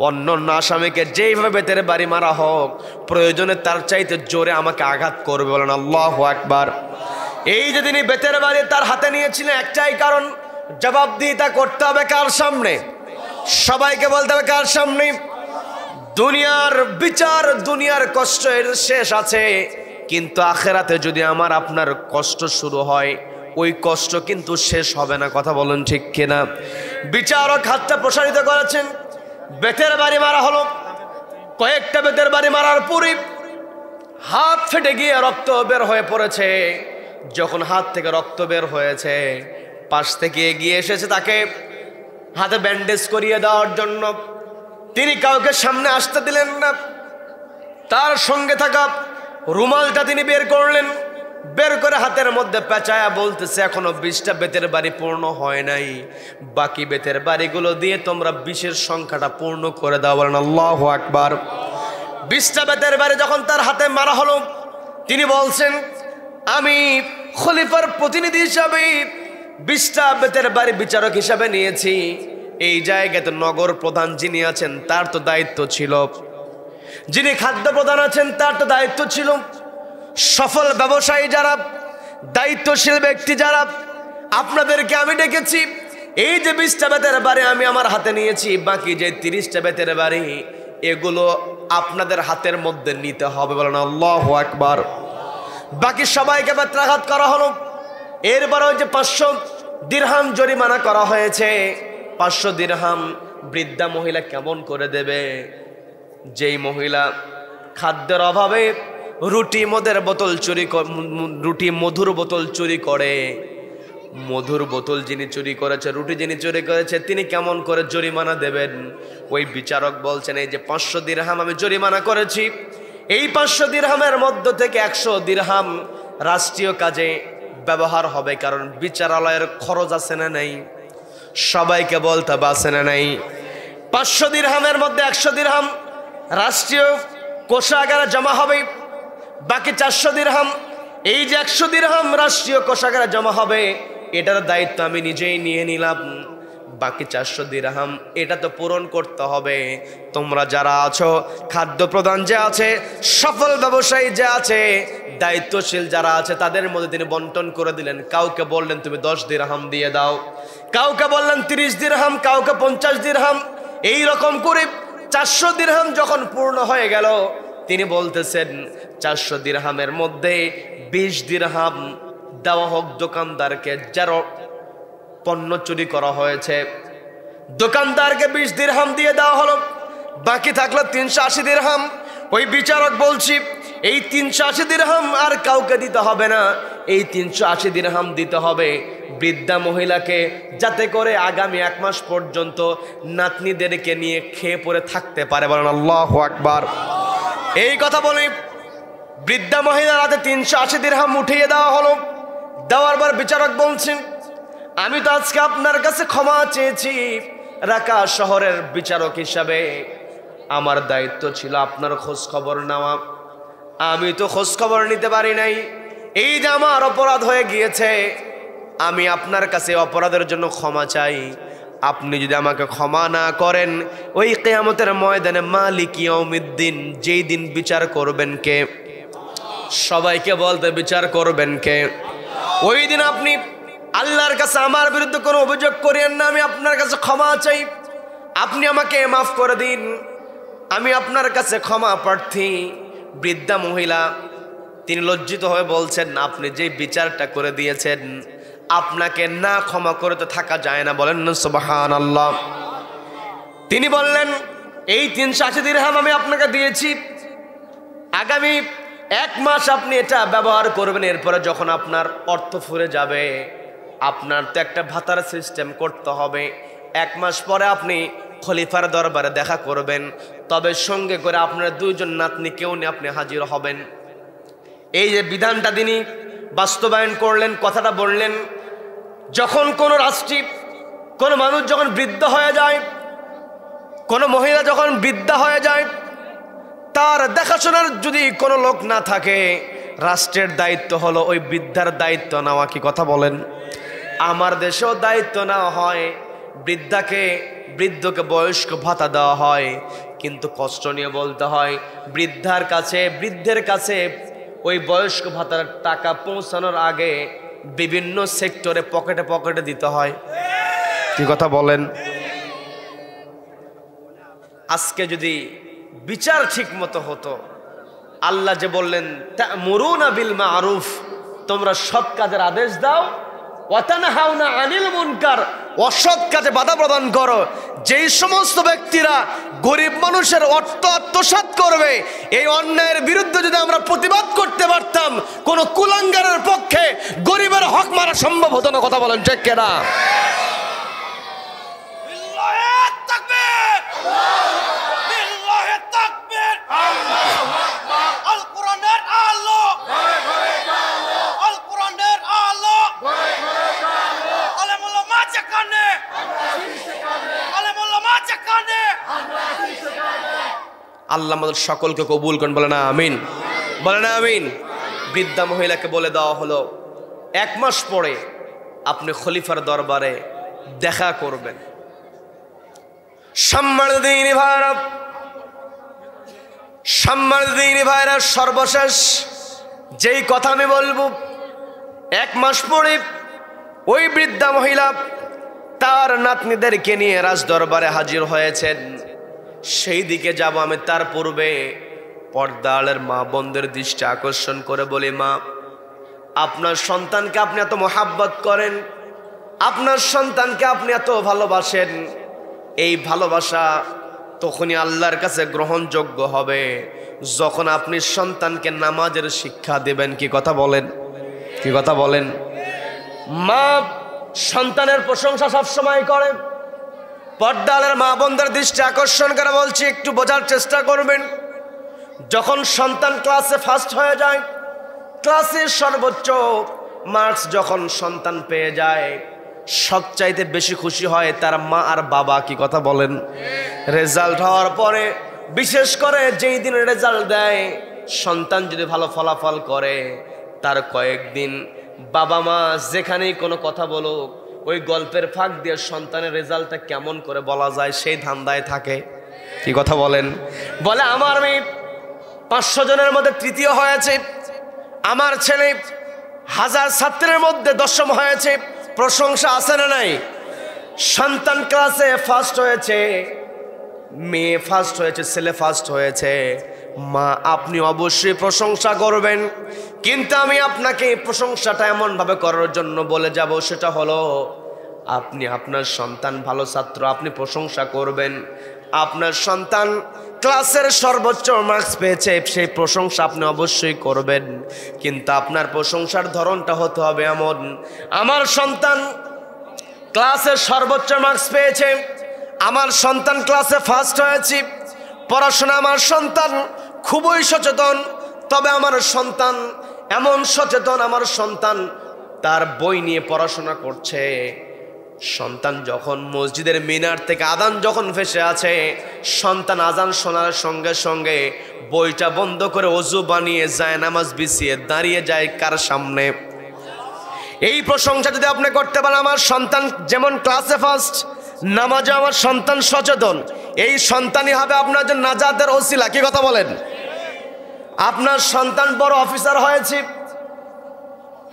অন্য আসামিকে যেইভাবে বেতের বাড়ি মারা হোক, প্রয়োজনে তার চাইতে জোরে আমাকে আঘাত করবে। বলেন আল্লাহু আকবার। এই যে তিনি বেতের বাড়ি তার হাতে নিয়েছিলেন একটাই কারণ, জবাবদিহিতা করতে হবে কার সামনে? সবাইকে বলতে হবে কার সামনে? দুনিয়ার বিচার, দুনিয়ার কষ্টের শেষ আছে, কিন্তু আখেরাতে যদি আমার আপনার কষ্ট শুরু হয়, ওই কষ্ট কিন্তু শেষ হবে না। কথা বলুন ঠিক কিনা? বিচারক হাতটা প্রসারিত করেছেন, বেতের বাড়ি মারা হলো। কয়েকটা বেতের বাড়ি মারার পরে হাত ফেটে গিয়ে রক্ত বের হয়ে পড়েছে। যখন হাত থেকে রক্ত বের হয়েছে, পাশ থেকে এগিয়ে এসেছে তাকে হাতে ব্যান্ডেজ করিয়ে দেওয়ার জন্য। তিনি কাউকে সামনে আসতে দিলেন না। তার সঙ্গে থাকা রুমালটা তিনি বের করলেন, বের করে হাতের মধ্যে পেঁচায়া বলতেছে, এখনো 20টা বেতের বাড়ি পূর্ণ হয় নাই, বাকি বেতের বাড়িগুলো দিয়ে তোমরা 20-এর সংখ্যাটা পূর্ণ করে দাও। বলেন আল্লাহু আকবার। 20টা বেতের বাড়ি যখন তার হাতে মারা হলো, তিনি বলছেন, আমি খলিফার প্রতিনিধি হিসাবে 20টা বেতের বাড়ি বিচারক হিসাবে নিয়েছি। এই জায়গাতে নগর প্রধান যিনি আছেন তার তো দায়িত্ব ছিল, যিনি খাদ্য প্রধান আছেন তার তো দায়িত্ব ছিল, সফল ব্যবসায়ী যারা, দায়িত্বশীল ব্যক্তি যারা, আপনাদেরকে আমি ডেকেছি। এই যে 20টা বেতের বাড়ি আমি আমার হাতে নিয়েছি, বাকি যে 30টা বেতের বাড়ি এগুলো আপনাদের হাতের মধ্যে নিতে হবে। বলেন আল্লাহু আকবার। বাকি সবাইকে বেত্রাঘাত করা হলো। এরপরে ওই যে 500 দিরহাম জরিমানা করা হয়েছে। 500 দিরহাম বৃদ্ধা মহিলা কেমন করে দেবে? যেই মহিলা খাদ্যের অভাবে রুটি মধুর বোতল চুরি করে, মধুর বোতল যিনি চুরি করেছে, রুটি যিনি চুরি করেছে, তিনি কেমন করে জরিমানা দেবেন? ওই বিচারক বলছেন, এই যে 500 দিরহাম আমি জরিমানা করেছি, এই 500 দিরহামের মধ্য থেকে 100 দিরহাম রাষ্ট্রীয় কাজে ব্যবহার হবে, কারণ বিচারালয়ের খরচ আছে না নাই? সবাইকে বলতে হবে আছে না নাই? 500 দিরহামের মধ্যে 100 দিরহাম রাষ্ট্রীয় কোষাগারে জমা হবে, বাকি 400 দিরহাম, এই যে 100 দিরহাম রাষ্ট্রীয় কোষাগারে জমা হবে, এটার দায়িত্ব আমি নিজেই নিয়ে নিলাম। বাকি 400 দিরহাম এটা তো পূরণ করতে হবে। তোমরা যারা আছো, খাদ্য প্রধান যে আছে, সফল ব্যবসায়ী যে আছে, দায়িত্বশীল যারা আছে, তাদের মধ্যে তিনি বন্টন করে দিলেন। কাউকে বললেন তুমি 10 দিরহাম দিয়ে দাও, কাউকে বললেন 30 দিরহাম, কাউকে 50 দিরহাম। এই রকম করে 400 দিরহাম যখন পূর্ণ হয়ে গেল, তিনি বলতেছেন 400 দিরহামের মধ্যে 20 দিরহাম দেওয়া হোক দোকানদারকে, যার পণ্য চুরি করা হয়েছে। দোকানদারকে 20 দিরহাম দিয়ে দেওয়া হলো। বাকি থাকলো 380 দিরহাম। ওই বিচারক বলছি, এই 380 দিরহাম আর কাউকে দিতে হবে না, এই 380 দিরহাম দিতে হবে বৃদ্ধা মহিলাকে, যাতে করে আগামী 1 মাস পর্যন্ত নাতনিদেরকে নিয়ে খেয়ে পরে থাকতে পারে। বলেন আল্লাহু আকবার। এই কথা বলে বৃদ্ধা মহিলার হাতে 380 দিরহাম উঠিয়ে দেওয়া হলো। দেওয়ার পর বিচারক বলছেন, আমি তো আজকে আপনার কাছে ক্ষমা চেয়েছি, রাকা শহরের বিচারক হিসাবে আমার দায়িত্ব ছিল আপনার খোঁজ খবর নেওয়া, আমি তো খোঁজ খবর নিতে পারি নাই। এই যে আমার অপরাধ হয়ে গিয়েছে, আমি আপনার কাছে অপরাধের জন্য ক্ষমা চাই। আপনি যদি আমাকে ক্ষমা না করেন, ওই কিয়ামতের ময়দানে মালিক ইয়াউমিদ্দিন, যেই দিন বিচার করবেন কে? সবাইকে বলতে, বিচার করবেন কে? ওই দিন আপনি আল্লাহর কাছে আমার বিরুদ্ধে কোনো অভিযোগ করেন না, আমি আপনার কাছে ক্ষমা চাই, আপনি আমাকে মাফ করে দিন, আমি আপনার কাছে ক্ষমা প্রার্থী। বৃদ্ধা মহিলা তিনি লজ্জিত হয়ে বলছেন, আপনি যে বিচারটা করে দিয়েছেন, আপনাকে না ক্ষমা করে তো থাকা যায় না। বলেন না সুবহানাল্লাহ। তিনি বললেন, এই 380 দিরহাম আমি আপনাকে দিয়েছি, আগামী 1 মাস আপনি এটা ব্যবহার করবেন। এরপরে যখন আপনার অর্থ ফুরে যাবে, আপনার তো একটা ভাতার সিস্টেম করতে হবে। 1 মাস পরে আপনি খলিফার দরবারে দেখা করবেন, তবে সঙ্গে করে আপনার 2 জন নাতনিকেও নিয়ে আপনি হাজির হবেন। এই যে বিধানটা তিনি বাস্তবায়ন করলেন, কথাটা বললেন, যখন কোনো রাষ্ট্রে কোনো মানুষ যখন বৃদ্ধ হয়ে যায়, কোনো মহিলা যখন বৃদ্ধা হয়ে যায়, তার দেখাশোনার যদি কোনো লোক না থাকে, রাষ্ট্রের দায়িত্ব হলো ওই বৃদ্ধার দায়িত্ব নেওয়া। কি কথা বলেন? আমার দেশেও দায়িত্ব নেওয়া হয়, বৃদ্ধকে বয়স্ক ভাতা দেওয়া হয়, কিন্তু কষ্ট নিয়ে বলতে হয়, বৃদ্ধের কাছে ওই বয়স্ক ভাতার টাকা পৌঁছানোর আগে বিভিন্ন সেক্টরে পকেটে পকেটে দিতে হয়। কি কথা বলেন? আজকে যদি বিচার ঠিক মতো হতো, আল্লাহ যে বললেন তা'মুরুনা বিল মা'রুফ, তোমরা সৎ কাজের আদেশ দাও, ওয়া তানহাউনা আনিল মুনকার, অসৎ কাজে বাধা প্রদান করো। যেই সমস্ত ব্যক্তিরা গরিব মানুষের অর্থ আত্মসাৎ করবে, এই অন্যায়ের বিরুদ্ধে যদি আমরা প্রতিবাদ করতে পারতাম, কোন কুলাঙ্গারের পক্ষে গরিবের হক মারা সম্ভব হতো না। কথা বলেন ঠিক কিনা? আল্লাহ আমাদের সকলকে কবুল করেন, বলে না আমিন, বলে না আমিন। বৃদ্ধা মহিলাকে বলে দেওয়া হলো 1 মাস পরে আপনি খলিফার দরবারে দেখা করবেন। সম্মানিত ভাইরা, সর্বশেষ যেই কথা আমি বলবো, 1 মাস পরে ওই বৃদ্ধা মহিলা তার নাতনিদেরকে নিয়ে রাজ দরবারে হাজির হয়েছেন। সেই দিকে যাব আমি, তার পূর্বে পর্দালের মা বোনদের দৃষ্টি আকর্ষণ করে বলি, মা, আপনার সন্তানকে আপনি এত মোহাব্বত করেন, আপনার সন্তানকে আপনি এত ভালোবাসেন, এই ভালোবাসা তখনই আল্লাহর কাছে গ্রহণযোগ্য হবে যখন আপনি সন্তানকে নামাজের শিক্ষা দেবেন। কি কথা বলেন? কি কথা বলেন? মা সন্তানের প্রশংসা সবসময় করে। পর্দালের মা বোনদের দৃষ্টি আকর্ষণ করে বলছি, একটু বোঝার চেষ্টা করবেন। যখন সন্তান ক্লাসে ফার্স্ট হয়ে যায়, ক্লাসের সর্বোচ্চ মার্কস যখন সন্তান পেয়ে যায়, সবচাইতে বেশি খুশি হয় তার মা আর বাবা। কি কথা বলেন? রেজাল্ট হওয়ার পরে, বিশেষ করে যেই দিন রেজাল্ট দেয়, সন্তান যদি ভালো ফলাফল করে, তার কয়েকদিন বাবা মা যেখানেই কোনো কথা বলুক, ওই গল্পের ফাঁক দিয়ে সন্তানের রেজাল্টটা কেমন করে বলা যায় সেই ধান্দায় থাকে। কি কথা বলেন? বলে, আমার মেয়ে 500 জনের মধ্যে তৃতীয় হয়েছে, আমার ছেলে 1000 ছাত্রের মধ্যে 10ম হয়েছে। প্রশংসা আছে না নাই? সন্তান ক্লাসে ফার্স্ট হয়েছে, মেয়ে ফার্স্ট হয়েছে, ছেলে ফার্স্ট হয়েছে, মা আপনি অবশ্যই প্রশংসা করবেন। কিন্তু আমি আপনাকে প্রশংসাটা এমনভাবে করার জন্য বলে যাব, সেটা হলো আপনি আপনার সন্তান ভালো ছাত্র, আপনি প্রশংসা করবেন। আপনার সন্তান ক্লাসের সর্বোচ্চ মার্কস পেয়েছে, সেই প্রশংসা আপনি অবশ্যই করবেন। কিন্তু আপনার প্রশংসার ধরনটা হতে হবে এমন, আমার সন্তান ক্লাসের সর্বোচ্চ মার্কস পেয়েছে, আমার সন্তান ক্লাসে ফার্স্ট হয়েছে, পড়াশোনা আমার সন্তান খুবই সচেতন, তবে আমার সন্তান এমন সচেতন, আমার সন্তান তার বই নিয়ে পড়াশোনা করছে। সন্তান যখন মসজিদের মিনার থেকে আজান যখন ভেসে আছে, সন্তান আজান শোনার সঙ্গে সঙ্গে বইটা বন্ধ করে ওযু বানিয়ে যায়, নামাজ বিছিয়ে দাঁড়িয়ে যায় কার সামনে? এই প্রশংসা যদি আপনি করতে পারেন, আমার সন্তান যেমন ক্লাসে ফার্স্ট, নামাজে আমার সন্তান সচেতন, এই সন্তানই হবে আপনার জন্য নাজাতের ওসিলা। কি কথা বলেন? আপনার সন্তান বড় অফিসার হয়েছে,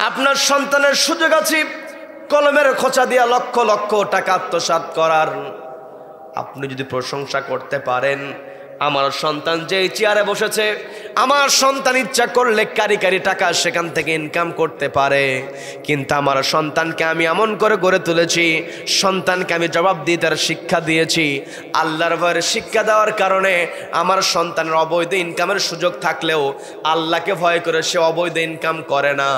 আপনার সন্তানের সুযোগ আছে কলমের খোঁচা দিয়া লক্ষ লক্ষ টাকা আত্মসাৎ করার। আপনি যদি প্রশংসা করতে পারেন, আমার সন্তান যেই চেয়ারে বসেছে, আমার সন্তান ইচ্ছা করলে কারি কারি টাকা সেখান থেকে ইনকাম করতে পারে, কিন্তু আমার সন্তানকে আমি এমন করে গড়ে তুলেছি, সন্তানকে আমি জবাবদিহিতার শিক্ষা দিয়েছি। আল্লাহর ভয়ের শিক্ষা দেওয়ার কারণে আমার সন্তানের অবৈধ ইনকামের সুযোগ থাকলেও আল্লাহকে ভয় করে সে অবৈধ ইনকাম করে না।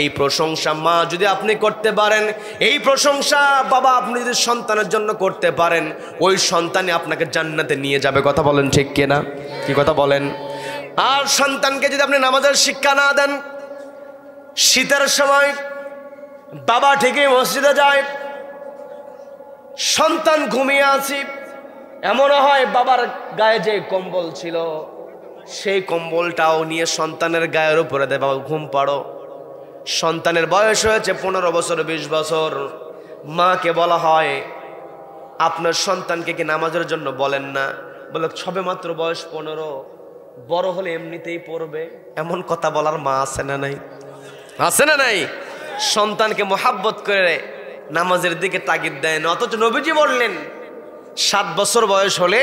এই প্রশংসা মা যদি আপনি করতে পারেন, এই প্রশংসা বাবা আপনি যদি সন্তানের জন্য করতে পারেন, ওই সন্তানই আপনাকে জান্নাতে নিয়ে যাবে। কথা বলেন ঠিক কিনা? কি কথা বলেন? আর সন্তানকে যদি আপনি নামাজের শিক্ষা না দেন, শীতের সময় বাবা ঠিকই মসজিদে যায়, সন্তান ঘুমিয়ে আছে, এমন হয় বাবার গায়ে যে কম্বল ছিল সেই কম্বলটাও নিয়ে সন্তানের গায়ের উপরে দেয়, বাবা ঘুম পাড়ো। সন্তানের বয়স হয়েছে 15 বছর 20 বছর, মাকে বলা হয় আপনার সন্তানকে কি নামাজের জন্য বলেন না? বলে সবে মাত্র বয়স 15, বড় হলে এমনিতেই পড়বে, এমন কথা বলার মা আছে না নাই? আছে না নাই? সন্তানকে মোহাব্বত করে নামাজের দিকে তাগিদ দেয় না, অথচ নবীজি বললেন 7 বছর বয়স হলে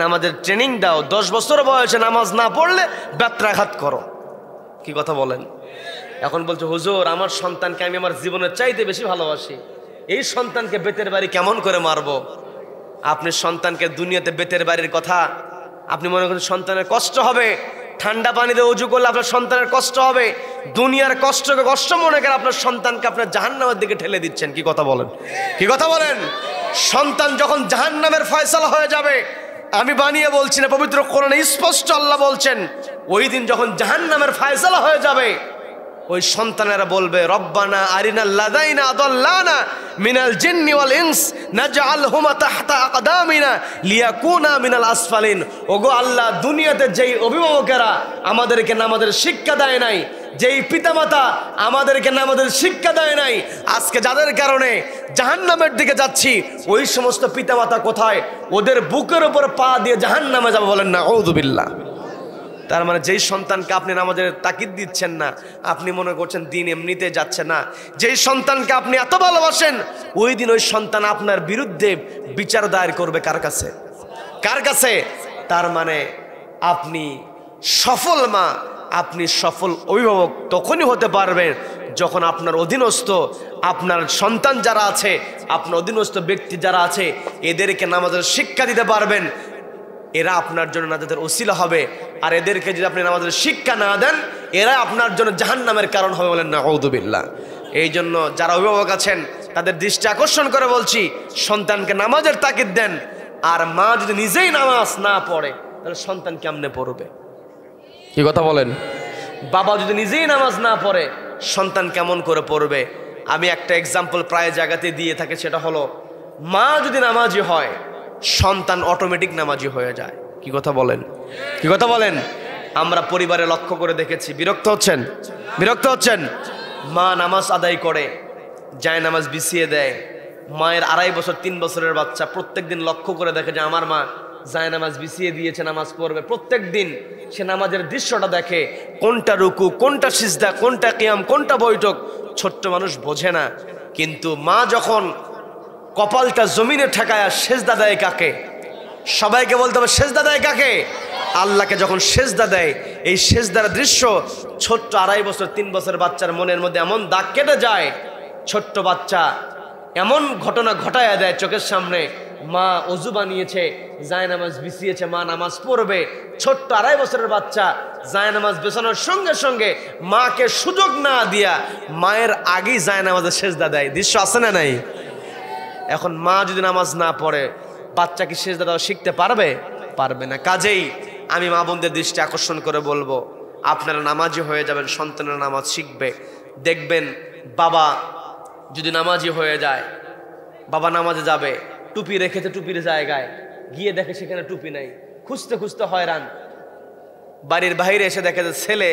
নামাজের ট্রেনিং দাও, 10 বছর বয়সে নামাজ না পড়লে ব্যত্রাঘাত করো। কি কথা বলেন? এখন বলছে হুজুর আমার সন্তানকে আমি আমার জীবনের চাইতে বেশি ভালোবাসি, এই সন্তানকে বেতের বাড়ি কেমন করে মারবো? আপনি সন্তানকে দুনিয়াতে বেতের বাড়ির কথা আপনি মনে করেন সন্তানের কষ্ট হবে, ঠান্ডা পানিতে উজু করলে আপনার সন্তানের কষ্ট হবে, দুনিয়ার কষ্টকে কষ্ট মনে করে আপনার সন্তানকে আপনার জাহান্নামের দিকে ঠেলে দিচ্ছেন। কি কথা বলেন? কি কথা বলেন? সন্তান যখন জাহান্নামের ফয়সালা হয়ে যাবে, আমি বানিয়ে বলছি না, পবিত্র কোরআনে স্পষ্ট আল্লাহ বলছেন, ওই দিন যখন জাহান্নামের ফয়সালা হয়ে যাবে, ওই সন্তানেরা বলবে রব্বানা আরিনাল লাযাইনা আদাল্লানা মিনাল জিন্নি ওয়াল ইনস নাজআলহুমা তাহতা আকদামিনা লিয়াকুনা মিনাল আসফালিন। ওগো আল্লাহ, দুনিয়াতে যেই অভিভাবকেরা আমাদেরকে নামাজের শিক্ষা দেয় নাই, যেই পিতামাতা আমাদেরকে নামাজের শিক্ষা দেয় নাই, আজকে যাদের কারণে জাহান্নামের দিকে যাচ্ছি, ওই সমস্ত পিতামাতা কোথায়? ওদের বুকের উপর পা দিয়ে জাহান্নামে যাবে। বলেন না আউযু বিল্লাহ। তার মানে যেই সন্তানকে আপনি নামাজের তাকিদ দিচ্ছেন না, আপনি মনে করছেন দিন এমনিতে যাচ্ছে না। যেই সন্তানকে আপনি এত ভালোবাসেন, ওই দিন ওই সন্তান আপনার বিরুদ্ধে বিচার দায়ের করবে কার কাছে? কার কাছে? তার মানে আপনি সফল মা, আপনি সফল অভিভাবক তখনই হতে পারবেন যখন আপনার অধীনস্থ আপনার সন্তান যারা আছে, আপনার অধীনস্থ ব্যক্তি যারা আছে, এদেরকে নামাজের শিক্ষা দিতে পারবেন। এরা আপনার জন্য নাজাতের ওসিলা হবে। আর এদেরকে যদি আপনি নামাজের শিক্ষা না দেন, এরা আপনার জন্য জাহান্নামের কারণ হবে। বলেন না আউযু বিল্লাহ। এই জন্য যারা অভিভাবক আছেন তাদের দৃষ্টি আকর্ষণ করে বলছি, সন্তানকে নামাজের তাকিদ দেন। আর মা যদি নিজেই নামাজ না পড়ে, তাহলে সন্তান কেমনে পড়বে? কি কথা বলেন? বাবা যদি নিজেই নামাজ না পড়ে, সন্তান কেমন করে পড়বে? আমি একটা এক্সাম্পল প্রায় জায়গাতে দিয়ে থাকে, সেটা হলো মা যদি নামাজি হয়, সন্তান অটোমেটিক নামাজি হয়ে যায়। কি কথা বলেন? কি কথা বলেন? আমরা পরিবারে লক্ষ্য করে দেখেছি। বিরক্ত হচ্ছেন? বিরক্ত হচ্ছেন? মা নামাজ আদায় করে, যায় নামাজ বিছিয়ে দেয়। মায়ের 2.5 বছর 3 বছরের বাচ্চা প্রত্যেক দিন লক্ষ্য করে দেখে যে আমার মা যায় নামাজ বিছিয়ে দিয়েছে, নামাজ পড়বে। প্রত্যেক দিন সে নামাজের দৃশ্যটা দেখে, কোনটা রুকু, কোনটা সিজদা, কোনটা কিয়াম, কোনটা বৈঠক। ছোট্ট মানুষ বোঝে না, কিন্তু মা যখন কপালটা জমিনে ঠেকায় সেজদা দেয় কাকে? সবাইকে বলতে হবে সেজদা দেয় কাকে? আল্লাহকে যখন সেজদা দেয়, এই সেজদার দৃশ্য ছোট্ট 2.5 বছর 3 বছরের বাচ্চার মনের মধ্যে এমন দাগ কেটে যায়। ছোট্ট বাচ্চা এমন ঘটনা ঘটায় দেয় চোখের সামনে, মা অজু বানিয়েছে, জায়নামাজ বিছিয়েছে, মা নামাজ পড়বে। ছোট্ট 2.5 বছরের বাচ্চা জায়নামাজ বেছানোর সঙ্গে সঙ্গে মাকে সুযোগ না দিয়া মায়ের আগেই জায়নামাজে সেজদা দেয়। দৃশ্য আছে না নাই? এখন মা যদি নামাজ না পড়ে, বাচ্চা কি সেজদা দেওয়া শিখতে পারবে? পারবে না। কাজেই আমি মা বোনদের দৃষ্টি আকর্ষণ করে বলবো, আপনারা নামাজি হয়ে যাবেন, সন্তানের নামাজ শিখবে। দেখবেন বাবা যদি নামাজি হয়ে যায়, বাবা নামাজে যাবে, টুপি রেখেছে টুপির জায়গায়, গিয়ে দেখে সেখানে টুপি নাই, খুঁজতে খুঁজতে হয়রান। বাড়ির বাইরে এসে দেখে যে ছেলে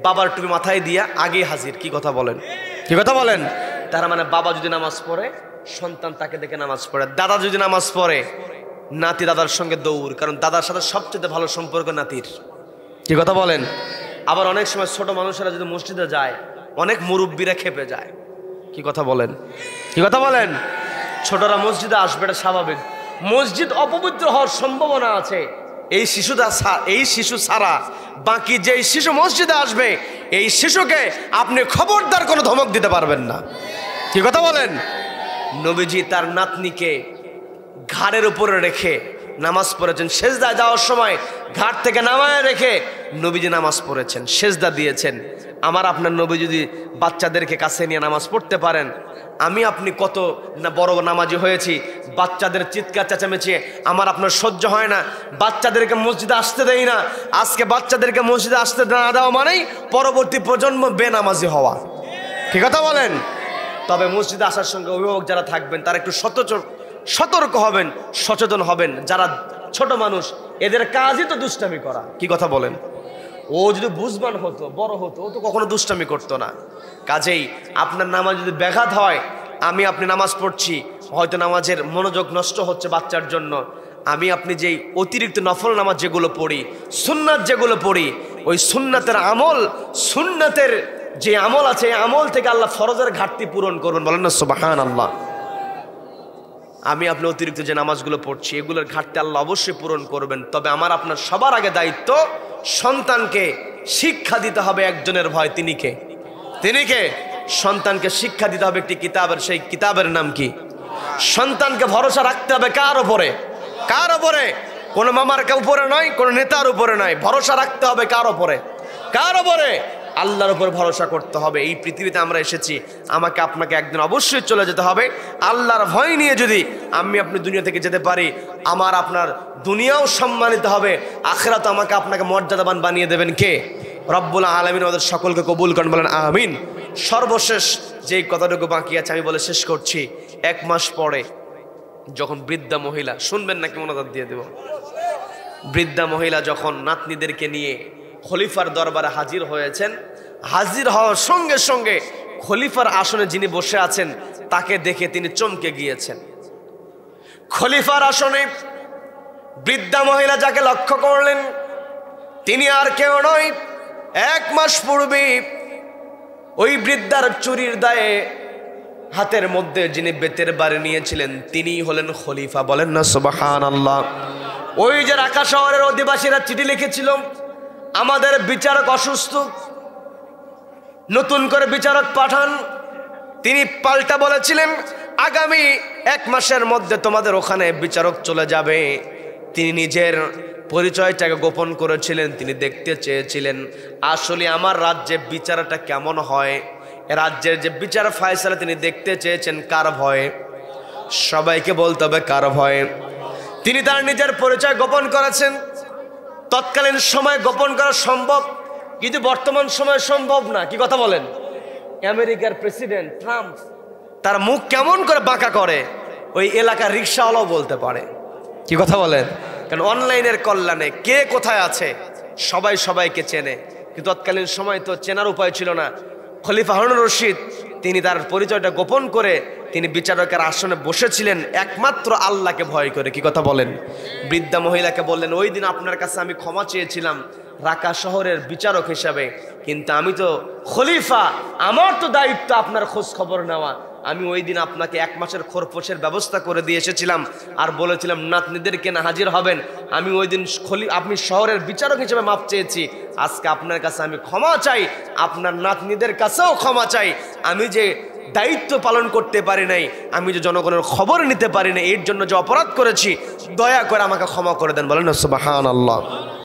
বাবার টুপি মাথায় দিয়া আগেই হাজির। কি কথা বলেন? কি কথা বলেন? তার মানে বাবা যদি নামাজ পড়ে, সন্তান তাকে দেখে নামাজ পড়ে। দাদা যদি নামাজ পড়ে, নাতি দাদার সঙ্গে দৌড়, কারণ দাদার সাথে সবচেয়ে ভালো সম্পর্ক নাতির। কি কথা বলেন? আবার অনেক সময় ছোট মানুষেরা যদি মসজিদে যায়, অনেক মুরব্বীরা খেপে যায়। কি কথা বলেন? কি কথা বলেন? ছোটরা মসজিদে আসবে, এটা স্বাভাবিক। মসজিদ অপবিত্র হওয়ার সম্ভাবনা আছে। এই শিশু ছাড়া বাকি যেই শিশু মসজিদে আসবে, এই শিশুকে আপনি খবরদার কোনো ধমক দিতে পারবেন না। কি কথা বলেন? নবীজি তার নাতনিকে ঘাড়ের উপরে রেখে নামাজ পড়েছেন। সেজদা যাওয়ার সময় ঘাট থেকে নামায় রেখে নবীজি নামাজ পড়েছেন, সেজদা দিয়েছেন। আমার আপনার নবী যদি বাচ্চাদেরকে কাছে নিয়ে নামাজ পড়তে পারেন, আমি আপনি কত না বড় নামাজি হয়েছি। বাচ্চাদের চিৎকার চেঁচামেচি আমার আপনার সহ্য হয় না, বাচ্চাদেরকে মসজিদে আসতে দেই না। আজকে বাচ্চাদেরকে মসজিদে আসতে না দেওয়া মানেই পরবর্তী প্রজন্ম বেনামাজি হওয়া। ঠিক কথা বলেন? তবে মসজিদে আসার সঙ্গে অভিভাবক যারা থাকবেন, তারা একটু সতর্ক হবেন, সচেতন হবেন। যারা ছোট মানুষ, এদের কাজই তো দুষ্টামি করা। কি কথা বলেন? ও যদি বুঝবান হতো, বড় হতো, ও তো কখনো দুষ্টামি করতো না। কাজেই আপনার নামাজ যদি ব্যাঘাত হয়, আমি আপনি নামাজ পড়ছি, হয়তো নামাজের মনোযোগ নষ্ট হচ্ছে বাচ্চার জন্য, আমি আপনি যেই অতিরিক্ত নফল নামাজ যেগুলো পড়ি, সুন্নাত যেগুলো পড়ি, ওই সুন্নাতের আমল, সুন্নাতের যে আমল আছে এই আমল থেকে আল্লাহ ফরজের ঘাটতি পূরণ করবেন। বলেন না সুবহানাল্লাহ। আমি আপনি অতিরিক্ত যে নামাজগুলো পড়ছি এগুলোর ঘাটতি আল্লাহ অবশ্যই পূরণ করবেন। তবে আমার আপনার সবার আগে দায়িত্ব সন্তানকে শিক্ষা দিতে হবে একজনের ভয়। তিনি কে? তিনি কে? সন্তানকে শিক্ষা দিতে হবে একটি কিতাবের, সেই কিতাবের নাম কি? সন্তানকে ভরসা রাখতে হবে কার উপরে? কার উপরে? কোনো মামার উপরে নয়, কোনো নেতার উপরে নয়। ভরসা রাখতে হবে কার উপরে? কার উপরে? আল্লাহর উপর ভরসা করতে হবে। এই পৃথিবীতে আমরা এসেছি, আমাকে আপনাকে একদিন অবশ্যই চলে যেতে হবে। আল্লাহর ভয় নিয়ে যদি আমি আপনি দুনিয়া থেকে যেতে পারি, আমার আপনার দুনিয়াও সম্মানিত হবে, আখিরাত আমাকে আপনাকে মর্যাদাবান বানিয়ে দেবেন কে? রব্বুল আলামিন আমাদের সকলকে কবুল করেন, বলেন আমিন। সর্বশেষ যেই কথাটুকু বাকি আছে আমি বলে শেষ করছি। 1 মাস পরে যখন বৃদ্ধা মহিলা, শুনবেন নাকি মনোযোগ দিয়ে দেব, বৃদ্ধা মহিলা যখন নাতনিদেরকে নিয়ে খলিফার দরবারে হাজির হয়েছেন, হাজির হওয়ার সঙ্গে সঙ্গে খলিফার আসনে যিনি বসে আছেন তাকে দেখে তিনি চমকে গিয়েছেন। খলিফার আসনে বৃদ্ধা মহিলা যাকে লক্ষ্য করলেন তিনি আর কেউ নয়, 1 মাস পূর্বে ওই বৃদ্ধার চুরির দায়ে হাতের মধ্যে যিনি বেতের বাড়ি নিয়েছিলেন তিনি হলেন খলিফা। বলেন না সুবহানাল্লাহ। ওই যে ঢাকা শহরের অধিবাসীরা চিঠি লিখেছিল আমাদের বিচারক অসুস্থ, নতুন করে বিচারক পাঠান, তিনি পাল্টা বলেছিলেন আগামী 1 মাসের মধ্যে তোমাদের ওখানে বিচারক চলে যাবে। তিনি নিজের পরিচয়টাকে গোপন করেছিলেন, তিনি দেখতে চেয়েছিলেন আসলে আমার রাজ্যে বিচারটা কেমন হয়, রাজ্যের যে বিচার ফয়সালা তিনি দেখতে চেয়েছেন কার ভয়ে? সবাইকে বলতে হবে কার ভয়ে? তিনি তার নিজের পরিচয় গোপন করেছেন। তৎকালীন সময় গোপন করা সম্ভব, কিন্তু বর্তমান সময় সম্ভব না। কি কথা বলেন? আমেরিকার প্রেসিডেন্ট ট্রাম্প তার মুখ কেমন করে বাঁকা করে ওই এলাকার রিক্সাওয়ালাও বলতে পারে। কি কথা বলেন? কারণ অনলাইনের কল্যাণে কে কোথায় আছে সবাই সবাইকে চেনে, কিন্তু তৎকালীন সময় তো চেনার উপায় ছিল না। খলিফা হারুনুর রশিদ তিনি তার পরিচয়টা গোপন করে তিনি বিচারকের আসনে বসেছিলেন একমাত্র আল্লাহকে ভয় করে। কি কথা বলেন? বৃদ্ধা মহিলাকে বললেন ওই দিন আপনার কাছে আমি ক্ষমা চেয়েছিলাম ঢাকা শহরের বিচারক হিসাবে, কিন্তু আমি তো খলিফা, আমার তো দায়িত্ব আপনার খোঁজ খবর নেওয়া। আমি ওই দিন আপনাকে 1 মাসের খরপোশের ব্যবস্থা করে দিয়ে এসেছিলাম আর বলেছিলাম নাতনিদেরকে না হাজির হবেন। আমি ওই দিন আপনি শহরের বিচারক হিসেবে মাপ চেয়েছি, আজকে আপনার কাছে আমি ক্ষমা চাই, আপনার নাতনিদের কাছেও ক্ষমা চাই। আমি যে দায়িত্ব পালন করতে পারি নাই, আমি যে জনগণের খবর নিতে পারি না, এর জন্য যে অপরাধ করেছি দয়া করে আমাকে ক্ষমা করে দেন। বলেন না সুবহানাল্লাহ।